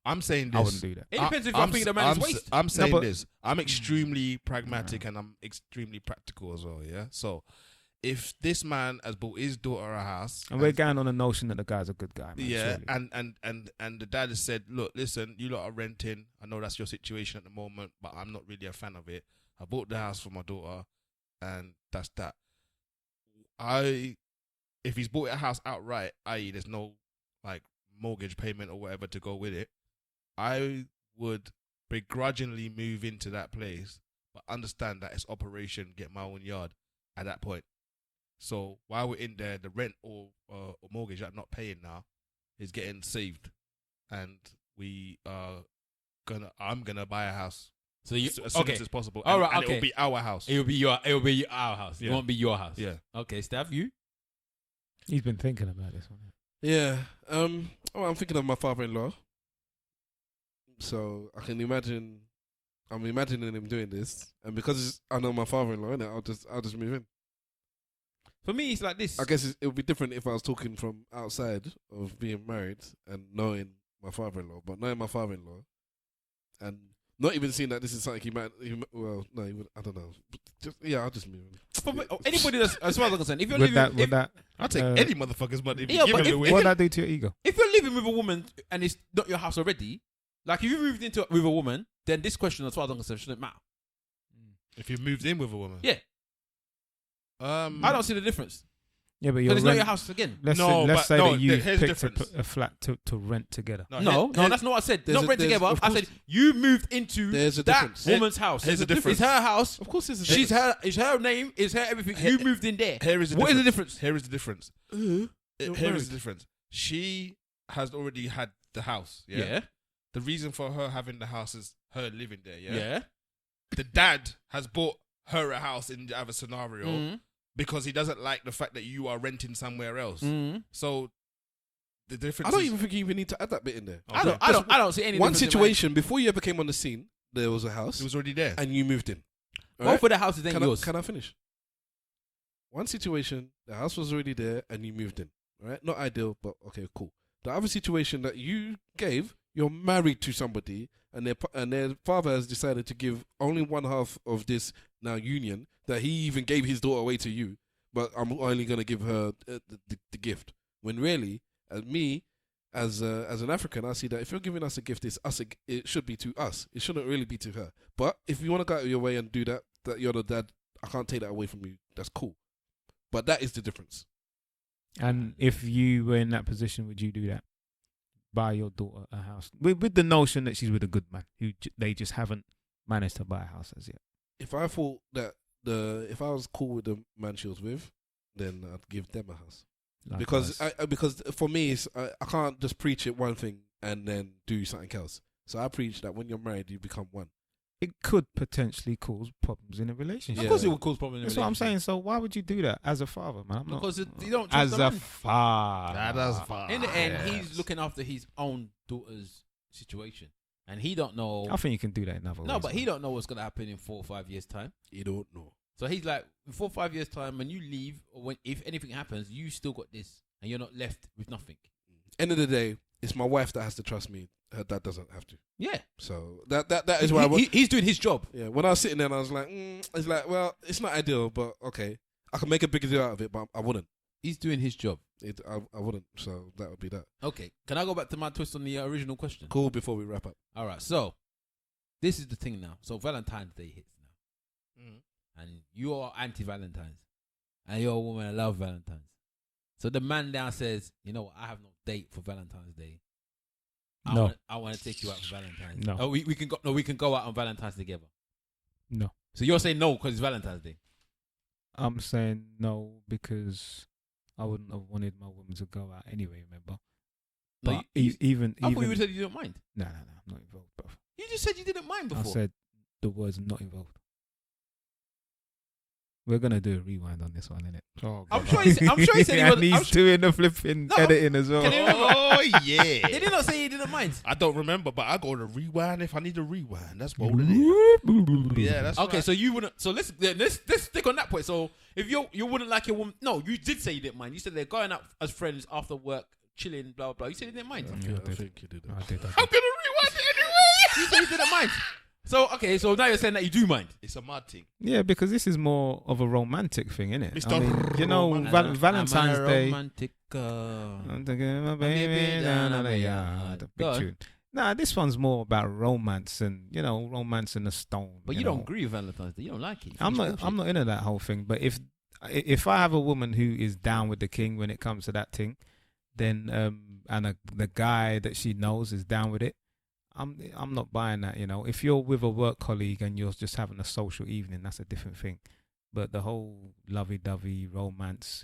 I'm saying this. I wouldn't do that. It depends if I think the man is waste. I'm saying but- this. I'm extremely pragmatic and I'm extremely practical as well. Yeah. So, if this man has bought his daughter a house, And we're going on the notion that the guy's a good guy, man. yeah, surely. and the dad has said, look, listen, you lot are renting. I know that's your situation at the moment, but I'm not really a fan of it. I bought the house for my daughter, and that's that. If he's bought a house outright, i.e., there's no like mortgage payment or whatever to go with it, I would begrudgingly move into that place, but understand that it's operation get my own yard at that point. So while we're in there, the rent or mortgage that I'm not paying now is getting saved, and I'm gonna buy a house. So you as soon as it's possible. All And- right, and okay. it'll be our house. It'll be our house. It Yeah. won't be your house. Yeah. Okay, Stav, you? He's been thinking about this one. Yeah. I'm thinking of my father-in-law. So I can imagine. I'm imagining him doing this, and because I know my father-in-law, innit, I'll just move in. For me, it's like this. I guess it would be different if I was talking from outside of being married and knowing my father-in-law, but knowing my father-in-law and not even seeing that this is something he might well, no, he would, I don't know. I'll just move in. For me, anybody that's, as far as I'm concerned, if you're Would living, that, I'll take uh, any motherfucker's money if yeah, you give but him if- away. what would that do to your ego? if you're living with a woman and it's not your house already, like if you moved into with a woman, then this question, as far as I'm concerned, shouldn't matter. If you've moved in with a woman, Yeah. I don't see the difference Yeah, but because you're it's not your house again. Let's No, say but that no, you here's the picked difference. a flat to rent together. No, that's not what I said. There's Not a- rent there's- together. of I course- said you moved into There's a that difference. woman's house. Here's the difference. It's her house. Of course, there's a She's difference. it's her name. It's her everything. You moved in there. Here is the What is the difference. difference? Here is the difference. You're Here is married. the difference. She has already had the house. Yeah? Yeah. The reason for her having the house is her living there. Yeah. Yeah. The dad has bought her a house in the other scenario Mhm. because he doesn't like the fact that you are renting somewhere else. Mhm. So the difference. I don't is, even think you even need to add that bit in there. I don't see any One difference in situation before you ever came on the scene, there was a house It was already there. and you moved in. mine. Both of the houses ain't Can yours. I finish? One situation, the house was already there and you moved in. Right? Not ideal, but okay, cool. The other situation that you gave, you're married to somebody, and their father has decided to give only one half of this now union that he even gave his daughter away to you, but I'm only going to give her the gift. When really, as an African, I see that if you're giving us a gift, it should be to us. It shouldn't really be to her. But if you want to go out of your way and do that you're the dad, I can't take that away from you. That's cool. But that is the difference. And if you were in that position, would you do that? Buy your daughter a house with the notion that she's with a good man who they just haven't managed to buy a house as yet. If I thought that if I was cool with the man she was with, then I'd give them a house. Likewise. Because for me, I can't just preach it one thing and then do something else. So I preach that when you're married, you become one. It could potentially cause problems in a relationship. Of course, it would cause problems. That's what I'm saying. So why would you do that as a father, man? Because you don't trust as the a man. father. That's fine. In the end, he's looking after his own daughter's situation, and he don't know. I think you can do that in other ways. No, but he don't know what's gonna happen in 4 or 5 years' time. You don't know. So he's like, in 4 or 5 years' time, when you leave, or if anything happens, you still got this, and you're not left with nothing. End of the day, it's my wife that has to trust me. Her dad doesn't have to. Yeah. So that is why he's doing his job. Yeah. When I was sitting there, and I was like, it's like, well, it's not ideal, but okay, I can make a bigger deal out of it, but I wouldn't. He's doing his job. I wouldn't. So that would be that. Okay. Can I go back to my twist on the original question? Cool. Before we wrap up. All right. So this is the thing now. So Valentine's Day hits now, and you are anti-Valentine's, and you're a woman that love Valentine's. So the man down says, you know what? I have no date for Valentine's Day. I want to take you out for Valentine's. No. Oh, we can go out on Valentine's together. No. So you're saying no because it's Valentine's Day. I'm saying no because I wouldn't have wanted my woman to go out anyway. Remember? No, But even I thought you said you didn't mind. No, I'm not involved, bro. You just said you didn't mind before. I said the words not involved. We're gonna do a rewind on this one, innit? Oh, I'm sure he said he and was. he's doing the flipping editing as well. Can you remember? Oh yeah. Did he not say he didn't mind? I don't remember, but I go to rewind if I need to rewind. That's what it is. Yeah, that's Okay, right. so you wouldn't. So let's stick on that point. So if you wouldn't like your woman, no, you did say you didn't mind. You said they're going out as friends after work, chilling, blah blah. You said you didn't mind. Yeah, I think you did. I did. I'm gonna rewind it anyway. You said you didn't mind. So okay, so now you're saying that you do mind. It's a mad thing. Yeah, because this is more of a romantic thing, innit? Mr. I mean, you know, Valentine's Day. Romantic. I'm taking my baby down on the yard. Big tune. Nah, this one's more about romance and romance in the stone. But you don't agree with Valentine's Day. You don't like it. I'm not into that whole thing. But if I have a woman who is down with the king when it comes to that thing, then the guy that she knows is down with it, I'm not buying that. If you're with a work colleague and you're just having a social evening, that's a different thing. But the whole lovey-dovey romance,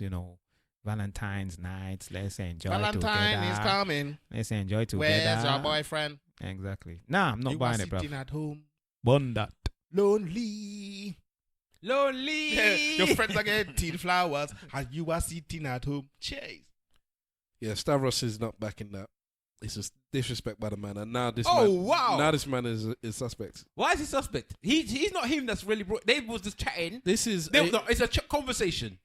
Valentine's nights, let's enjoy Valentine together. is coming. Let's enjoy together. Where's your boyfriend? Exactly. Nah, I'm not You buying are it, bro. sitting at home, Bun that. lonely. Lonely. Your friends are getting flowers, and you are sitting at home. Chase. Yeah, Stavros is not backing that. It's just disrespect by the man, and now this man is suspect. Why is he suspect? He's not him. That's really brought. They was just chatting. This is It's a conversation.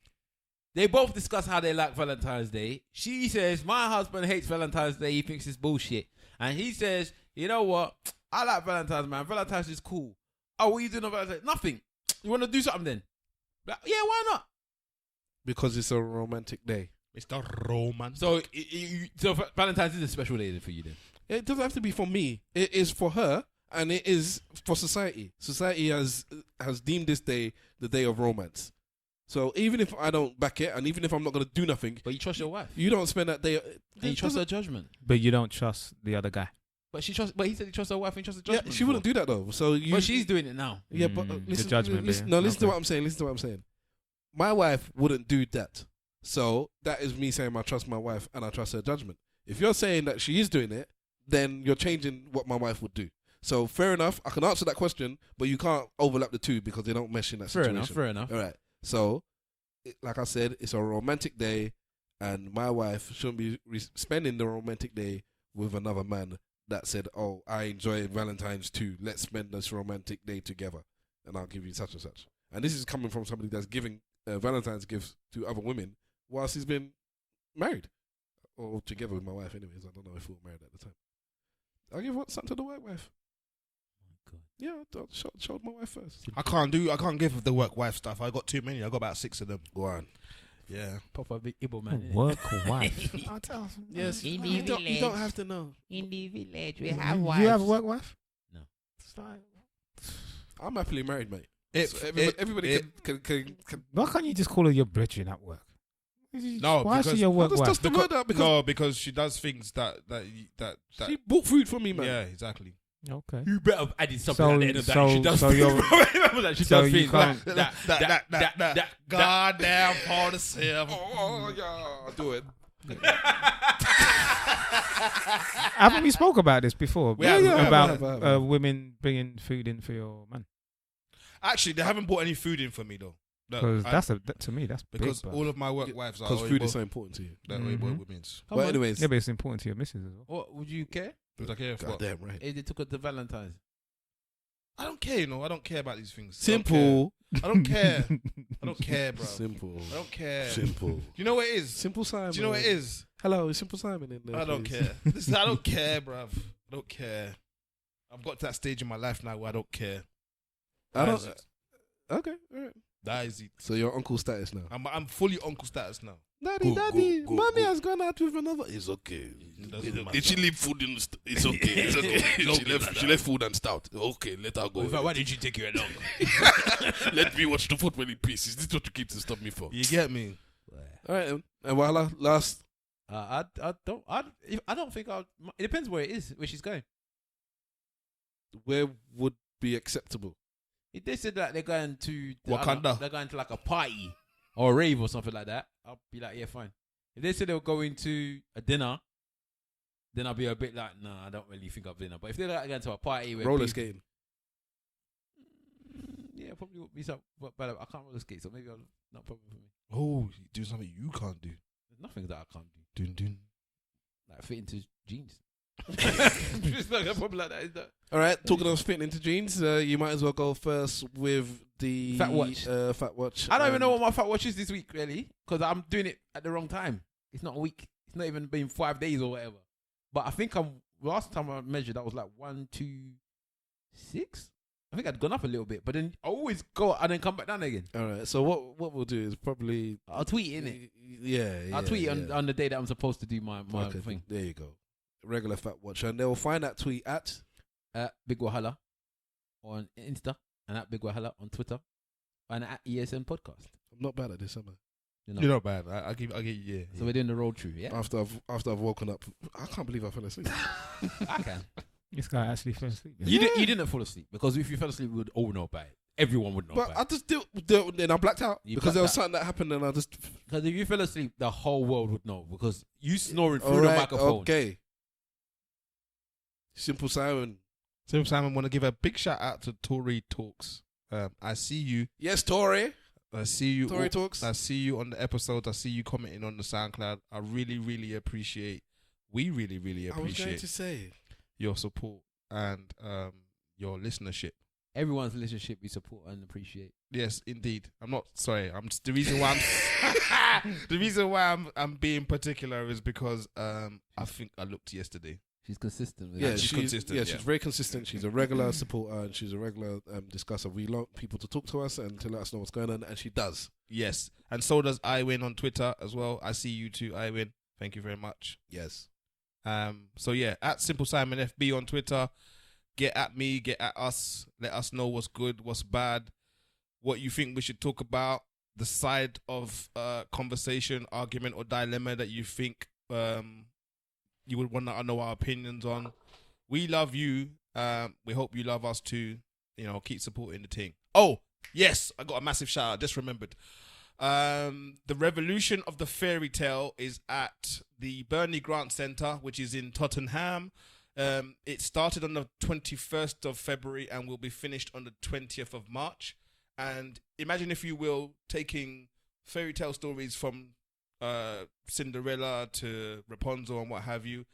They both discuss how they like Valentine's Day. She says, my husband hates Valentine's Day. He thinks it's bullshit. And he says, you know what? I like Valentine's, man. Valentine's is cool. Oh, what are you doing on Valentine's Day? Nothing. You want to do something then? Like, yeah, why not? because it's a romantic day. Mr. Roman. So, so Valentine's is a special day for you then? It doesn't have to be for me. It is for her, and it is for society. Society has deemed this day the day of romance. So even if I don't back it, and even if I'm not going to do nothing, But you trust your wife. you don't spend that day. And you trust her judgment. But you don't trust the other guy. But he said he trusts her wife and he trusts the Yeah, judgment. she wouldn't do that though. So you. But she's doing it now. Yeah, but the listen, judgment listen, there. no, listen to Okay. what I'm saying. Listen to what I'm saying. My wife wouldn't do that. So that is me saying I trust my wife and I trust her judgment. If you're saying that she is doing it, then you're changing what my wife would do. So fair enough, I can answer that question, but you can't overlap the two because they don't mesh in that situation. Fair enough. All right. So, like I said, it's a romantic day, and my wife shouldn't be spending the romantic day with another man that said, "Oh, I enjoy Valentine's too. Let's spend this romantic day together, and I'll give you such and such." And this is coming from somebody that's giving Valentine's gifts to other women whilst he's been married or together with my wife. Anyways, I don't know if we were married at the time. I'll give something to the white wife. God. Yeah, I'll show my wife first. I can't give the work wife stuff. I got too many. I got about 6 of them. Go on. Yeah. Proper big Igbo man. innit? Work wife. Yes. In the You don't village. have to know. In the village, we You have wives. have a work wife? No. It's like, I'm happily married, mate. If So everybody can why can't you just call her your brethren at work? No, Why is she because- your work I'll just wife? toss the word out because because she does things that she bought food for me, man. yeah, exactly. Okay. You better have added something So- at the end of that. so- She does so things. you're- Remember that she so does you things. can't- That Goddamn part of self. Oh yeah, I'll do it. Haven't we spoke about this before? We have, about women bringing food in for your man. Actually, they haven't bought any food in for me though. No, Because to me that's because big, bruv. all of my work wives are Because food is Oyibo. so important to you. They're Mhm. Oyibo women's. But anyways, Yeah, but it's important to your missus as well. What would you care Was I care for what? goddamn right. if they took her to Valentine's? I don't care, I don't care about these things. Simple, I don't care. I don't care, bro. simple, I don't care. simple. Do you know what it is? Simple Simon. Do you know what it is? Hello, it's Simple Simon in there. I don't please. care. Listen, I don't care, bruv. I don't care. I've got to that stage in my life now where I don't care. I That is don't. it. Okay, all right. That is it. So you're uncle status now. I'm fully uncle status now. Daddy, Go, daddy, go, mommy go. has gone out with another. It's okay. Doesn't matter. Did she leave food in? It's okay. It's okay. She left food and stout. Okay, let her go. Why did she take you along? Let me watch the football in peace. Is this what you keep to stop me for? You get me? All right, and Wahala, last. I don't think I'll. It depends where it is, where she's going. Where would be acceptable? If they said that they're going to Wakanda. they're going to like a party or a rave or something like that, I'll be like, yeah, fine. If they said they were going to a dinner, then I'll be a bit like, nah, I don't really think of dinner. But if they're like going to a party where Roller people- skating. yeah, probably would be something. But I can't roller skate, so maybe I'll not a problem for me. Oh, you do something you can't do. There's nothing that I can't do, Dun, dun. like fit into jeans. It's not a problem like that, is that? All right, talking of fitting into jeans, you might as well go first with the Fat watch. Fat watch. I don't even know what my fat watch is this week, really, because I'm doing it at the wrong time. It's not a week. It's not even been 5 days or whatever. But I think last time I measured, I was like 126. I think I'd gone up a little bit, but then I always go and then come back down again. All right, so what we'll do is probably I'll tweet it, innit? Yeah, I'll tweet yeah. on the day that I'm supposed to do my Okay, thing. there you go. Regular Fat Watch, and they'll find that tweet at Big Wahala on Insta and at Big Wahala on Twitter and at ESN podcast. I'm not bad at this, am I? You know? You're not bad. I give you, yeah. So we're doing the road through, yeah? After I've woken up, I can't believe I fell asleep. I can. This guy actually fell asleep. You didn't fall asleep, because if you fell asleep, we would all know about it. Everyone would know But about I it. just then I blacked out You because there was blacked out. something that happened, and I just Because if you fell asleep, the whole world would know, because you snoring all through the right, microphone. okay. Simple Simon, Simple Simon, want to give a big shout out to Tory Talks. I see you. yes, Tory. I see you. Tory Talks. I see you on the episodes. I see you commenting on the SoundCloud. I really, really appreciate. We really, really I was going appreciate to say. your support and your listenership. Everyone's relationship we support and appreciate. Yes, indeed. I'm not sorry. I'm just, the reason why I'm being particular is because I think I looked yesterday. She's consistent with Yeah, it. she's consistent, Yeah, yeah. she's very consistent. She's a regular supporter, and she's a regular discusser. We want people to talk to us and to let us know what's going on, and she does. Yes, and so does Iwin on Twitter as well. I see you too, Iwin. Thank you very much. Yes. So yeah, at Simple Simon FB on Twitter. Get at me, get at us. Let us know what's good, what's bad, what you think we should talk about, the side of conversation, argument, or dilemma that you think you would want to know our opinions on. We love you. We hope you love us too. You know, keep supporting the thing. Oh, yes, I got a massive shout out. Just remembered. The Revolution of the Fairy Tale is at the Bernie Grant Centre, which is in Tottenham. It started on the 21st of February and will be finished on the 20th of March. And imagine, if you will, taking fairy tale stories from Cinderella to Rapunzel and what have you,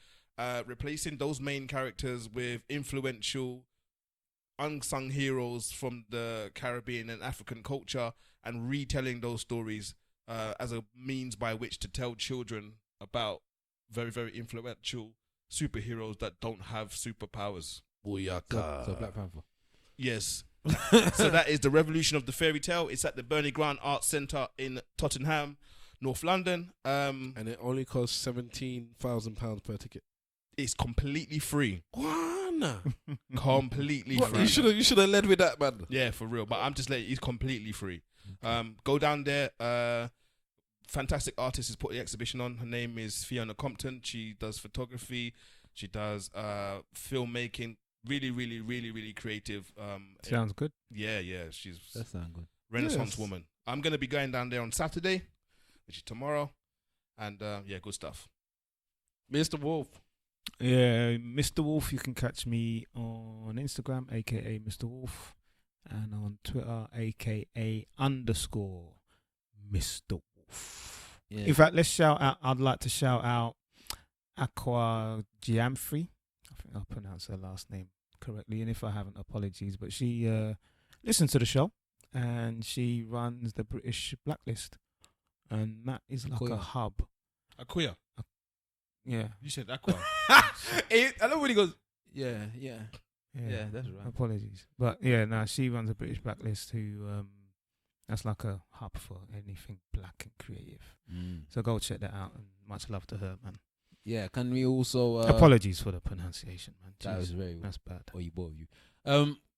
replacing those main characters with influential unsung heroes from the Caribbean and African culture, and retelling those stories as a means by which to tell children about very, very influential superheroes that don't have superpowers. Booyaka. So Black Panther. Yes. So that is The Revolution of the Fairy Tale. It's at the Bernie Grant Arts Centre in Tottenham, North London. And it only costs £17,000 per ticket. It's completely free. Guana. Completely What? free. You should have led with that, man. Yeah, for real. But I'm just letting it's completely free. Go down there. Fantastic artist has put the exhibition on. Her name is Fiona Compton. She does photography. She does filmmaking. Really, really, really, really creative. Sounds good. Yeah. She's That sounds good. Renaissance Yes. woman. I'm going to be going down there on Saturday, which is tomorrow. And yeah, good stuff. Mr. Wolf. Yeah, Mr. Wolf. You can catch me on Instagram, aka Mr. Wolf, and on Twitter, aka _ Mr. Wolf. Yeah. In fact, let's shout out. I'd like to shout out Aqua Giamfri. I think I pronounced her last name correctly, and if I haven't, apologies. But she listens to the show, and she runs the British Blacklist, and that is like Aqua. a hub. Akuya. Yeah. You said Aqua. I love when he goes, yeah, that's right. Apologies, but yeah, no, she runs a British Blacklist. Who that's like a hub for anything black and creative. So go check that out, and much love to her, man. Yeah, can we also... Apologies for the pronunciation, man. That was Jeez, very... that's bad. Or you, both of you.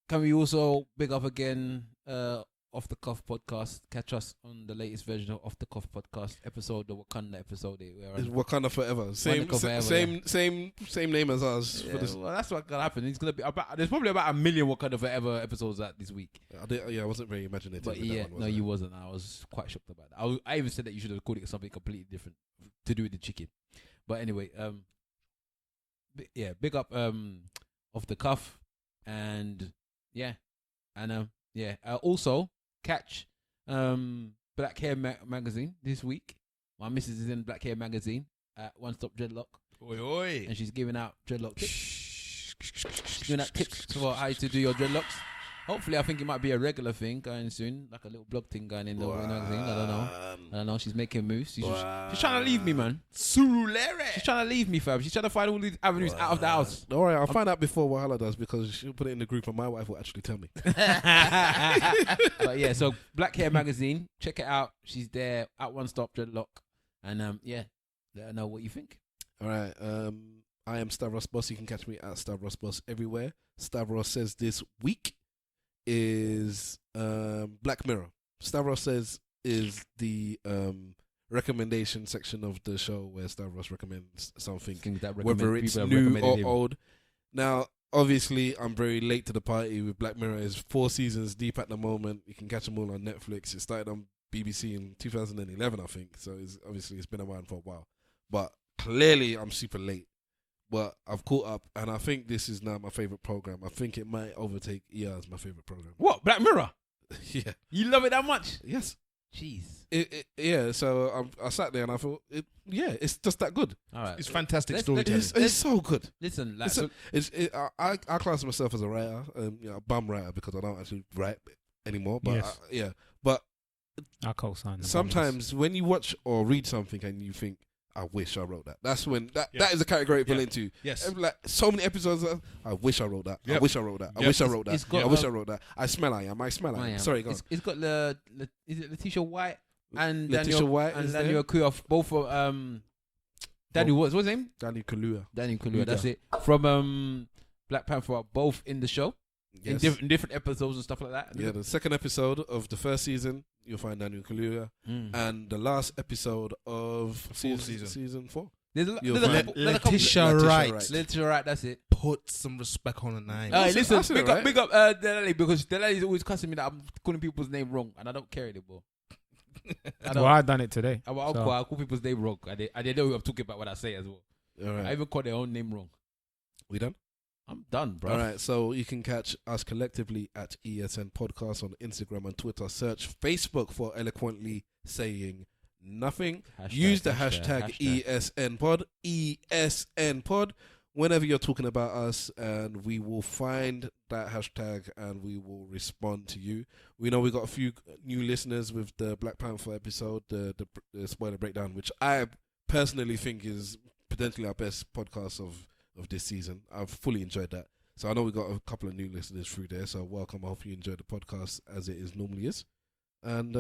Can we also big up again Off the Cuff podcast? Catch us on the latest version of Off the Cuff podcast episode, the Wakanda episode. It's Wakanda Forever. Same name as ours. Yeah, For this. well, that's what's gonna happen. It's gonna be there's probably about 1 million Wakanda Forever episodes out this week. I wasn't very imaginative. But with yeah, that one, no, was I? you wasn't. I was quite shocked about that. I even said that you should have called it something completely different to do with the chicken. But anyway, big up Off the Cuff, and also catch Black Hair magazine this week. My missus is in Black Hair magazine at One Stop Dreadlock, Oi. and she's giving out dreadlock tips. She's giving out tips for how to do your dreadlocks. Hopefully, I think it might be a regular thing going soon, like a little blog thing going in the magazine. I don't know. She's making moves. She's trying to leave me, man. Surulere. She's trying to leave me, fam. She's trying to find all these avenues out of the house. Don't worry, I'll find out before Wahala does, because she'll put it in the group and my wife will actually tell me. But yeah, so Black Hair magazine, check it out. She's there at One Stop Dreadlock, and let her know what you think. All right. I am Stavros Boss. You can catch me at Stavros Boss everywhere. Stavros Says this week is Black Mirror. Stavros Says is the recommendation section of the show where Stavros recommends something, whether it's new or old. Now, obviously, I'm very late to the party with Black Mirror. It's 4 seasons deep at the moment. You can catch them all on Netflix. It started on BBC in 2011, I think. So it's been around for a while. But clearly, I'm super late. But I've caught up, and I think this is now my favorite program. I think it might overtake ER as my favorite program. What? Black Mirror? Yeah. You love it that much? Yes. Jeez. Yeah. So I sat there and I thought, it's just that good. All right. It's fantastic Let's- storytelling. It's so good. Listen, like, I class myself as a writer, a bum writer, because I don't actually write anymore. But Yes. but I co-sign. sometimes when you watch or read something and you think, I wish I wrote that. That's when that is the category it fell into. Yes. Like so many episodes. I wish I wrote that. I Yep. wish I wrote that. I Yep. wish I wrote that. It's got, I wish I wrote that. I smell I am. Sorry, go on. It's got is it Letitia White and Letitia Daniel White and is Daniel Kuya, both of Daniel what's his name? Danny Kaluuya. Daniel Kaluuya. That's it. From Black Panther, are both in the show. Yes. In different episodes and stuff like that. Yeah, the second episode of the first season, you'll find Daniel Kaluuya, and the last episode of season 4. There's a You'll couple. find Letitia Wright. Letitia Wright, that's it. Put some respect on the name. Alright, listen, that's it, big right? up Delali, because Delali is always cussing me that I'm calling people's name wrong, and I don't care anymore. Well, I done it today. I call people's name wrong, and they know I'm talking about what I say as well. All right. I even call their own name wrong. We done? I'm done, bro. All right, so you can catch us collectively at ESN Podcast on Instagram and Twitter. Search Facebook for Eloquently Saying Nothing. Use the hashtag ESN Pod, ESN Pod, whenever you're talking about us, and we will find that hashtag and we will respond to you. We know we got a few new listeners with the Black Panther episode, the spoiler breakdown, which I personally think is potentially our best podcast of of this season. I've fully enjoyed that. So I know we got a couple of new listeners through there. So welcome. I hope you enjoyed the podcast as it is normally is. And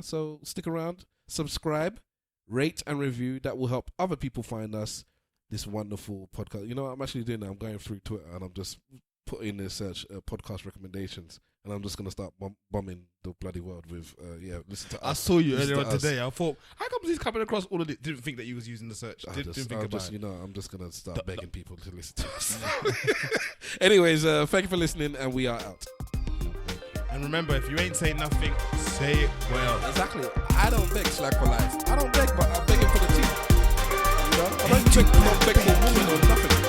so stick around, subscribe, rate and review. That will help other people find us. This wonderful podcast. You know what I'm actually doing now? I'm going through Twitter and I'm just putting in the search podcast recommendations. And I'm just going to start bombing the bloody world with, listen to us. I saw you Listen earlier to on us. today. I thought, how come he's coming across all of it? Didn't think that you was using the search. Didn't think about it. I'm just going to start begging people to listen to us. Anyways, thank you for listening and we are out. And remember, if you ain't saying nothing, say it well. Exactly. I don't beg slack for life. I don't beg, but I'm begging for the team. You know? I don't beg for a woman or nothing.